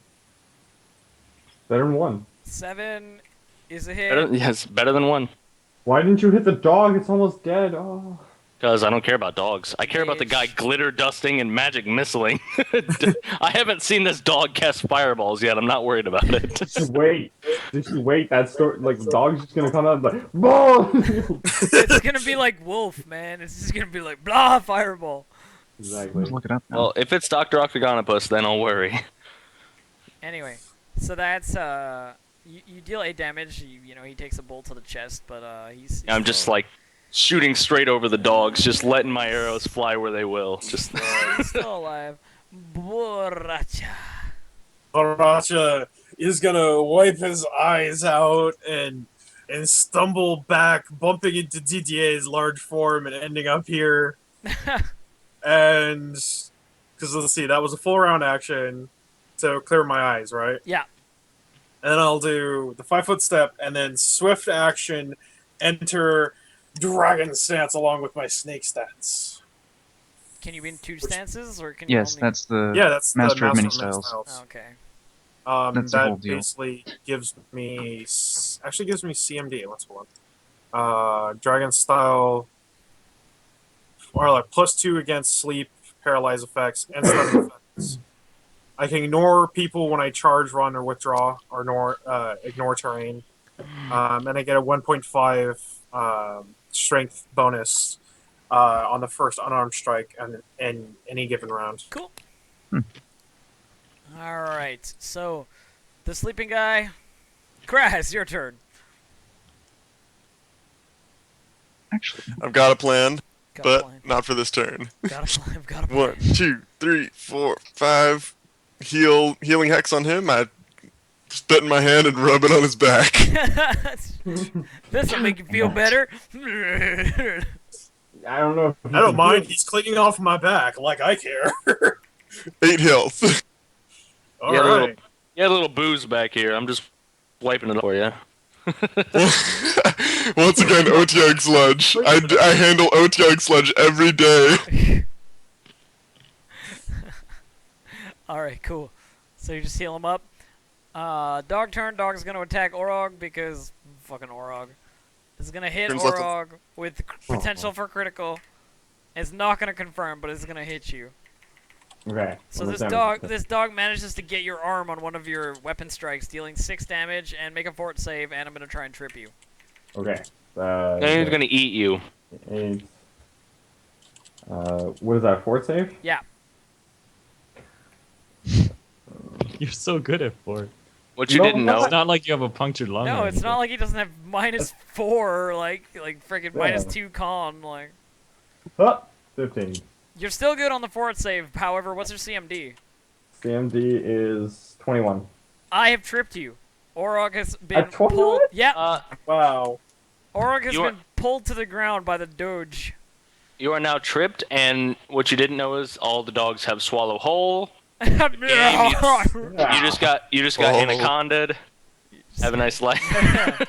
S2: Better than 1.
S1: 7 is a hit.
S4: Yes, better than 1.
S2: Why didn't you hit the dog? It's almost dead. Oh.
S4: Because I don't care about dogs. I care about the guy glitter dusting and magic missiling. I haven't seen this dog cast fireballs yet. I'm not worried about it.
S2: Just wait. Just wait. That story, like, the dog's just gonna come out and like, ball!
S1: It's gonna be like Wolf, man. It's just gonna be like, blah, fireball.
S2: Exactly.
S6: Let's look it up now.
S4: Well, if it's Dr. Octagonopus, then I'll worry.
S1: Anyway, so that's, you deal 8 damage, he takes a bolt to the chest, but, he's
S4: I'm just like shooting straight over the dogs, just letting my arrows fly where they will. Just
S1: he's still alive. Borracha.
S8: Baracha is gonna wipe his eyes out and stumble back, bumping into Didier's large form and ending up here. And because let's see, that was a full round action to clear my eyes, right?
S1: Yeah.
S8: And then I'll do the 5-foot step and then swift action, enter dragon stance along with my snake stance.
S1: Can you be in 2 stances, or can you
S6: Yes,
S1: only...
S6: that's the
S8: Yeah, that's
S6: Master
S8: the
S6: of Many
S8: Master of Many
S6: Styles.
S8: Styles.
S1: Okay.
S6: That's the whole
S8: That
S6: deal.
S8: basically gives me CMD. Let's hold on. Dragon style, or like +2 against sleep, paralyze effects, and stun effects. I can ignore people when I charge, run, or withdraw, or ignore terrain. And I get a 1.5 strength bonus on the first unarmed strike in any given round.
S1: Cool. Alright, so, the sleeping guy... Kraz, your turn.
S6: Actually,
S3: I've got a plan,
S1: Got a
S3: but
S1: plan.
S3: not for this turn.
S1: Got a plan. Got a plan.
S3: 1, 2, 3, 4, 5. Healing hex on him. I spit in my hand and rub it on his back.
S1: This'll make you feel better.
S2: I don't know. If
S8: I don't mind. He's clinging off my back like I care.
S3: 8 health.
S8: All
S4: Yeah,
S8: right.
S4: You had a little booze back here. I'm just wiping it up for you.
S3: Once again, Otyug Sludge. I handle Otyug Sludge every day.
S1: Alright, cool. So you just heal him up. Dog turn. Dog's gonna attack Orog because fucking Orog. Is gonna hit
S3: Turns left.
S1: Orog with potential for critical. It's not gonna confirm, but it's gonna hit you.
S2: Okay.
S1: So
S2: well,
S1: this dog manages to get your arm on one of your weapon strikes, dealing 6 damage, and make a fort save, and I'm gonna try and trip you.
S2: Okay.
S4: Then he's gonna eat you.
S2: Eight. What is that? Fort save?
S1: Yeah.
S5: You're so good at fort.
S4: What you
S2: No,
S4: didn't know.
S5: It's not like you have a punctured lung.
S1: No,
S5: or
S1: it's not like he doesn't have -4, like freaking
S2: Yeah.
S1: -2 con, like.
S2: Oh, 15.
S1: You're still good on the fort save. However, what's your CMD?
S2: CMD is 21.
S1: I have tripped you. Orog has been
S2: At 21?
S1: pulled. Yeah.
S8: Wow.
S1: Orog has
S4: You are-
S1: been pulled to the ground by the Doge.
S4: You are now tripped, and what you didn't know is all the dogs have swallow whole. You just got
S3: Oh.
S4: anaconda. Have a nice life.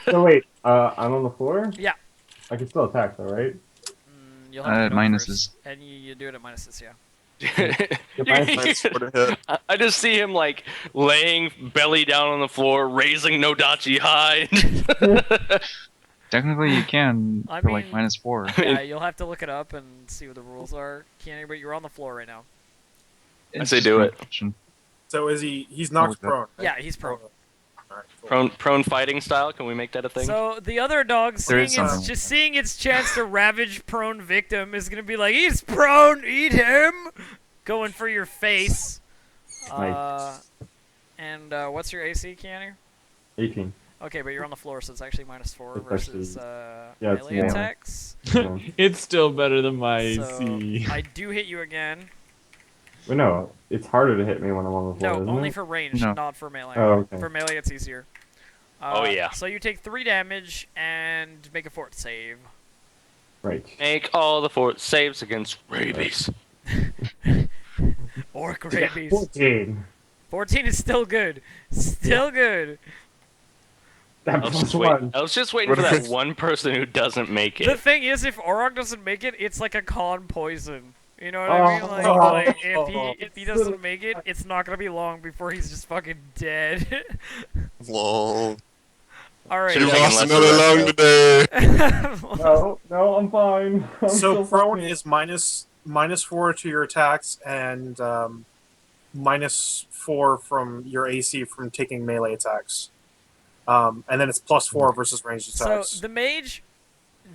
S2: So wait, I'm on the floor?
S1: Yeah.
S2: I can still attack though, right?
S1: You'll have to get up
S6: Minuses.
S1: first, and you do it at minuses, yeah.
S3: Minus 4 to hit.
S4: I just see him like laying belly down on the floor, raising Nodachi high.
S6: Technically, you can
S1: I
S6: for like
S1: mean-
S6: -4.
S1: Yeah, you'll have to look it up and see what the rules are, Keanu, but you're on the floor right now.
S6: It's
S4: say
S6: just
S4: do
S6: an
S4: it.
S6: option.
S8: So is he? He's knocked
S6: Okay.
S8: prone. Right?
S1: Yeah, he's prone.
S8: Alright, cool.
S4: prone fighting style. Can we make that a thing?
S1: So the other dog,
S6: There is
S1: seeing its,
S6: something.
S1: just seeing its chance to ravage prone victim, is gonna be like, he's prone, eat him, going for your face.
S2: Nice.
S1: And what's your AC, Keanu?
S2: 18.
S1: Okay, but you're on the floor, so it's actually -4
S2: It's
S1: versus
S2: yeah, it's
S1: melee
S2: more.
S1: attacks.
S5: It's still better than my
S1: So
S5: AC.
S1: I do hit you again.
S2: But no, it's harder to hit me when I'm on the floor,
S1: No,
S2: isn't
S1: only
S2: it?
S1: for range,
S6: No.
S1: not for melee.
S2: Oh, okay.
S1: For melee, it's easier.
S4: Oh, yeah.
S1: So you take 3 damage and make a fort save.
S2: Right.
S4: Make all the fort saves against rabies.
S1: Orc rabies.
S2: 14.
S1: 14 is still good. Still good.
S2: That
S4: I was
S2: plus
S4: just waiting.
S2: 1.
S4: I was just waiting for that one person who doesn't make
S1: The
S4: it.
S1: thing is, if Orog doesn't make it, it's like a con poison. You know what I mean? Like if he doesn't make it, it's not gonna be long before he's just fucking dead.
S3: Lol.
S1: Alright.
S3: You
S4: Should've taken
S3: lost
S4: less
S3: another
S4: of
S3: long today.
S2: No, I'm fine. I'm
S8: So
S2: still
S8: prone
S2: fine.
S8: is -4 to your attacks and -4 from your AC from taking melee attacks. And then it's +4 versus ranged
S1: So
S8: attacks.
S1: the mage,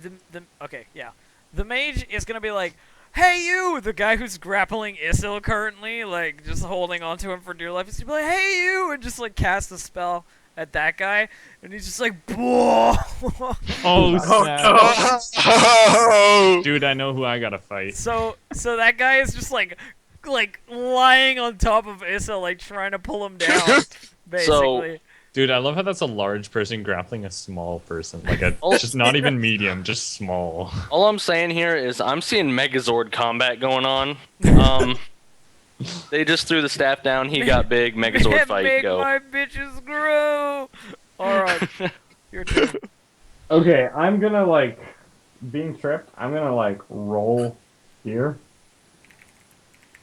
S1: the mage is gonna be like, "Hey you!" The guy who's grappling Isil currently, like just holding onto him for dear life, is gonna be like, "Hey you!" and just like cast a spell at that guy, and he's just like, "Whoa!"
S5: Oh, snap.
S3: Oh,
S5: Dude, I know who I gotta fight.
S1: So that guy is just like lying on top of Isil, like trying to pull him down, basically.
S5: Dude, I love how that's a large person grappling a small person. Like a
S4: Oh.
S5: just not even medium, just small.
S4: All I'm saying here is I'm seeing Megazord combat going on. They just threw the staff down. He got big. Megazord fight.
S1: Make
S4: Go.
S1: my bitches grow. All right, your turn.
S2: Okay, I'm gonna like being tripped. I'm gonna like roll here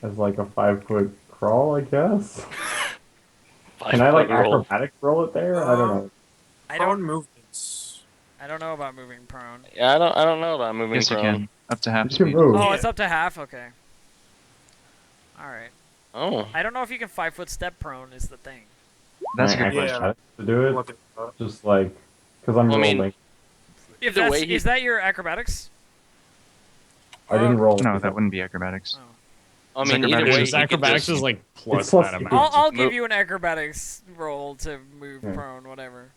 S2: as like a 5-foot crawl, I guess. Can I like
S4: Roll.
S2: acrobatics roll it there? I don't know.
S1: I
S8: Prone
S1: don't
S8: movements.
S1: know about moving prone.
S4: Yeah, I don't know about moving
S6: Yes, you
S4: prone.
S6: can. Up to half
S2: You can
S6: speed.
S2: move.
S1: Oh, it's up to half. Okay. All right.
S4: Oh.
S1: I don't know if you can 5-foot step prone. Is the thing.
S6: That's a
S2: Can I
S6: good question.
S2: acrobatics to do it.
S8: Look at that.
S2: Just like because I'm
S4: I mean,
S2: rolling.
S1: If
S4: Either
S1: that's,
S4: way, he-
S1: is that your acrobatics?
S2: I didn't roll.
S6: No, that wouldn't be acrobatics.
S1: Oh.
S4: I mean,
S6: It's
S4: either
S5: Dude,
S4: way,
S5: his
S4: he could
S5: acrobatics
S4: just-
S5: is like plus
S2: It's plus
S5: that
S2: two.
S5: amount.
S1: I'll give
S4: Move-
S1: you an acrobatics roll to move
S2: Yeah.
S1: prone, whatever.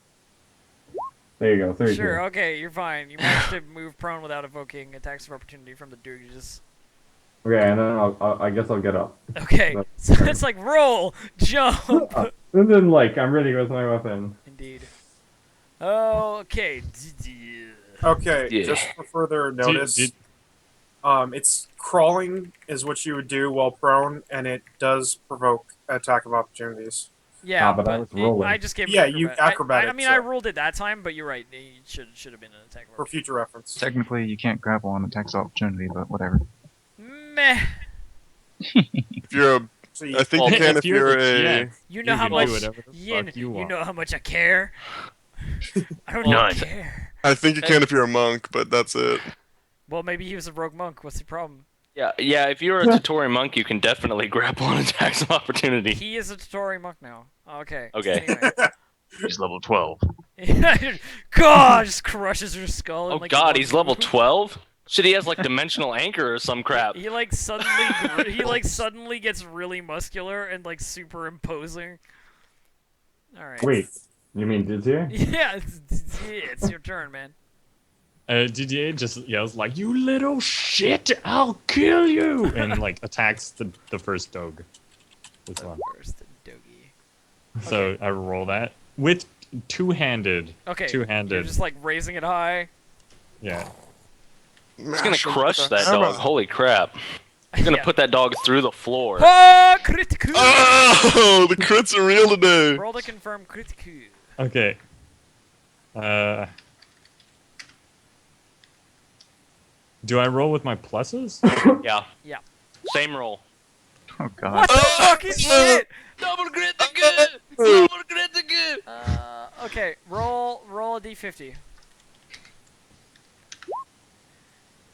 S2: There you go. 32.
S1: Sure. Okay, you're fine. You managed to move prone without evoking attacks of opportunity from the Doogies.
S2: Okay, and then I guess I'll get up.
S1: Okay,
S2: That's
S1: so
S2: fair.
S1: it's like roll, jump.
S2: And then like I'm ready with my weapon.
S1: Indeed. Okay.
S8: Okay,
S4: Yeah.
S8: just for further notice,
S5: did-
S8: it's crawling is what you would do while prone, and it does provoke attack of opportunities.
S1: Yeah,
S2: but I was rolling.
S1: I just gave
S8: Yeah,
S1: him
S8: you
S1: I
S8: acrobatics,
S1: mean, I
S8: so-
S1: ruled it that time, but you're right. It should have been an attack. of
S8: For future reference.
S6: Technically, you can't grapple on attacks of opportunity, but whatever.
S1: Meh.
S3: if you're a,
S8: So you,
S3: I think
S4: Well,
S3: you can
S5: if
S3: if
S5: you're
S3: you're
S5: the
S3: a.
S5: GM.
S1: You know
S5: You
S1: how
S5: can
S1: much
S5: do whatever the
S1: Yin,
S5: fuck you
S1: you
S5: want.
S1: know how much I care. I don't
S4: Well,
S1: even care.
S3: I think you can if you're a monk, but that's it.
S1: Well, maybe he was a rogue monk. What's the problem?
S4: Yeah. If you're a Totori monk, you can definitely grapple on attacks of opportunity.
S1: He is a Totori monk now. Okay.
S4: Okay.
S1: Anyway.
S6: He's level 12.
S1: God, just crushes her skull. in,
S4: Oh
S1: like,
S4: God,
S1: one
S4: he's level
S1: move.
S4: 12. Shit, he has like dimensional anchor or some crap.
S1: He like suddenly gets really muscular and like super imposing. All right.
S2: Wait, you mean Didier?
S1: Yeah, it's your turn, man.
S5: Didier just yells like, "You little shit! I'll kill you!" and like attacks the first dog. This one.
S1: First doggy.
S5: So I roll that with two-handed.
S1: Okay.
S5: Two-handed.
S1: You're just like raising it high.
S5: Yeah.
S4: He's gonna
S3: Mash him
S4: crush
S3: with a
S4: that
S3: hammer.
S4: dog. Holy crap. He's gonna
S1: Yeah.
S4: put that dog through the floor.
S1: Ah, critical.
S3: Oh, the crits are real today.
S1: Roll to confirm critical.
S5: Okay. Do I roll with my pluses?
S4: Yeah.
S1: Yeah.
S4: Same roll.
S6: Oh god.
S1: What the fucking shit?
S4: Double critical! Double critical!
S1: Okay, roll a d50.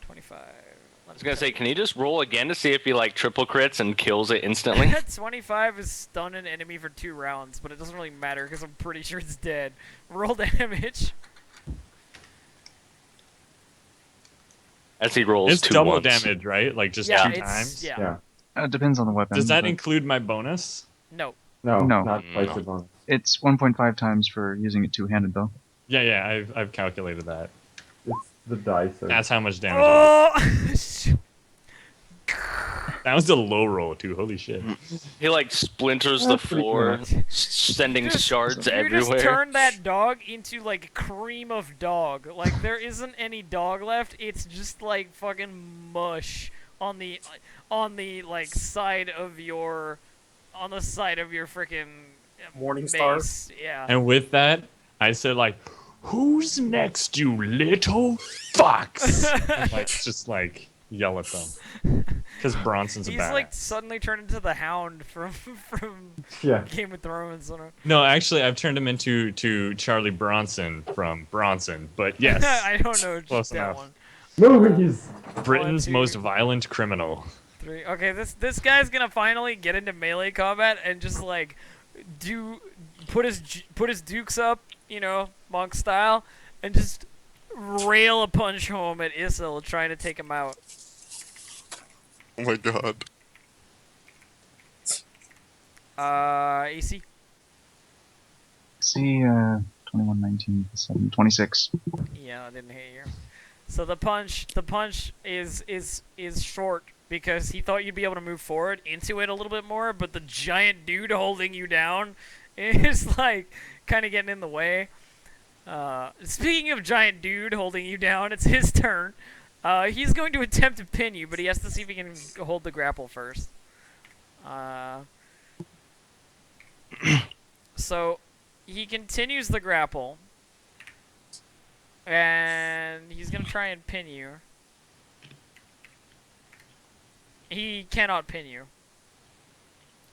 S1: 25.
S4: I was gonna say, can you just roll again to see if he like triple crits and kills it instantly?
S1: 25 is stun an enemy for 2 rounds, but it doesn't really matter because I'm pretty sure it's dead. Roll damage.
S4: As he rolls
S5: It's
S4: two
S5: double
S4: ones.
S5: damage, right? Like just
S1: Yeah,
S5: two
S1: it's
S5: times?
S1: yeah.
S6: It depends on the weapon.
S5: Does that
S6: but
S5: include my bonus?
S1: No.
S2: No,
S6: No.
S2: not twice
S4: No.
S2: the bonus.
S6: It's 1.5 times for using it two-handed, though.
S5: Yeah, I've calculated that.
S2: It's the dice.
S5: That's how much damage. I
S1: Oh!
S5: did. That was a low roll too. Holy shit!
S4: He like splinters the
S2: That's pretty
S4: floor,
S2: cool.
S4: sending
S1: Just-
S4: shards
S1: You
S4: everywhere.
S1: just turned that dog into like a cream of dog. Like there isn't any dog left. It's just like fucking mush on the like side of your freaking
S8: Morningstar?
S1: mace. Yeah.
S5: And with that, I said like, "Who's next, you little fucks?" And, like just like yell at them because Bronson's a
S1: He's
S5: badass.
S1: like suddenly turned into the Hound from
S2: Yeah.
S1: Game of Thrones.
S5: No, actually, I've turned him into Charlie Bronson from Bronson. But yes,
S1: I don't know
S5: Close
S1: that
S5: enough.
S1: one.
S2: Movies.
S5: Britain's
S1: 1, 2,
S5: most violent criminal.
S1: 3. Okay, this guy's gonna finally get into melee combat and just like put his dukes up, you know, monk style, and just rail a punch home at Isil, trying to take him out.
S3: Oh my god.
S1: AC.
S6: See, 21, 19, 7, 26.
S1: Yeah, I didn't hit you. So the punch is short because he thought you'd be able to move forward into it a little bit more, but the giant dude holding you down is like kind of getting in the way. Speaking of giant dude holding you down, it's his turn. He's going to attempt to pin you, but he has to see if he can hold the grapple first. So he continues the grapple. And he's gonna try and pin you. He cannot pin you,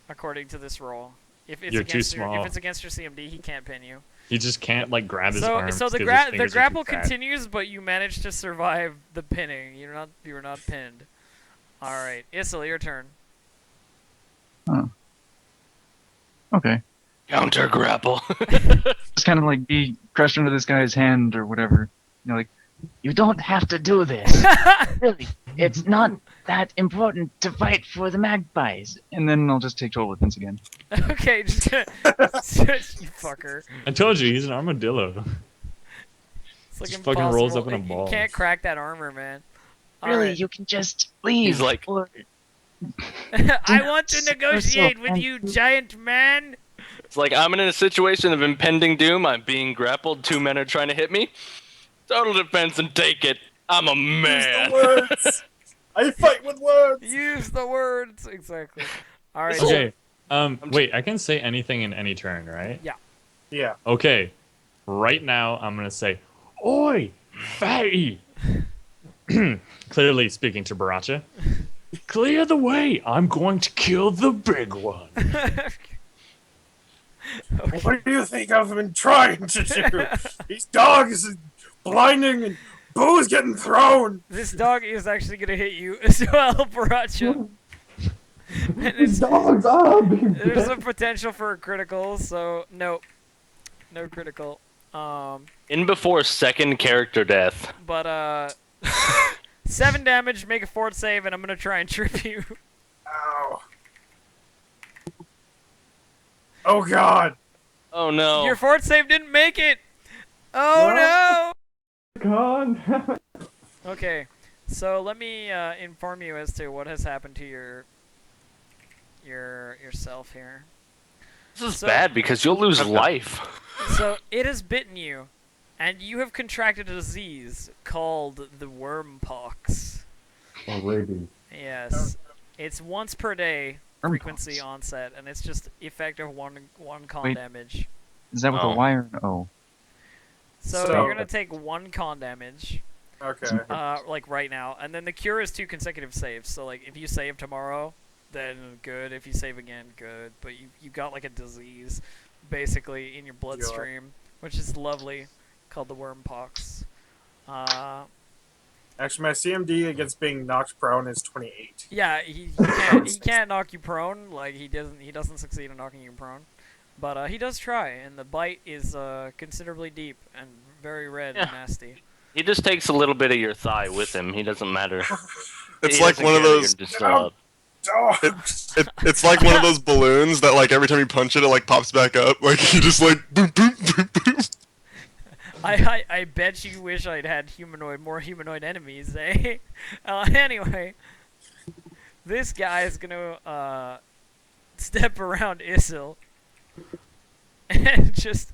S1: according to this roll. If it's
S5: You're too
S1: against
S5: small.
S1: if it's against your CMD, he can't pin you.
S5: He just can't like grab his
S1: So
S5: arms.
S1: so the
S5: 'cause his
S1: the
S5: fingers are too
S1: grapple
S5: fat.
S1: continues, but you managed to survive the pinning. You were not pinned. All right, Isil, your turn.
S6: Okay.
S4: Counter grapple.
S6: Just kind of like be crushed under this guy's hand or whatever. You know, like,
S7: You don't have to do this. Really, it's not that important to fight for the magpies.
S6: and then I'll just take total defense again.
S1: Okay, just gonna you fucker.
S5: I told you he's an armadillo.
S1: It's like
S5: Just fucking rolls up in a
S1: impossible.
S5: ball.
S1: You can't crack that armor, man. All
S7: Really,
S1: right.
S7: you can just leave.
S4: He's like-
S7: or
S1: I want to
S7: so
S1: negotiate with
S7: fancy.
S1: you, giant man.
S4: It's like I'm in a situation of impending doom. I'm being grappled. 2 men are trying to hit me. Total defense and take it. I'm a
S8: Use
S4: man.
S8: the words. I fight with words.
S1: Use the words exactly. All right.
S5: Okay. Wait, I can say anything in any turn, right?
S8: Yeah.
S5: Okay. Right now, I'm gonna say, "Oi, fatty!" Clearly speaking to Baracha. Clear the way. I'm going to kill the big one.
S8: What do you think I've been trying to do? These dogs are blinding and booze getting thrown.
S1: This dog is actually gonna hit you as well, Baracha. And
S2: These dogs are big.
S1: there's a potential for a critical, so no critical.
S4: In before second character death.
S1: But 7 damage, make a fort save, and I'm gonna try and trip you.
S8: Ow. Oh god.
S4: Oh no.
S1: Your fort save didn't make it. Oh
S2: God.
S1: no. Okay, so let me inform you as to what has happened to yourself here.
S4: This is
S1: So-
S4: bad because you'll lose life.
S1: So it has bitten you, and you have contracted a disease called the worm pox.
S2: Or rabies.
S1: Yes. It's once per day
S6: Worm
S1: frequency
S6: pox.
S1: onset, and it's just effective one con
S6: Wait.
S1: damage.
S6: Is that with
S4: Oh.
S6: a Y or an O?
S1: So,
S8: So-
S1: you're gonna take 1 con damage,
S8: Okay.
S1: like right now, and then the cure is 2 consecutive saves. So like if you save tomorrow, then good. If you save again, good. But you got like a disease, basically in your bloodstream, which is lovely, called the worm pox.
S8: Actually, my CMD against being knocked prone is 28.
S1: Yeah, he can't knock you prone. Like he doesn't succeed in knocking you prone, but he does try, and the bite is considerably deep and very red and
S4: Yeah.
S1: nasty.
S4: He just takes a little bit of your thigh with him. He doesn't matter.
S3: It's
S4: He
S3: like
S4: doesn't
S3: one of
S4: care that
S3: those.
S4: you're disturbed.
S8: Oh,
S3: It's like one of those balloons that like every time you punch it, it like pops back up. Like you just like boom boom boom boom.
S1: I bet you wish I'd had more humanoid enemies, eh? Anyway, this guy is gonna step around Isil and just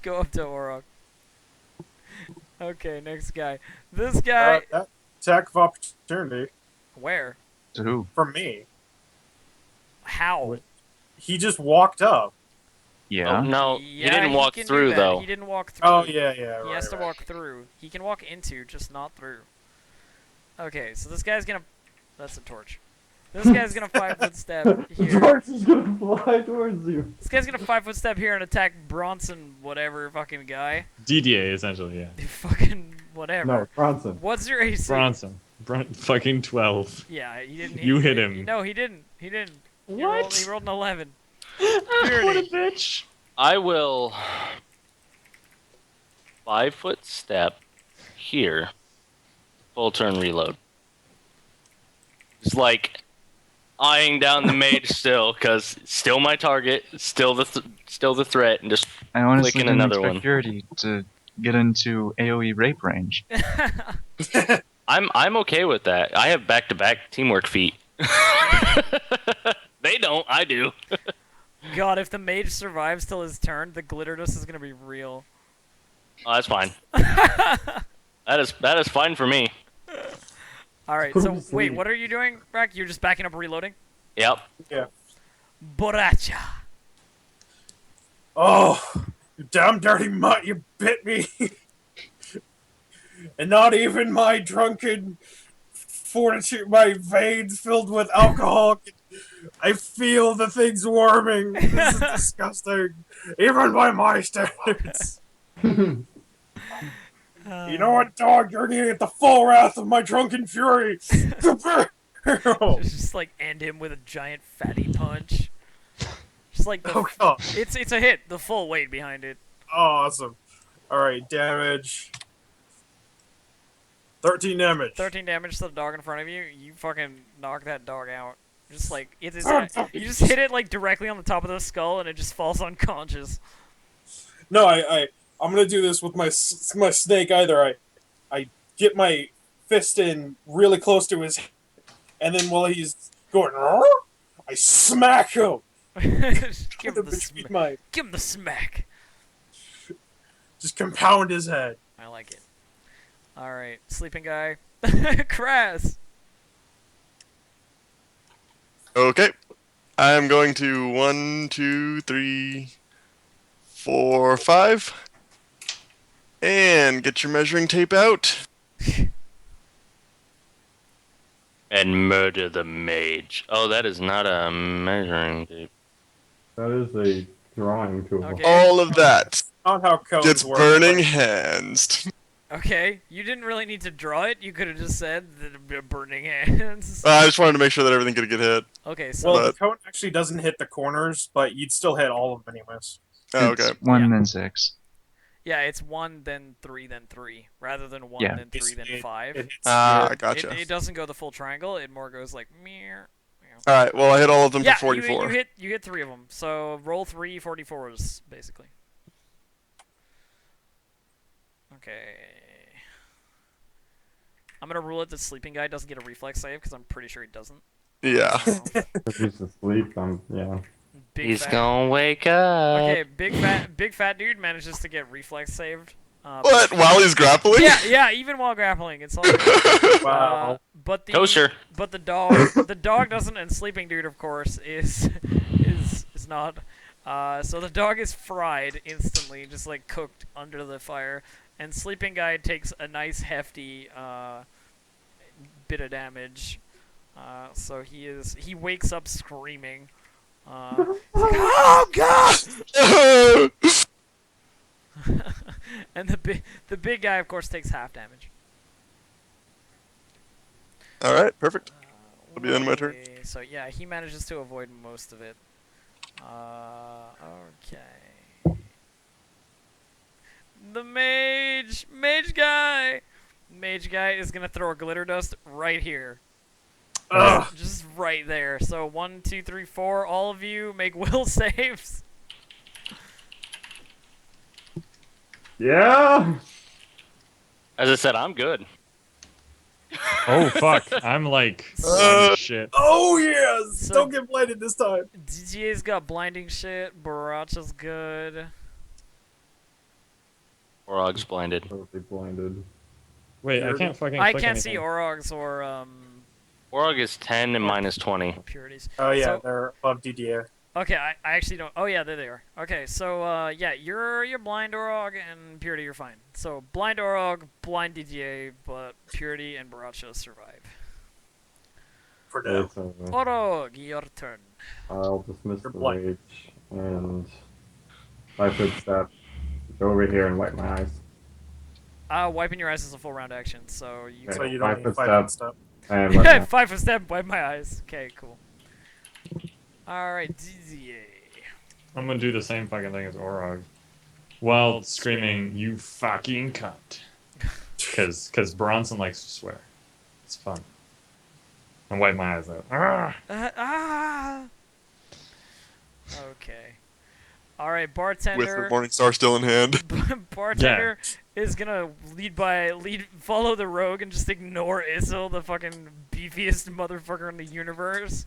S1: go up to Orok. Okay, next guy. This guy,
S8: attack of opportunity
S1: where?
S6: To who?
S8: from me.
S1: How?
S8: He just walked up.
S6: Yeah.
S4: Oh, no,
S1: Yeah,
S4: he didn't walk
S1: can do
S4: through
S1: that.
S4: though.
S1: He didn't walk through.
S8: Oh yeah, yeah.
S1: He
S8: right,
S1: has to
S8: right.
S1: walk through. He can walk into, just not through. Okay, so this guy's gonna. That's a torch. This guy's gonna 5-foot step here.
S2: George is gonna fly towards you.
S1: This guy's gonna 5-foot step here and attack Bronson, whatever fucking guy.
S5: DDA essentially, yeah.
S1: Fucking whatever.
S2: No, Bronson.
S1: What's your AC?
S5: Bronson. Fucking 12.
S1: Yeah, he didn't.
S5: You hit him.
S1: No, he didn't. He didn't.
S5: What?
S1: He rolled an 11.
S5: What a
S1: Purity.
S5: bitch.
S4: I will 5-foot step here. Full turn reload. It's like eyeing down the mage still, cause still my target, still the threat, and just
S6: I honestly
S4: Clicking
S6: didn't
S4: another
S6: expect
S4: one.
S6: Purity to get into AoE rape range.
S4: I'm okay with that. I have back-to-back teamwork feat. They don't. I do.
S1: God, if the mage survives till his turn, the glitter dust is gonna be real.
S4: Oh, that's fine. That is fine for me.
S1: Alright,
S2: Put
S1: so
S2: him to
S1: wait,
S2: sleep.
S1: what are you doing, Rack? You're just backing up reloading?
S4: Yep.
S1: Borracha.
S8: Oh, you damn dirty mutt! You bit me, and not even my drunken fortitude, my veins filled with alcohol. I feel the thing's warming. This is disgusting, even by my standards. You know what, dog? You're gonna get the full wrath of my drunken fury.
S1: Just like end him with a giant fatty punch. Just like the
S8: Oh god!
S1: it's a hit, the full weight behind it.
S8: Awesome. All right, damage. 13 damage.
S1: 13 damage to the dog in front of you. You fucking knock that dog out. Just like you just hit it like directly on the top of the skull and it just falls unconscious.
S8: No, I'm gonna do this with my snake. Either I get my fist in really close to his head, and then while he's going, I smack him.
S1: Give him the
S8: Between
S1: smack. Give him the smack.
S8: just compound his head.
S1: I like it. All right, sleeping guy. Crass.
S3: Okay. I am going to 1, 2, 3, 4, 5. And get your measuring tape out.
S4: And murder the mage. Oh, that is not a measuring tape.
S2: That is a drawing tool.
S1: Okay.
S3: All of that
S8: Not how codes
S3: gets
S8: work.
S3: burning
S8: but-
S3: hands.
S1: Okay, you didn't really need to draw it. You could have just said the burning hands.
S3: I just wanted to make sure that everything could get hit.
S1: Okay, so
S8: Well, the cone actually doesn't hit the corners, but you'd still hit all of them anyways.
S3: Oh,
S6: It's
S3: okay.
S6: 1
S1: Yeah.
S6: then 6.
S1: yeah, it's 1 then 3 then 3 rather than 1
S6: Yeah.
S1: then 3 then 5.
S8: It hits
S3: Ah,
S8: your-
S3: gotcha.
S1: It doesn't go the full triangle. It more goes like meow.
S3: Alright, well, I hit all of them
S1: Yeah,
S3: for 44.
S1: you hit 3 of them. So roll 3 44s basically. Okay. I'm gonna rule it that sleeping guy doesn't get a reflex save because I'm pretty sure he doesn't.
S3: Yeah.
S1: So,
S2: If he's asleep, yeah.
S1: big
S4: He's
S1: fat.
S4: gonna wake up.
S1: Okay, big fat dude manages to get reflex saved.
S3: What? While he's grappling?
S1: Yeah, even while grappling, it's all good.
S8: Wow.
S1: But the
S4: Kosher.
S1: But the dog doesn't, and sleeping dude, of course, is not. So the dog is fried instantly, just like cooked under the fire, and sleeping guy takes a nice hefty bit of damage. So he wakes up screaming. He's like, oh god! And the big guy, of course, takes half damage.
S3: All right, perfect. That'll be the end of my turn.
S1: Lovely. So yeah, he manages to avoid most of it. Okay. The mage guy is gonna throw a glitter dust right here.
S8: Ugh.
S1: Just right there. So 1, 2, 3, 4. All of you make will saves.
S2: Yeah.
S4: As I said, I'm good.
S5: Oh fuck! I'm like shit.
S8: Oh yes!
S1: So-
S8: Don't get blinded this time.
S1: DGA's got blinding shit. Baracha's good.
S4: Orog's blinded.
S2: Totally blinded.
S5: Wait, I can't fucking.
S1: I
S5: click
S1: can't see
S5: anything.
S1: Orog's or
S4: Orog is 10 and minus 20.
S1: purities.
S8: Oh yeah,
S1: So-
S8: they're above DDA.
S1: Okay, I actually don't. Oh yeah, there they are. Okay, so yeah, you're blind Orog and Purity, you're fine. So blind Orog, blind DGA, but Purity and Baracha survive.
S8: For now.
S2: It's,
S1: Orog, your turn.
S2: I'll dismiss
S8: You're
S2: the
S8: blind.
S2: rage and 5-foot step. Go over here and wipe my eyes.
S1: Wiping your eyes is a full round action, so you.
S8: So
S2: Okay.
S8: you don't
S2: 5-foot
S8: need 5
S2: step.
S8: step.
S2: And wipe my
S1: 5 foot step, wipe my eyes. Okay, cool. Alright, DZA.
S5: I'm gonna do the same fucking thing as Orog, while screaming, "You fucking cunt!" Because Bronson likes to swear. It's fun. And wipe my eyes out. Ah!
S1: Okay. Alright,
S3: With
S1: bartender.
S3: the Morning Star still in hand.
S1: Bartender is gonna follow the rogue and just ignore Isil, the fucking beefiest motherfucker in the universe,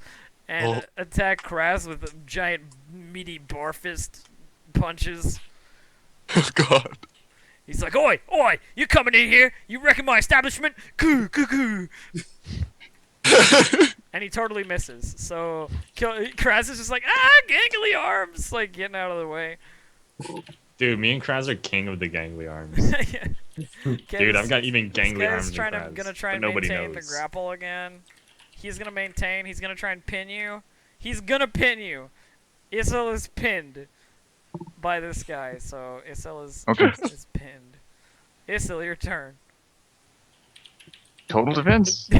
S1: and attack Kraz with giant meaty bar fist punches.
S3: Oh god.
S1: He's like, "Oi, oi! You coming in here? You wrecking my establishment? Coo, coo, coo!" And he totally misses. So Kraz is just like, gangly arms, like getting out of the way.
S5: Dude, me and Kraz are king of the gangly arms. Dude, I've got even
S1: This
S5: gangly
S1: guy's
S5: arms
S1: trying
S5: than
S1: to
S5: Kraz,
S1: gonna try
S5: but
S1: and
S5: nobody
S1: maintain the
S5: knows.
S1: grapple again. He's gonna maintain. He's gonna try and pin you. He's gonna pin you. Isel is pinned by this guy, so Isel is pinned. Isel, your turn.
S6: Total defense.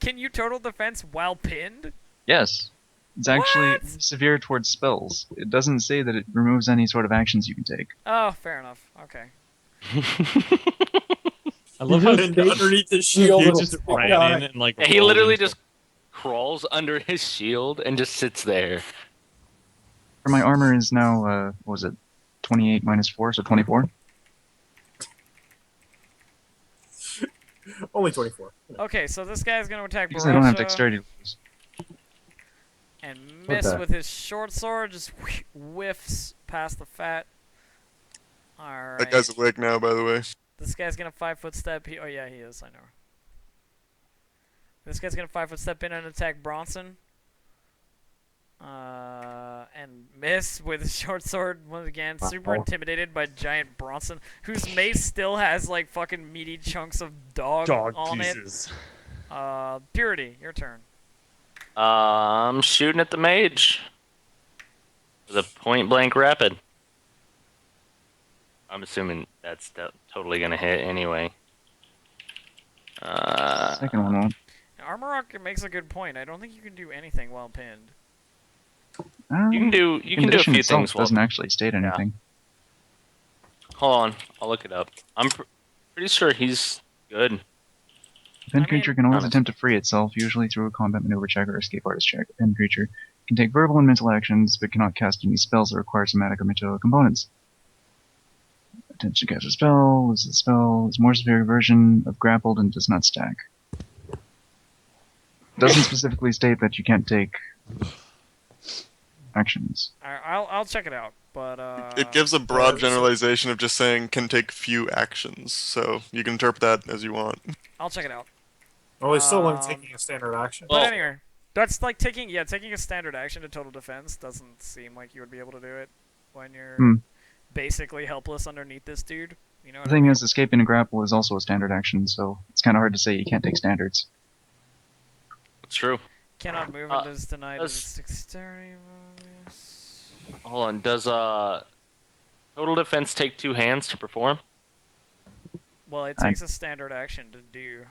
S1: Can you total defense while pinned?
S6: Yes. It's actually
S1: What?
S6: severe towards spells. It doesn't say that it removes any sort of actions you can take.
S1: Oh, fair enough. Okay.
S5: I love how
S8: And underneath the shield
S5: he
S8: is
S5: just
S8: a big
S5: ran
S8: guy.
S5: in and like
S4: He
S5: rolled
S4: literally
S5: into-
S4: just crawls under his shield and just sits there.
S6: For my armor is now, what was it? 28 minus 4, so 24.
S8: Only 24.
S1: Okay, so this guy's gonna attack
S6: Because I don't have
S1: Baracha
S6: dexterity levels.
S1: and miss
S2: Okay.
S1: with his short sword. Just whiffs past the fat. Alright.
S3: That guy's awake now, by the way.
S1: This guy's gonna 5 foot step. Oh yeah, he is. I know. This guy's gonna 5 foot step in and attack Bronson. And miss with his short sword once again. Super
S2: Uh-oh.
S1: intimidated by giant Bronson, whose mace still has like fucking meaty chunks of dog on
S5: pieces.
S1: it. Purity, your turn.
S4: I'm shooting at the mage. With a point blank rapid. I'm assuming that's totally gonna hit anyway.
S6: Second one won't.
S1: Armorok makes a good point. I don't think you can do anything while pinned.
S4: You can do a
S6: Condition
S4: few
S6: itself
S4: things. While,
S6: doesn't actually state anything.
S4: hold on, I'll look it up. I'm pretty sure he's good.
S6: A pinned
S1: I
S6: creature
S1: mean-
S6: can always
S4: Honest.
S6: attempt to free itself, usually through a combat maneuver check or escape artist check. A pinned creature can take verbal and mental actions, but cannot cast any spells that require somatic or material components. Attempts to cast a spell, loses the spell, is a more severe version of grappled and does not stack. Doesn't specifically state that you can't take actions.
S1: I'll check it out. But
S3: It gives a broad
S8: so-
S3: generalization of just saying can take few actions, so you can interpret that as you want.
S1: I'll check it out.
S8: Well, he's still only
S1: Um,
S8: taking a standard action.
S1: But
S4: Well-
S1: anyway, that's like taking a standard action to total defense doesn't seem like you would be able to do it when you're
S6: Hmm.
S1: basically helpless underneath this dude. You know
S6: The
S1: what I
S6: thing
S1: mean?
S6: is, escaping a grapple is also a standard action, so it's kind of hard to say you can't take standards.
S4: It's true.
S1: Cannot move
S4: Uh,
S1: and is denied
S4: does-
S1: as dexterity bonus.
S4: Hold on. Does total defense take 2 hands to perform?
S1: Well, it
S6: I-
S1: takes a standard action to do.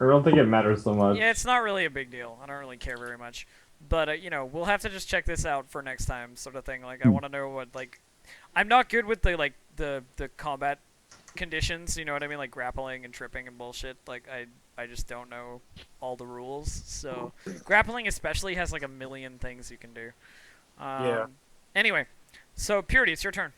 S2: I don't think it matters so much.
S1: Yeah, it's not really a big deal. I don't really care very much. But you know, we'll have to just check this out for next time, sort of thing. Like, I want to know what I'm not good with the combat conditions. You know what I mean? Like grappling and tripping and bullshit. Like I just don't know all the rules. So grappling especially has like a million things you can do.
S8: Yeah.
S1: Anyway, so Purity, it's your turn.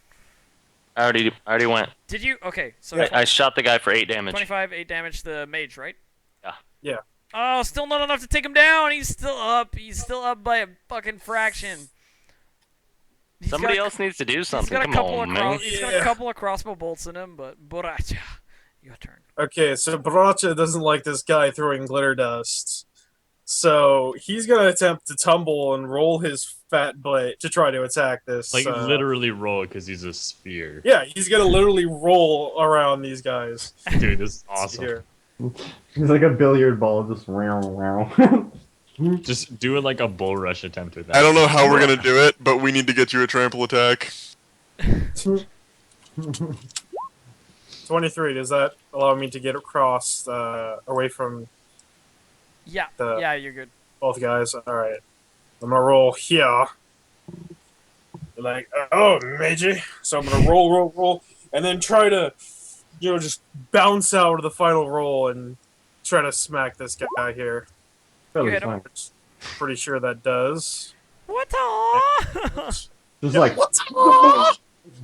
S4: I already went.
S1: Did you? Okay. So
S8: Yeah.
S4: I shot the guy for 8 damage.
S1: 25, 8 damage. The mage, right?
S4: Yeah.
S8: Yeah.
S1: Oh, still not enough to take him down. He's still up. He's still up by a fucking fraction. He's
S4: Somebody
S1: got a-
S4: else needs to do
S1: He's
S4: something.
S1: got a
S4: Come
S1: couple
S4: on,
S1: of
S4: man.
S1: he's got a
S8: Yeah.
S1: couple of crossbow bolts in him, but Boracha, your turn.
S8: Okay, so Baracha doesn't like this guy throwing glitter dust. So he's gonna attempt to tumble and roll his fat butt to try to attack this.
S5: Like literally roll because he's a sphere.
S8: Yeah, he's gonna literally roll around these guys.
S5: Dude, this is
S8: Let's see
S5: awesome.
S8: here.
S2: He's like a billiard ball, just round.
S5: Just do it like a bull rush attempt with that.
S3: I don't know how we're gonna do it, but we need to get you a trample attack.
S8: 23. Does that allow me to get across away from
S1: Yeah,
S8: The-
S1: yeah, you're good.
S8: both guys? All right. I'm gonna roll here. Like, oh, Meiji. So I'm gonna roll, and then try to, just bounce out of the final roll and try to smack this guy here.
S2: Fairly
S1: hit him.
S2: fine.
S8: Pretty sure that does.
S1: What the?
S2: Just like
S8: What's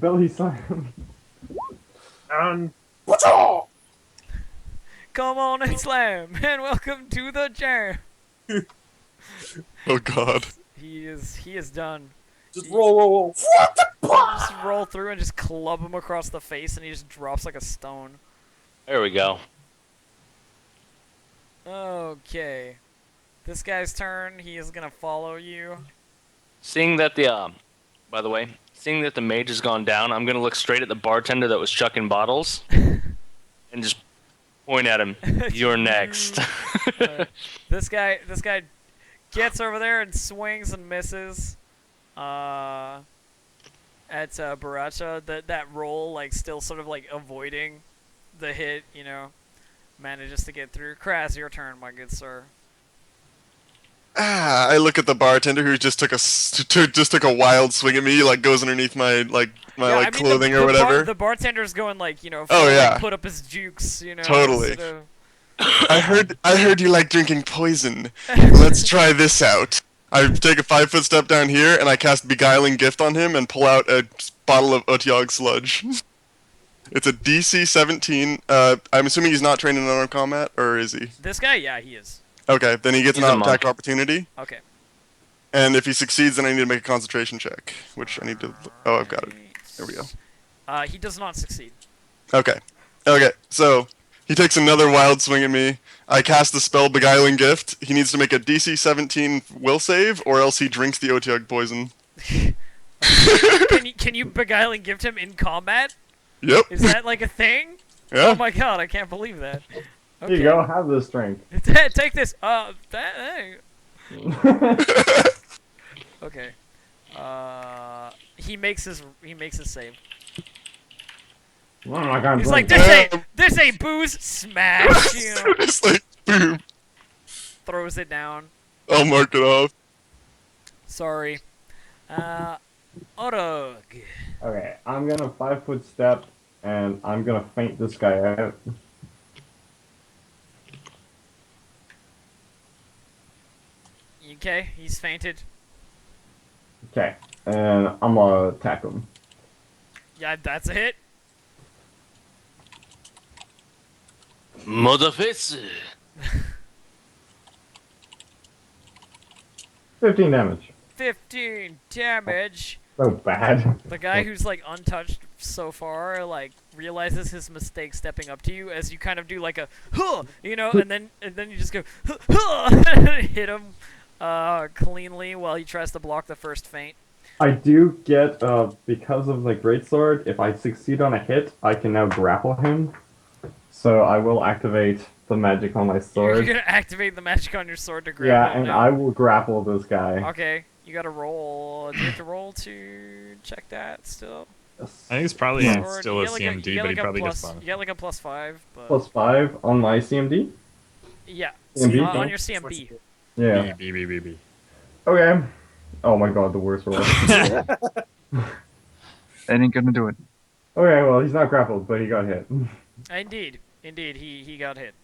S2: belly slam.
S8: and what's all?
S1: Come on and slam, and welcome to the jam.
S3: Oh god.
S1: He is done.
S8: Just roll. What the
S1: Just roll through and just club him across the face, and he just drops like a stone.
S4: There we go.
S1: Okay. This guy's turn. He is gonna follow you.
S4: Seeing that by the way, seeing that the mage has gone down, I'm gonna look straight at the bartender that was chucking bottles, and just point at him. You're next.
S1: This guy gets over there and swings and misses. At Baracha, that roll, like, still sort of like avoiding the hit, manages to get through. Kraz, your turn, my good sir.
S3: I look at the bartender who just took a wild swing at me, like goes underneath my
S1: Yeah, I mean,
S3: clothing
S1: the
S3: or whatever.
S1: the bartender's going like,
S3: Oh,
S1: full,
S3: yeah.
S1: like, put up his jukes,
S3: Totally.
S1: instead of-
S3: I heard you like drinking poison. Let's try this out. I take a 5-foot step down here and I cast Beguiling Gift on him and pull out a bottle of Otyog sludge. It's a DC 17. I'm assuming he's not trained in unarmed combat, or is he?
S1: This guy, yeah, he is.
S3: Okay, then he gets
S4: He's
S3: an
S4: a monk.
S3: attack opportunity.
S1: Okay.
S3: And if he succeeds, then I need to make a concentration check, which I need to. Oh, I've got it. There we go.
S1: He does not succeed.
S3: Okay. Okay, so he takes another wild swing at me. I cast the spell Beguiling Gift. He needs to make a DC 17 will save, or else he drinks the Otyug poison.
S1: Can you beguiling gift him in combat?
S3: Yep.
S1: Is that like a thing? Oh
S3: Yeah.
S1: my god, I can't believe that.
S2: Here you go, have this drink.
S1: Take this. Hey. Okay. He makes his save.
S2: Oh my god,
S1: He's like,
S2: drink.
S1: this ain't booze. Smash.
S3: It's like, boom.
S1: Throws it down.
S3: I'll mark it off.
S1: Sorry. Orog.
S2: Okay, I'm gonna 5-foot step and I'm gonna feint this guy out.
S1: Okay, he's fainted.
S2: Okay, and I'm gonna attack him.
S1: Yeah, that's a hit.
S4: Motherface.
S2: 15 damage.
S1: 15 damage.
S2: So bad.
S1: The guy who's like untouched so far, like realizes his mistake stepping up to you as you kind of do like a huh, you know, and then you just go huh, huh, and hit him cleanly while he tries to block the first feint.
S2: I do get, because of the greatsword, if I succeed on a hit, I can now grapple him. So I will activate the magic on my
S1: You're
S2: sword.
S1: gonna activate the magic on your sword to grapple
S2: Yeah,
S1: him
S2: and
S1: now.
S2: I will grapple this guy.
S1: Okay, you gotta roll. Do you have to roll to check that still?
S5: I think it's probably
S1: Sword,
S5: still
S1: you
S5: a
S1: get like
S5: CMD,
S1: you get
S5: but he
S1: like a
S5: probably
S1: plus,
S5: gets bonus.
S1: You get like a +5, but
S2: +5 on my CMD?
S1: yeah,
S2: CMB?
S1: on your CMB.
S2: Yeah.
S5: B.
S2: Okay. Oh my god, the worst roll.
S6: That ain't gonna do it.
S2: Okay, well, he's not grappled, but he got hit.
S1: Indeed, he got hit.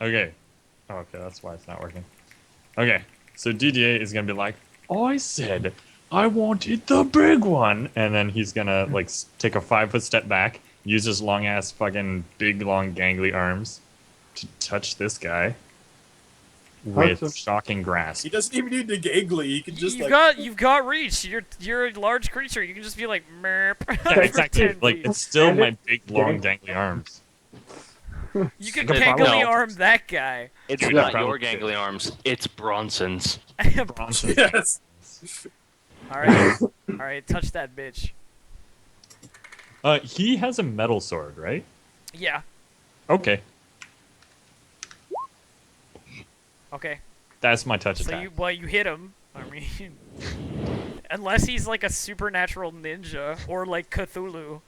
S5: Okay. Oh, okay, that's why it's not working. Okay, so DDA is gonna be like, I said I wanted the big one, and then he's gonna like take a 5-foot step back, use his long ass fucking big long gangly arms to touch this guy with
S2: him.
S5: shocking grasp.
S8: He doesn't even need to gangly. He can just
S1: You've got reach. You're a large creature. You can just be like merp.
S5: Yeah,
S1: for
S5: exactly.
S1: 10
S5: Like
S1: feet.
S5: it's still
S2: And
S5: my
S2: it-
S5: big long dangly arms.
S1: You can
S4: Good
S1: gangly
S4: problem.
S1: arm that guy.
S4: It's
S5: Dude,
S4: not
S5: that
S4: your
S5: probably
S4: gangly arms. It's Bronson's.
S5: Bronson.
S8: yes.
S1: All right, touch that bitch.
S5: He has a metal sword, right?
S1: Yeah.
S5: Okay,
S1: Okay.
S5: that's my touch
S1: So
S5: attack.
S1: you hit him. I mean, unless he's like a supernatural ninja or like Cthulhu.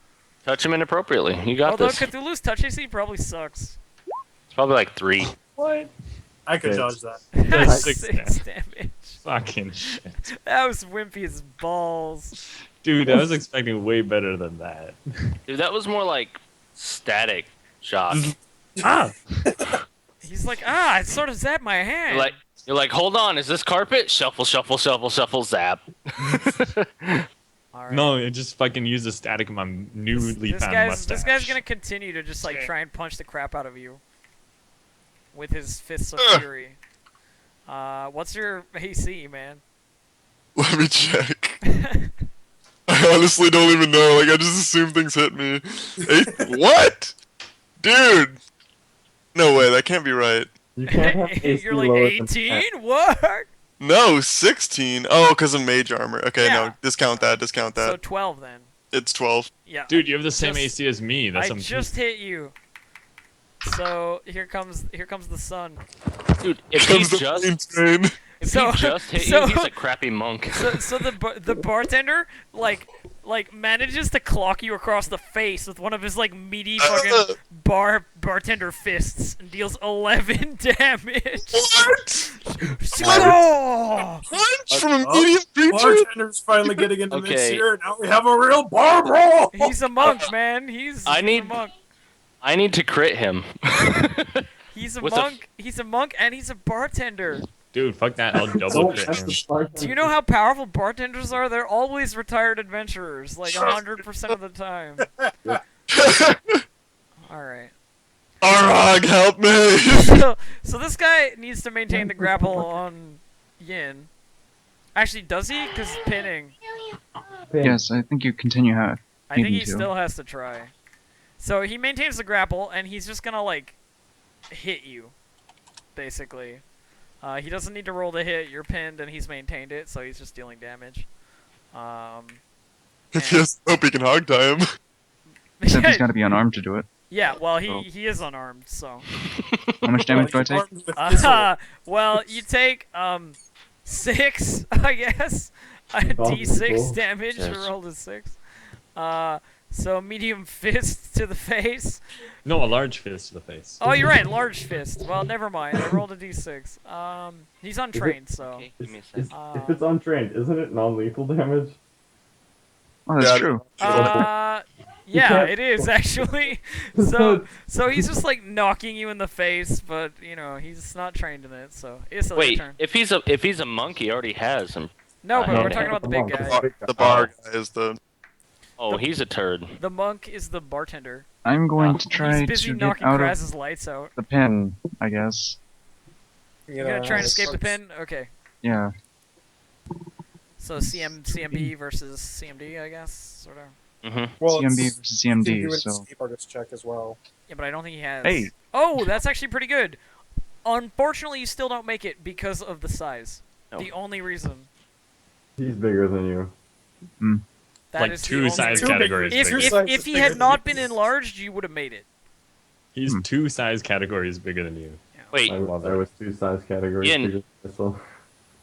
S4: Touch him inappropriately. You got
S1: Although
S4: this.
S1: Cthulhu's touch AC probably sucks.
S4: It's probably like 3.
S5: What?
S8: I could
S2: Okay.
S8: dodge that.
S5: That's
S1: 6
S5: 6
S1: damage.
S5: Fucking shit.
S1: That was wimpy as balls.
S5: Dude, I was expecting way better than that.
S4: Dude, that was more like static shock.
S5: Ah!
S1: He's like, it sort of zapped my hand.
S4: You're like, hold on, is this carpet? Shuffle, shuffle, shuffle, shuffle, zap.
S1: All right.
S5: No, it just fucking uses static in my newly
S1: This
S5: found
S1: guy's
S5: mustache.
S1: gonna continue to just like try and punch the crap out of you with his fists of
S3: Ugh.
S1: fury. What's your AC, man?
S3: Let me check. I honestly don't even know. Like, I just assume things hit me. What? Dude! No way, that can't be right.
S2: You can't have AC
S1: You're like
S2: lower than
S1: 18?
S2: 10.
S1: What?
S3: No, 16. Oh, because of mage armor. Okay,
S1: Yeah.
S3: no, discount that, discount
S1: So
S3: that.
S1: 12 then.
S3: It's 12.
S1: Yeah.
S5: Dude, you have the same
S1: Just-
S5: AC as me. That's
S1: I just hit you. So here comes the sun.
S4: Dude, if he
S3: Comes the
S4: just
S3: plane train.
S1: So-
S4: he just hit
S1: so-
S4: you, he's a crappy monk.
S1: So the bartender like manages to clock you across the face with one of his like meaty fucking bartender fists and deals 11 damage.
S3: What?
S1: Oh!
S3: Punch from a
S8: Oh,
S3: medium creature?
S8: Bartender's finally getting into this
S4: Okay.
S8: here, and now we have a real bar brawl!
S1: He's a monk, man. He's
S4: I
S1: a
S4: need-
S1: monk.
S4: I need to crit him.
S1: He's a
S4: With a-
S1: monk. He's a monk and he's a bartender.
S5: Dude, fuck that. I'll double
S2: Don't
S5: crit
S2: mess
S5: him.
S2: with bartenders.
S1: Do you know how powerful bartenders are? They're always retired adventurers, like 100% of the time. All right.
S3: Arog, help me!
S1: So this guy needs to maintain the grapple on Yin. Actually, does he? Because pinning.
S6: Yes, I think you continue how.
S1: I think he
S6: Needing to.
S1: still has to try. So he maintains the grapple, and he's just gonna like hit you, basically. He doesn't need to roll to hit. You're pinned, and he's maintained it, so he's just dealing damage.
S3: Just hope he can hog tie him.
S6: Except he's got to be unarmed to do it.
S1: Yeah, well,
S6: Oh.
S1: he is unarmed, so.
S6: How much damage do I take?
S8: Armed with thistle.
S1: Well, you take 6, I guess. A D6
S2: cool.
S1: damage.
S4: Yes.
S1: Rolled a 6. So medium fist to the face.
S5: No, a large fist to the face.
S1: Oh, you're right, large fist. Well, never mind. I rolled a D6. He's untrained, so.
S4: Okay, give me a
S2: Is-
S4: sec.
S2: if it's untrained, isn't it non-lethal damage?
S6: Oh, that's
S3: Yeah.
S6: true.
S1: Yeah,
S2: can't-
S1: it is actually. So he's just like knocking you in the face, but you know he's not trained in it, so it's still his
S4: Wait,
S1: turn.
S4: if he's a monk, he already has him.
S1: No, but
S4: no,
S1: we're
S4: no.
S1: talking about the big guy.
S3: The bar guy is the.
S4: Oh, he's a turd.
S1: The monk is the bartender.
S6: I'm going
S4: Oh,
S6: to try
S1: He's busy
S6: to get
S1: knocking
S6: out of
S1: Kraz's lights out.
S6: the pen, I guess.
S1: You're gonna try and escape the pin? Okay.
S6: Yeah.
S1: So CMB versus CMD, I guess, sort of.
S3: Well,
S6: CMB
S3: it's-
S6: versus
S8: You can
S6: CMD.
S8: do an
S6: So
S8: escape artist check as well.
S1: Yeah, but I don't think he has.
S6: Hey.
S1: Oh, that's actually pretty good. Unfortunately, you still don't make it because of the size.
S4: No.
S1: The only reason.
S2: He's bigger than you.
S1: That
S5: Like
S1: is the
S5: two
S1: only
S5: size
S8: Two big-
S5: categories
S1: If,
S8: Two
S5: bigger.
S1: if,
S8: size
S1: if
S8: is
S1: he
S8: bigger
S1: had
S8: than
S1: not
S8: you.
S1: been enlarged, you would have made it.
S5: He's 2 size categories bigger than you.
S4: Wait,
S2: I
S5: love it.
S2: was 2 size categories
S4: Ian.
S2: bigger than Thistle.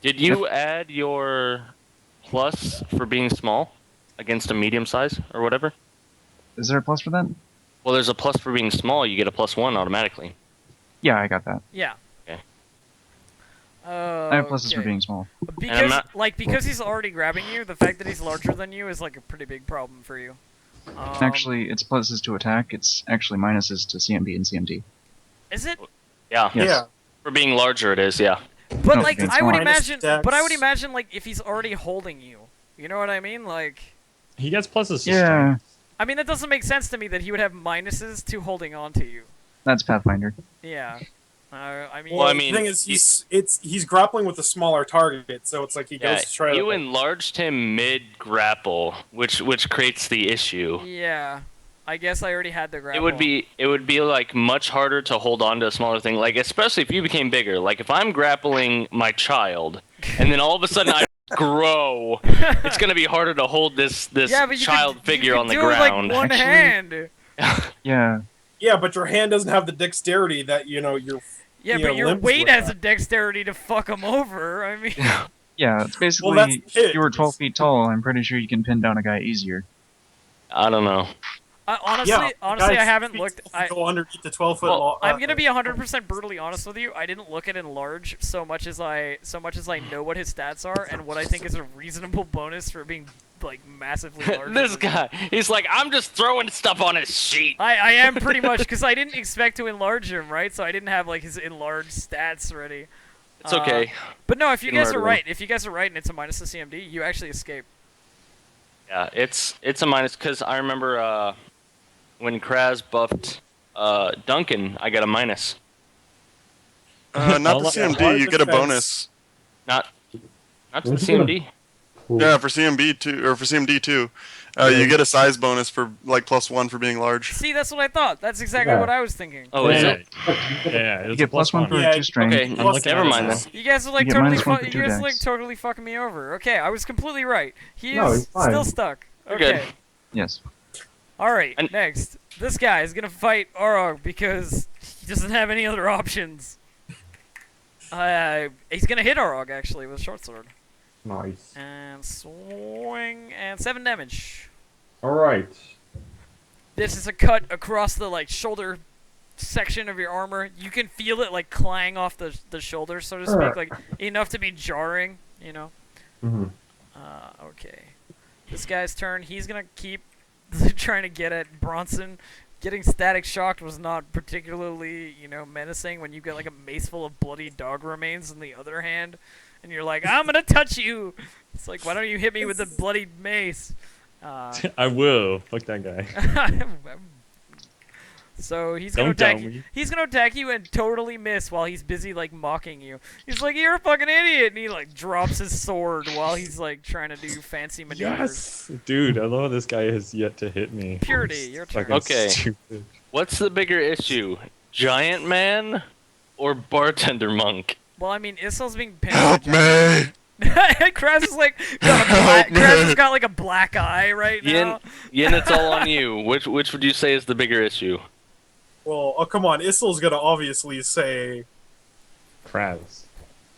S4: did you add your plus for being small against a medium size or whatever?
S6: is there a plus for that?
S4: Well, there's a plus for being small. You get a +1 automatically.
S6: Yeah, I got that.
S1: Yeah.
S4: Okay.
S6: I have pluses for
S1: Okay.
S6: being small.
S1: Because
S4: not-
S1: because he's already grabbing you, the fact that he's larger than you is like a pretty big problem for you.
S6: Actually, it's pluses to attack. It's actually minuses to CMB and CMD.
S1: Is it?
S4: Yeah.
S6: Yes.
S8: Yeah.
S4: For being larger, it is. Yeah.
S1: But
S6: No,
S1: like
S6: it's
S1: I would
S6: not.
S1: imagine,
S8: Minus
S1: but I would
S8: dex.
S1: imagine like if he's already holding you, you know what I mean? Like,
S5: He gets pluses to
S6: Yeah,
S5: strength.
S1: I mean that doesn't make sense to me that he would have minuses to holding on to you.
S6: that's Pathfinder.
S1: Yeah. I mean,
S4: Well, I
S8: the
S4: mean,
S8: thing is, he's grappling with a smaller target, so it's like he
S4: Yeah.
S8: goes to try
S4: You
S8: to.
S4: enlarged him mid grapple, which creates the issue.
S1: yeah. I guess I already had the grapple.
S4: It would be like much harder to hold on to a smaller thing, like especially if you became bigger. Like if I'm grappling my child, and then all of a sudden I grow, it's gonna be harder to hold this
S1: yeah, but you
S4: child
S1: could,
S4: figure
S1: you
S4: on the
S1: could do it
S4: ground.
S1: Like one
S6: Actually-
S1: hand.
S6: Yeah.
S8: Yeah, but your hand doesn't have the dexterity that your.
S1: Yeah,
S8: you
S1: but
S8: know,
S1: your
S8: limbs
S1: weight
S8: would
S1: has
S8: have.
S1: a dexterity to fuck him over. I mean,
S6: Yeah, it's basically,
S8: that's
S6: if you were
S8: it.
S6: 12 feet tall, I'm pretty sure you can pin down a guy easier.
S4: I don't know.
S1: honestly,
S8: Yeah,
S1: honestly,
S8: guys,
S1: I haven't
S8: 2 feet
S1: looked.
S8: tall
S1: I,
S8: go underneath the 12-foot
S1: well,
S8: wall.
S1: I'm gonna be 100% brutally honest with you. I didn't look at enlarge so much as I know what his stats are and what I think is a reasonable bonus for being like massively larger.
S4: This
S1: than-
S4: guy, he's like, I'm just throwing stuff on his sheet.
S1: I am pretty much because I didn't expect to enlarge him, right? So I didn't have like his enlarged stats ready.
S4: It's okay.
S1: But no, if you
S4: Can
S1: guys are
S4: murder him.
S1: right, and it's a minus to CMD, you actually escape.
S4: Yeah, it's a minus because I remember when Kraz buffed Duncan, I got a minus.
S3: Not the
S5: I'll-
S3: CMD, you get a
S8: defense.
S3: bonus.
S4: Not to the
S2: What's it gonna-
S4: CMD.
S3: Yeah, for CMB too, or for CMD too. You get a size bonus for like +1 for being large.
S1: See, that's what I thought. That's exactly
S2: Yeah.
S1: what I was thinking.
S4: Oh, is
S5: yeah.
S4: it?
S5: Yeah, it's
S6: You
S5: a
S6: get plus one for
S8: Yeah,
S6: 2 strength.
S4: Okay,
S5: I'm looking
S4: never
S5: at
S4: mind
S5: this
S4: then.
S1: You guys are like
S6: You get
S1: totally,
S6: minus one for two
S1: you guys are like
S6: dex.
S1: totally fucking me over. Okay, I was completely right. He
S2: No,
S1: is
S2: he's fine.
S1: still stuck.
S4: You're
S1: Okay.
S4: good.
S6: Yes.
S1: All right.
S4: And-
S1: Next, this guy is gonna fight Orog because he doesn't have any other options. He's gonna hit Orog actually with a short sword
S2: Nice.
S1: and swing and 7 damage.
S2: All right.
S1: This is a cut across the like shoulder section of your armor. You can feel it like clang off the shoulder, so to speak, like enough to be jarring. You know.
S2: hmm
S1: Okay. This guy's turn. He's gonna keep trying to get at Bronson. Getting static shocked was not particularly, menacing when you get like a mace full of bloody dog remains in the other hand, and you're like, I'm gonna touch you. It's like, why don't you hit me with the bloody mace?
S5: I will. Fuck that guy.
S1: So he's gonna
S5: Don't
S1: attack
S5: tell
S1: you.
S5: me.
S1: He's gonna attack you and totally miss while he's busy like mocking you. He's like, "You're a fucking idiot," and he like drops his sword while he's like trying to do fancy maneuvers.
S5: Yes, dude. I love this guy has yet to hit me.
S1: Purity, your turn.
S5: Fucking
S4: Okay.
S5: stupid.
S4: What's the bigger issue, Giant Man or Bartender Monk?
S1: Well, I mean, Issel's being pinned.
S3: Help me!
S1: Kraz is like got a black, Kraz has got like a black eye right now.
S4: Yin, it's all on you. Which would you say is the bigger issue?
S8: Well, oh come on, Issel's gonna obviously say,
S5: Kraz.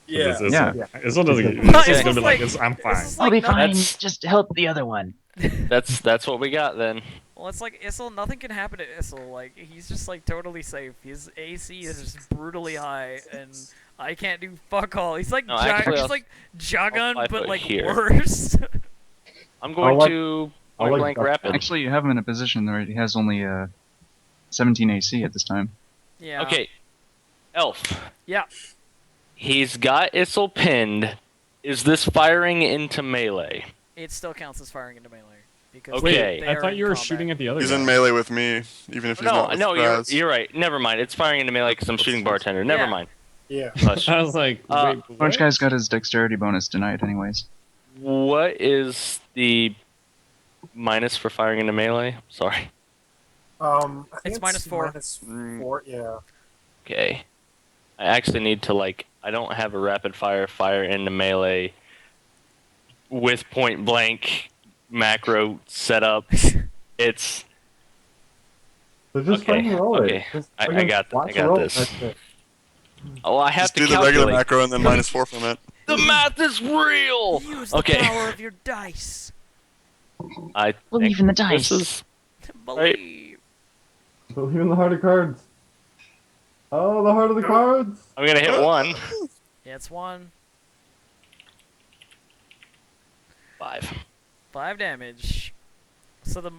S8: yeah.
S6: Yeah.
S5: This one doesn't get.
S1: Well,
S5: This
S1: it's
S5: is gonna be like,
S1: like-
S5: I'm fine.
S1: It's
S7: I'll
S1: like
S7: be
S1: no-
S7: fine.
S4: That's-
S7: Just help the other one.
S4: That's what we got then.
S1: Well, it's like Issel. Nothing can happen to Issel. Like he's just like totally safe. His AC is just brutally high, and I can't do fuck all. He's like
S4: No, actually,
S1: he's
S4: I'll-
S1: like Jagun,
S4: I'll
S1: but
S4: put
S1: like
S4: here.
S1: worse.
S4: I'm going
S2: like-
S4: to
S2: I
S4: point
S2: like
S4: blank
S2: that.
S4: rapid.
S6: Actually, you have him in a position where he has only 17 AC at this time.
S1: Yeah.
S4: Okay, Elf.
S1: Yeah.
S4: He's got Issel pinned. Is this firing into melee?
S1: It still counts as firing into melee because
S4: Okay.
S1: they
S5: I
S1: are
S5: thought
S1: in
S5: you were
S1: combat.
S5: shooting at the other
S3: He's
S5: guy.
S3: in melee with me, even if he's
S4: No,
S3: not with
S4: no,
S3: Kraz.
S4: you're right. Never mind. It's firing into melee because I'm shooting Bartender. Never
S1: Yeah.
S4: mind.
S8: Yeah.
S4: Hush.
S5: I was like, wait,
S6: Orange
S5: what?
S6: guy's got his dexterity bonus tonight, anyways.
S4: What is the minus for firing into melee? Sorry.
S8: I think
S1: It's -4.
S8: -4. Yeah.
S4: Okay. I actually need to I don't have a rapid fire into melee with point blank macro set up. It's
S2: So just
S4: Okay,
S2: fucking roll
S4: okay.
S2: it. Just
S4: I
S2: fucking
S4: got
S2: watch
S4: this.
S2: roll. That's it.
S4: oh, I have
S3: Just
S4: to
S3: do the regular
S4: calculate.
S3: macro and then -4 from it.
S4: The math is real.
S1: Use the
S4: Okay.
S1: power of your dice.
S4: I
S7: Believe
S4: think
S7: in the
S4: this
S7: dice.
S4: is
S1: Believe.
S2: Believe in the heart of cards. Oh, the heart of the cards.
S4: I'm gonna hit one.
S1: Yeah, it's 1.
S4: 5.
S1: 5 damage. So the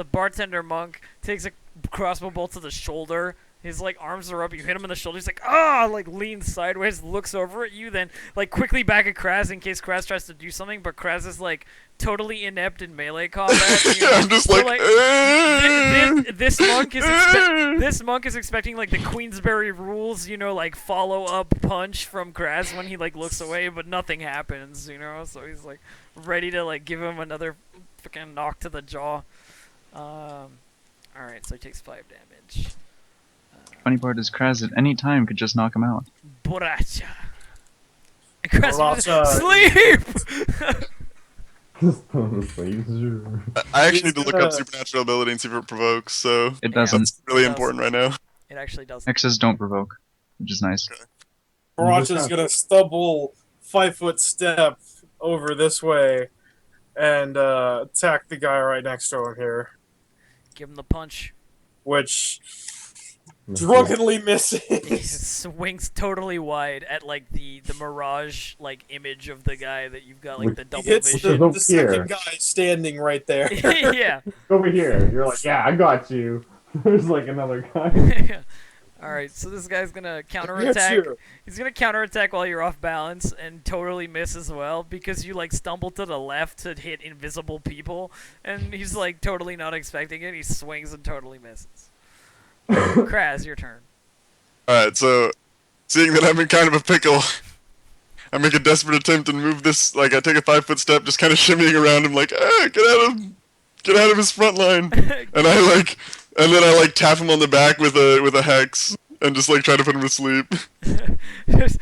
S1: bartender monk, takes a crossbow bolt to the shoulder. His arms are up. You hit him in the shoulder. He's like, ah! Leans sideways, looks over at you, then quickly back at Kraz in case Kraz tries to do something. But Kraz is totally inept in melee combat.
S3: Yeah, I'm just
S1: So,
S3: like.
S1: this monk is expecting the Queensberry rules, follow up punch from Kraz when he looks away, but nothing happens, So he's ready to give him another freaking knock to the jaw. All right, so he takes 5 damage.
S6: Funny part is Kraz at any time could just knock him out.
S1: Boracha. Kraz,
S8: Boracha.
S1: sleep.
S3: I actually need to look up supernatural ability and see if it provokes. So
S6: It doesn't.
S3: that's really
S1: It
S3: important right now.
S1: It actually does.
S6: Hexes don't provoke, which is nice.
S8: Baracha's gonna stumble 5-foot step over this way and attack the guy right next to him here,
S1: Give him the punch.
S8: which drunkenly
S1: He
S8: misses.
S1: swings totally wide at the mirage image of the guy that you've got the
S8: He
S1: double
S8: hits
S1: vision.
S8: the second guy standing right there.
S1: Yeah.
S2: Over here. You're like, yeah, I got you. There's another guy.
S1: All right, so this guy's gonna
S8: Hits
S1: counterattack.
S8: you.
S1: He's gonna counterattack while you're off balance and totally miss as well because you stumble to the left to hit invisible people, and he's totally not expecting it. He swings and totally misses. Kraz, your turn.
S3: Alright, so seeing that I'm in kind of a pickle, I make a desperate attempt and move this. I take a 5-foot step, just kind of shimmying around him, get out of his front line. And and then I tap him on the back with a hex and just try to put him to sleep.
S1: Just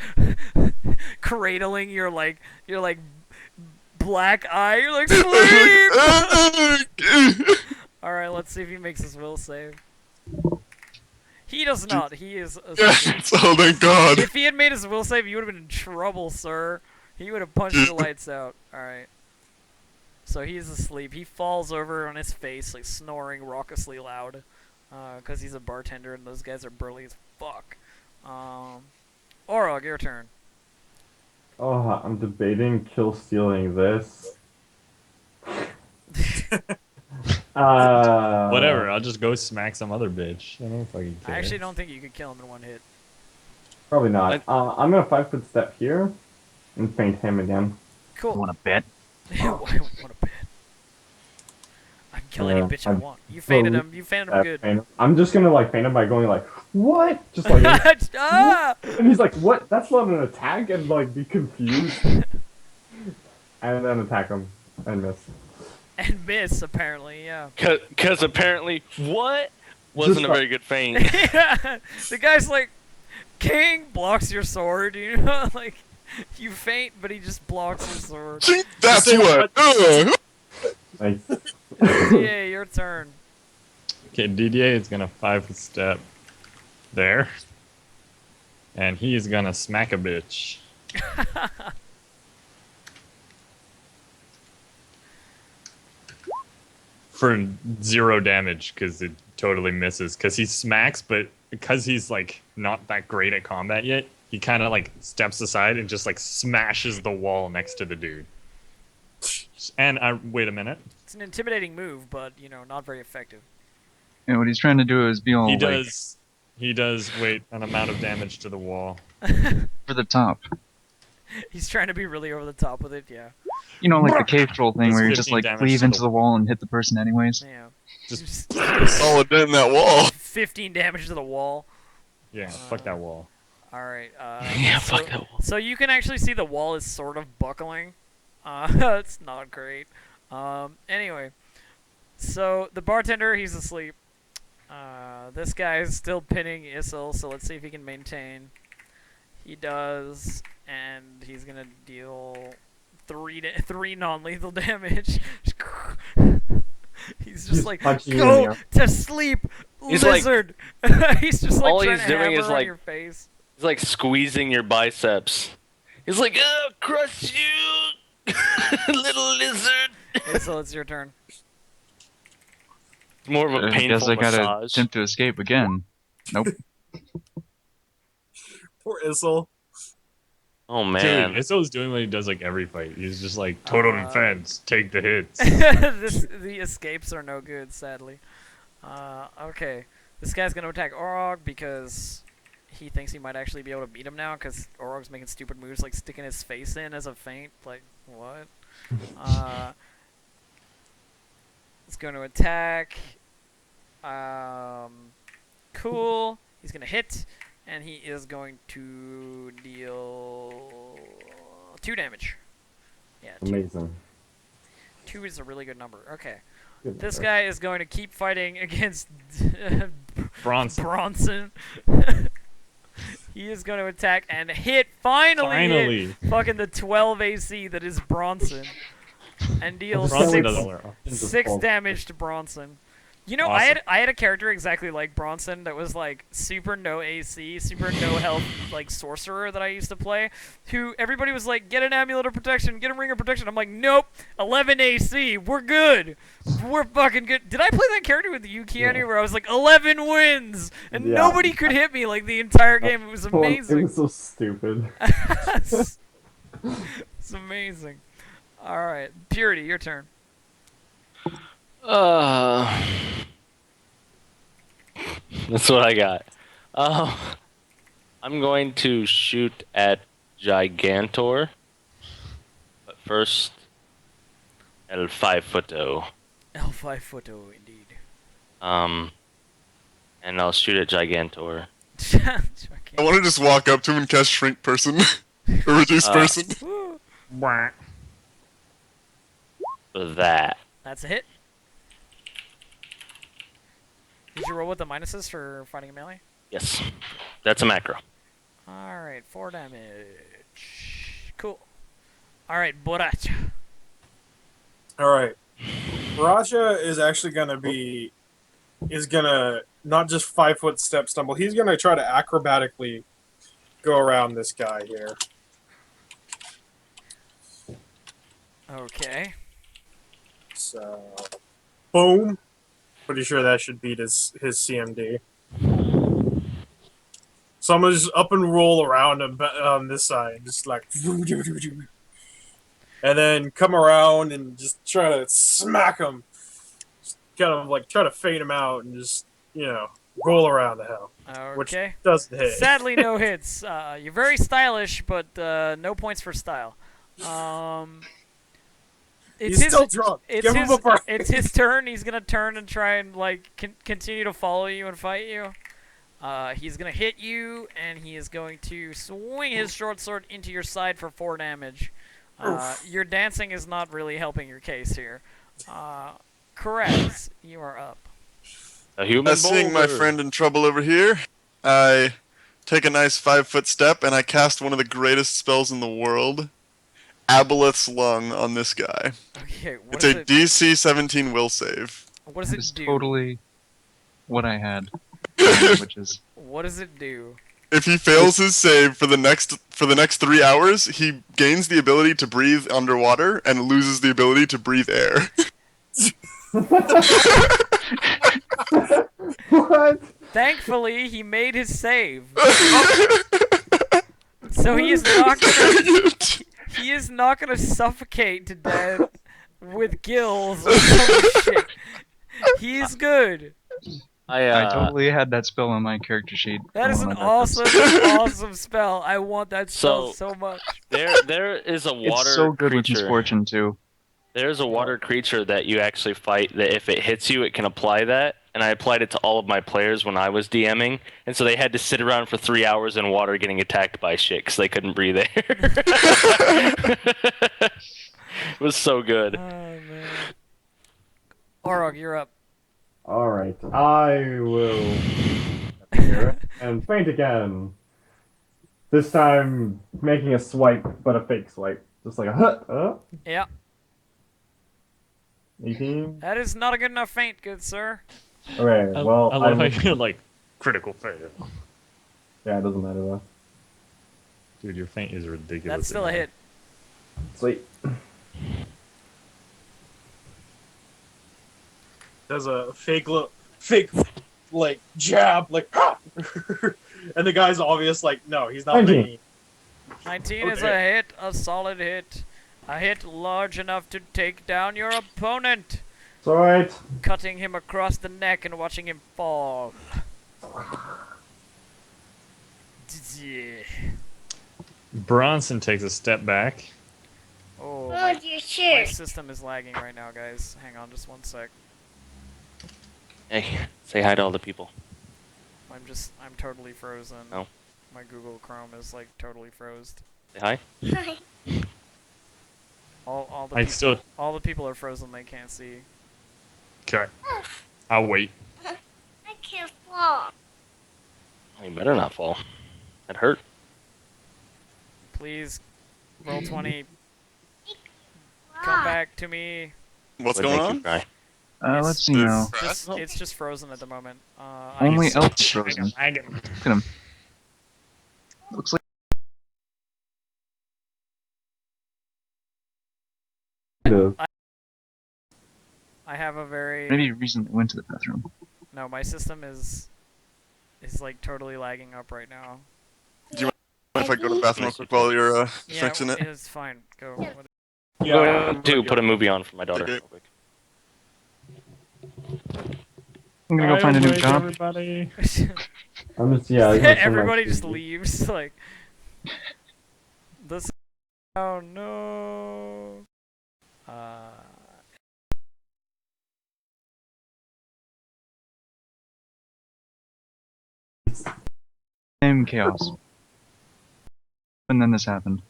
S1: cradling your black eye. You're sleep. All right, let's see if he makes his will save. He does not. He is asleep.
S3: Yes, oh thank God.
S1: If he had made his will save, you would have been in trouble, sir. He would have punched your lights out. Alright. So he is asleep. He falls over on his face, snoring raucously loud. Because he's a bartender and those guys are burly as fuck. Orog, your turn.
S2: Oh, I'm debating kill stealing this.
S5: Whatever, I'll just go smack some other bitch. I don't fucking care.
S1: I actually don't think you could kill him in one hit.
S2: Probably not. I'm gonna 5-foot step here and feint him again.
S1: Cool.
S6: Want to bet?
S1: What a bit. I can kill any
S2: Yeah,
S1: bitch I
S2: I'm
S1: want. You fainted him. You fainted him good.
S2: I'm just gonna feint him by going what? Just and
S1: Ah!
S2: he's like, what? That's not an attack, and be confused, and then attack him and miss.
S1: And miss, apparently, yeah.
S4: Because apparently, what? Wasn't
S2: Just
S4: a very good feint.
S1: Yeah, the guy's King blocks your sword, you faint, but he just blocks your sword.
S3: That's what.
S2: Nice.
S1: Yeah, your turn.
S5: Okay, DDA is gonna 5-foot step there. And he is gonna smack a bitch. For 0 damage, because it totally misses. Because he smacks, but because he's not that great at combat yet, he kind of steps aside and just smashes the wall next to the dude. And wait a minute.
S1: It's an intimidating move, but, not very effective.
S6: And what he's trying to do is be all
S5: He does an amount of damage to the wall.
S6: for the top.
S1: He's trying to be really over the top with it, yeah.
S6: The cave troll thing
S5: Does
S6: where you just
S5: 15 damage
S6: cleave
S5: to
S6: into
S5: the
S6: the wall and hit the person anyways.
S1: Yeah.
S5: Just
S3: Solid dent in that wall.
S1: 15 damage to the wall.
S5: yeah, fuck that wall.
S1: All right.
S4: Yeah,
S1: so,
S4: fuck that wall.
S1: So you can actually see the wall is sort of buckling. It's not great. Anyway, so the bartender, he's asleep. This guy is still pinning Issel, so let's see if he can maintain. He does, and he's gonna deal three non-lethal damage. He's just like,
S2: punching you in
S1: go
S2: the
S1: to sleep,
S4: He's like-
S1: lizard. He's just like
S4: all
S1: trying
S4: he's
S1: to
S4: doing
S1: hammer
S4: is,
S1: on
S4: like-
S1: your face.
S4: He's like squeezing your biceps. He's like, "Oh, crush you, little lizard."
S1: Issel, it's your turn.
S4: It's more of a
S6: I
S4: painful
S6: guess I gotta
S4: massage.
S6: attempt to escape again. Nope.
S8: Poor Issel.
S4: Oh
S5: Dude,
S4: man.
S5: Isso's doing what he does like every fight. He's just like total defense, take the hits.
S1: The escapes are no good, sadly. Okay, this guy's gonna attack Orog because he thinks he might actually be able to beat him now because Orog's making stupid moves like sticking his face in as a feint. Like, what? It's going to attack. Cool. He's gonna hit, and he is going to deal 2 damage. Yeah,
S2: Amazing.
S1: 2 is a really good number. Okay.
S2: Good
S1: This
S2: number.
S1: guy is going to keep fighting against
S5: Bronson.
S1: Bronson. He is going to attack and hit. Finally. Hit fucking the 12 AC that is Bronson. And deals
S2: Bronson
S5: Bronson
S1: 6,
S5: doesn't wear off.
S1: 6 damage to Bronson. You know,
S5: Awesome.
S1: I had a character exactly like Bronson that was like super no AC, super no health, like sorcerer that I used to play. Who everybody was like, get an amulet of protection, get a ring of protection. I'm like, nope, 11 AC, we're good, we're fucking good. Did I play that character with you, Keanu,
S2: Yeah.
S1: where I was like 11 wins and
S2: Yeah.
S1: nobody could hit me like the entire game? It was
S2: It
S1: amazing.
S2: was so stupid.
S1: It's amazing. All right, Purity, your turn.
S4: That's what I got. I'm going to shoot at Gigantor. But first, El 5-footo.
S1: L5 Photo, indeed.
S4: And I'll shoot at Gigantor.
S3: I want to just walk up to him and cast Shrink Person. or Reduce Person.
S1: Woo.
S4: For that.
S1: That's a hit. Did you roll with the minuses for fighting a melee?
S4: Yes. That's a macro.
S1: Alright, 4 damage. Cool. Alright, Boracha.
S8: Alright. Raja is actually gonna be... is gonna not just 5-foot step stumble, he's gonna try to acrobatically go around this guy here.
S1: Okay.
S8: So... boom! Pretty sure that should beat his CMD. So I'm gonna just up and roll around on this side, just like... and then come around and just try to smack him. Just kind of like try to fade him out and just, you know, roll around the hell. Which
S1: Okay.
S8: doesn't hit.
S1: Sadly, no hits. You're very stylish, but no points for style. It's
S8: He's still drunk. Give him a break.
S1: It's his turn. He's gonna turn and try and like continue to follow you and fight you. He's gonna hit you, and he is going to swing his short sword into your side for 4 damage. Your dancing is not really helping your case here. Correct. You are up.
S4: A human
S3: Seeing my
S4: boulder.
S3: friend in trouble over here, I take a nice 5-foot step and I cast one of the greatest spells in the world, Aboleth's Lung, on this guy.
S1: Okay. What
S3: It's
S1: does
S3: a
S1: it?
S3: DC 17 will save.
S1: What does
S6: That
S1: it
S6: is
S1: do?
S6: totally what I had. Which is
S1: What does it do?
S3: If he fails his save for the next 3 hours, he gains the ability to breathe underwater and loses the ability to breathe air.
S2: What?
S1: Thankfully, he made his save. So he is not gonna. He is not gonna suffocate to death with gills or some shit. He's good.
S6: I totally had that spell on my character sheet.
S1: That is
S6: for
S1: an
S6: one of my
S1: awesome, awesome spell. I want that spell
S4: So-
S1: so much.
S4: There is a
S6: It's
S4: water
S6: so good with
S4: creature.
S6: misfortune too.
S4: There's a water creature that you actually fight that if it hits you, it can apply that. and I applied it to all of my players when I was DMing, and so they had to sit around for 3 hours in water getting attacked by shit because they couldn't breathe air. It was so good.
S1: Oh man. Orog, you're up.
S2: All right, I will here and faint again. This time, making a swipe, but a fake swipe, just like a
S1: Yeah,
S2: 18.
S1: that is not a good enough feint, good sir.
S2: Okay, well,
S5: I love how you're like critical fail.
S2: yeah, it doesn't matter though.
S5: Dude, your feint is ridiculous.
S1: That's still a hit.
S2: Sweet.
S8: Does a fake like jab, like and the guy's obvious like, no, he's not
S2: 19.
S8: making.
S1: 19 is a
S8: Okay.
S1: hit, a solid hit. A hit large enough to take down your opponent,
S2: It's alright.
S1: cutting him across the neck and watching him fall.
S5: Bronson takes a step back.
S1: Oh,
S9: Oh,
S1: my
S9: your shirt.
S1: system is lagging right now, guys. Hang on just one sec.
S4: Hey, say hi to all the people.
S1: I'm totally frozen.
S4: Oh.
S1: My Google Chrome is like totally frozen.
S4: Say hi.
S9: Hi.
S1: All the
S5: I
S1: peop-
S5: still.
S1: all the people are frozen. They can't see.
S5: Okay. I'll wait.
S9: I can't fall.
S4: You better not fall. That hurt.
S1: Please, roll 20. Come back to me.
S3: What's
S4: Would
S3: going
S4: make you
S3: on?
S4: cry.
S6: Let's see now.
S1: It's just frozen at the moment.
S6: Only
S1: I,
S6: Elf is frozen. Look at him. Looks like
S1: I have a very
S6: maybe he recently went to the bathroom.
S1: no. My system is like totally lagging up right now.
S3: If I go to the bathroom real quick while you're
S1: Yeah,
S3: fixing it.
S1: it's fine. Go.
S4: Dude, put a movie on for my daughter.
S3: Okay.
S4: Real quick.
S6: I'm gonna go find a new job.
S5: Everybody.
S2: I'm just, yeah. I got some
S1: Everybody
S2: nice
S1: just
S2: music.
S1: leaves. Like this. Oh no.
S6: Same chaos. And then this happened.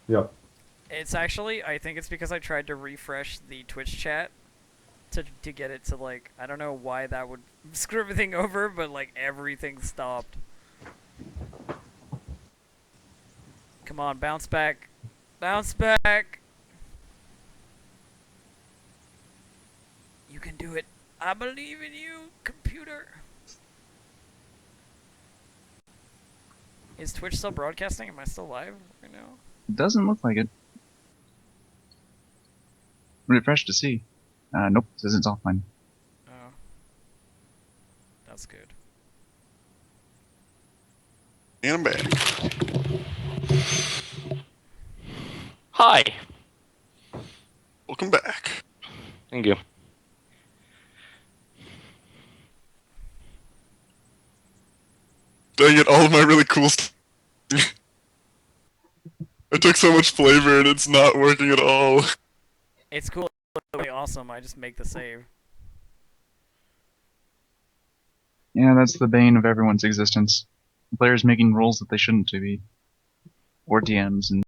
S2: Yep.
S1: It's actually, I think it's because I tried to refresh the Twitch chat to get it to like, I don't know why that would screw everything over, but like everything stopped. Come on, bounce back. Bounce back. You can do it. I believe in you, computer. Is Twitch still broadcasting? Am I still live right now?
S6: Doesn't look like it. Refresh to see. Nope, says it's offline.
S1: Oh. That's good.
S3: And I'm back.
S4: Hi.
S3: Welcome back.
S4: Thank you.
S3: Dang it, all of my really cool stuff. I took so much flavor and it's not working at all.
S1: It's cool. It's really awesome. I just make the save.
S6: Yeah, that's the bane of everyone's existence. Players making roles that they shouldn't to be. Or DMs and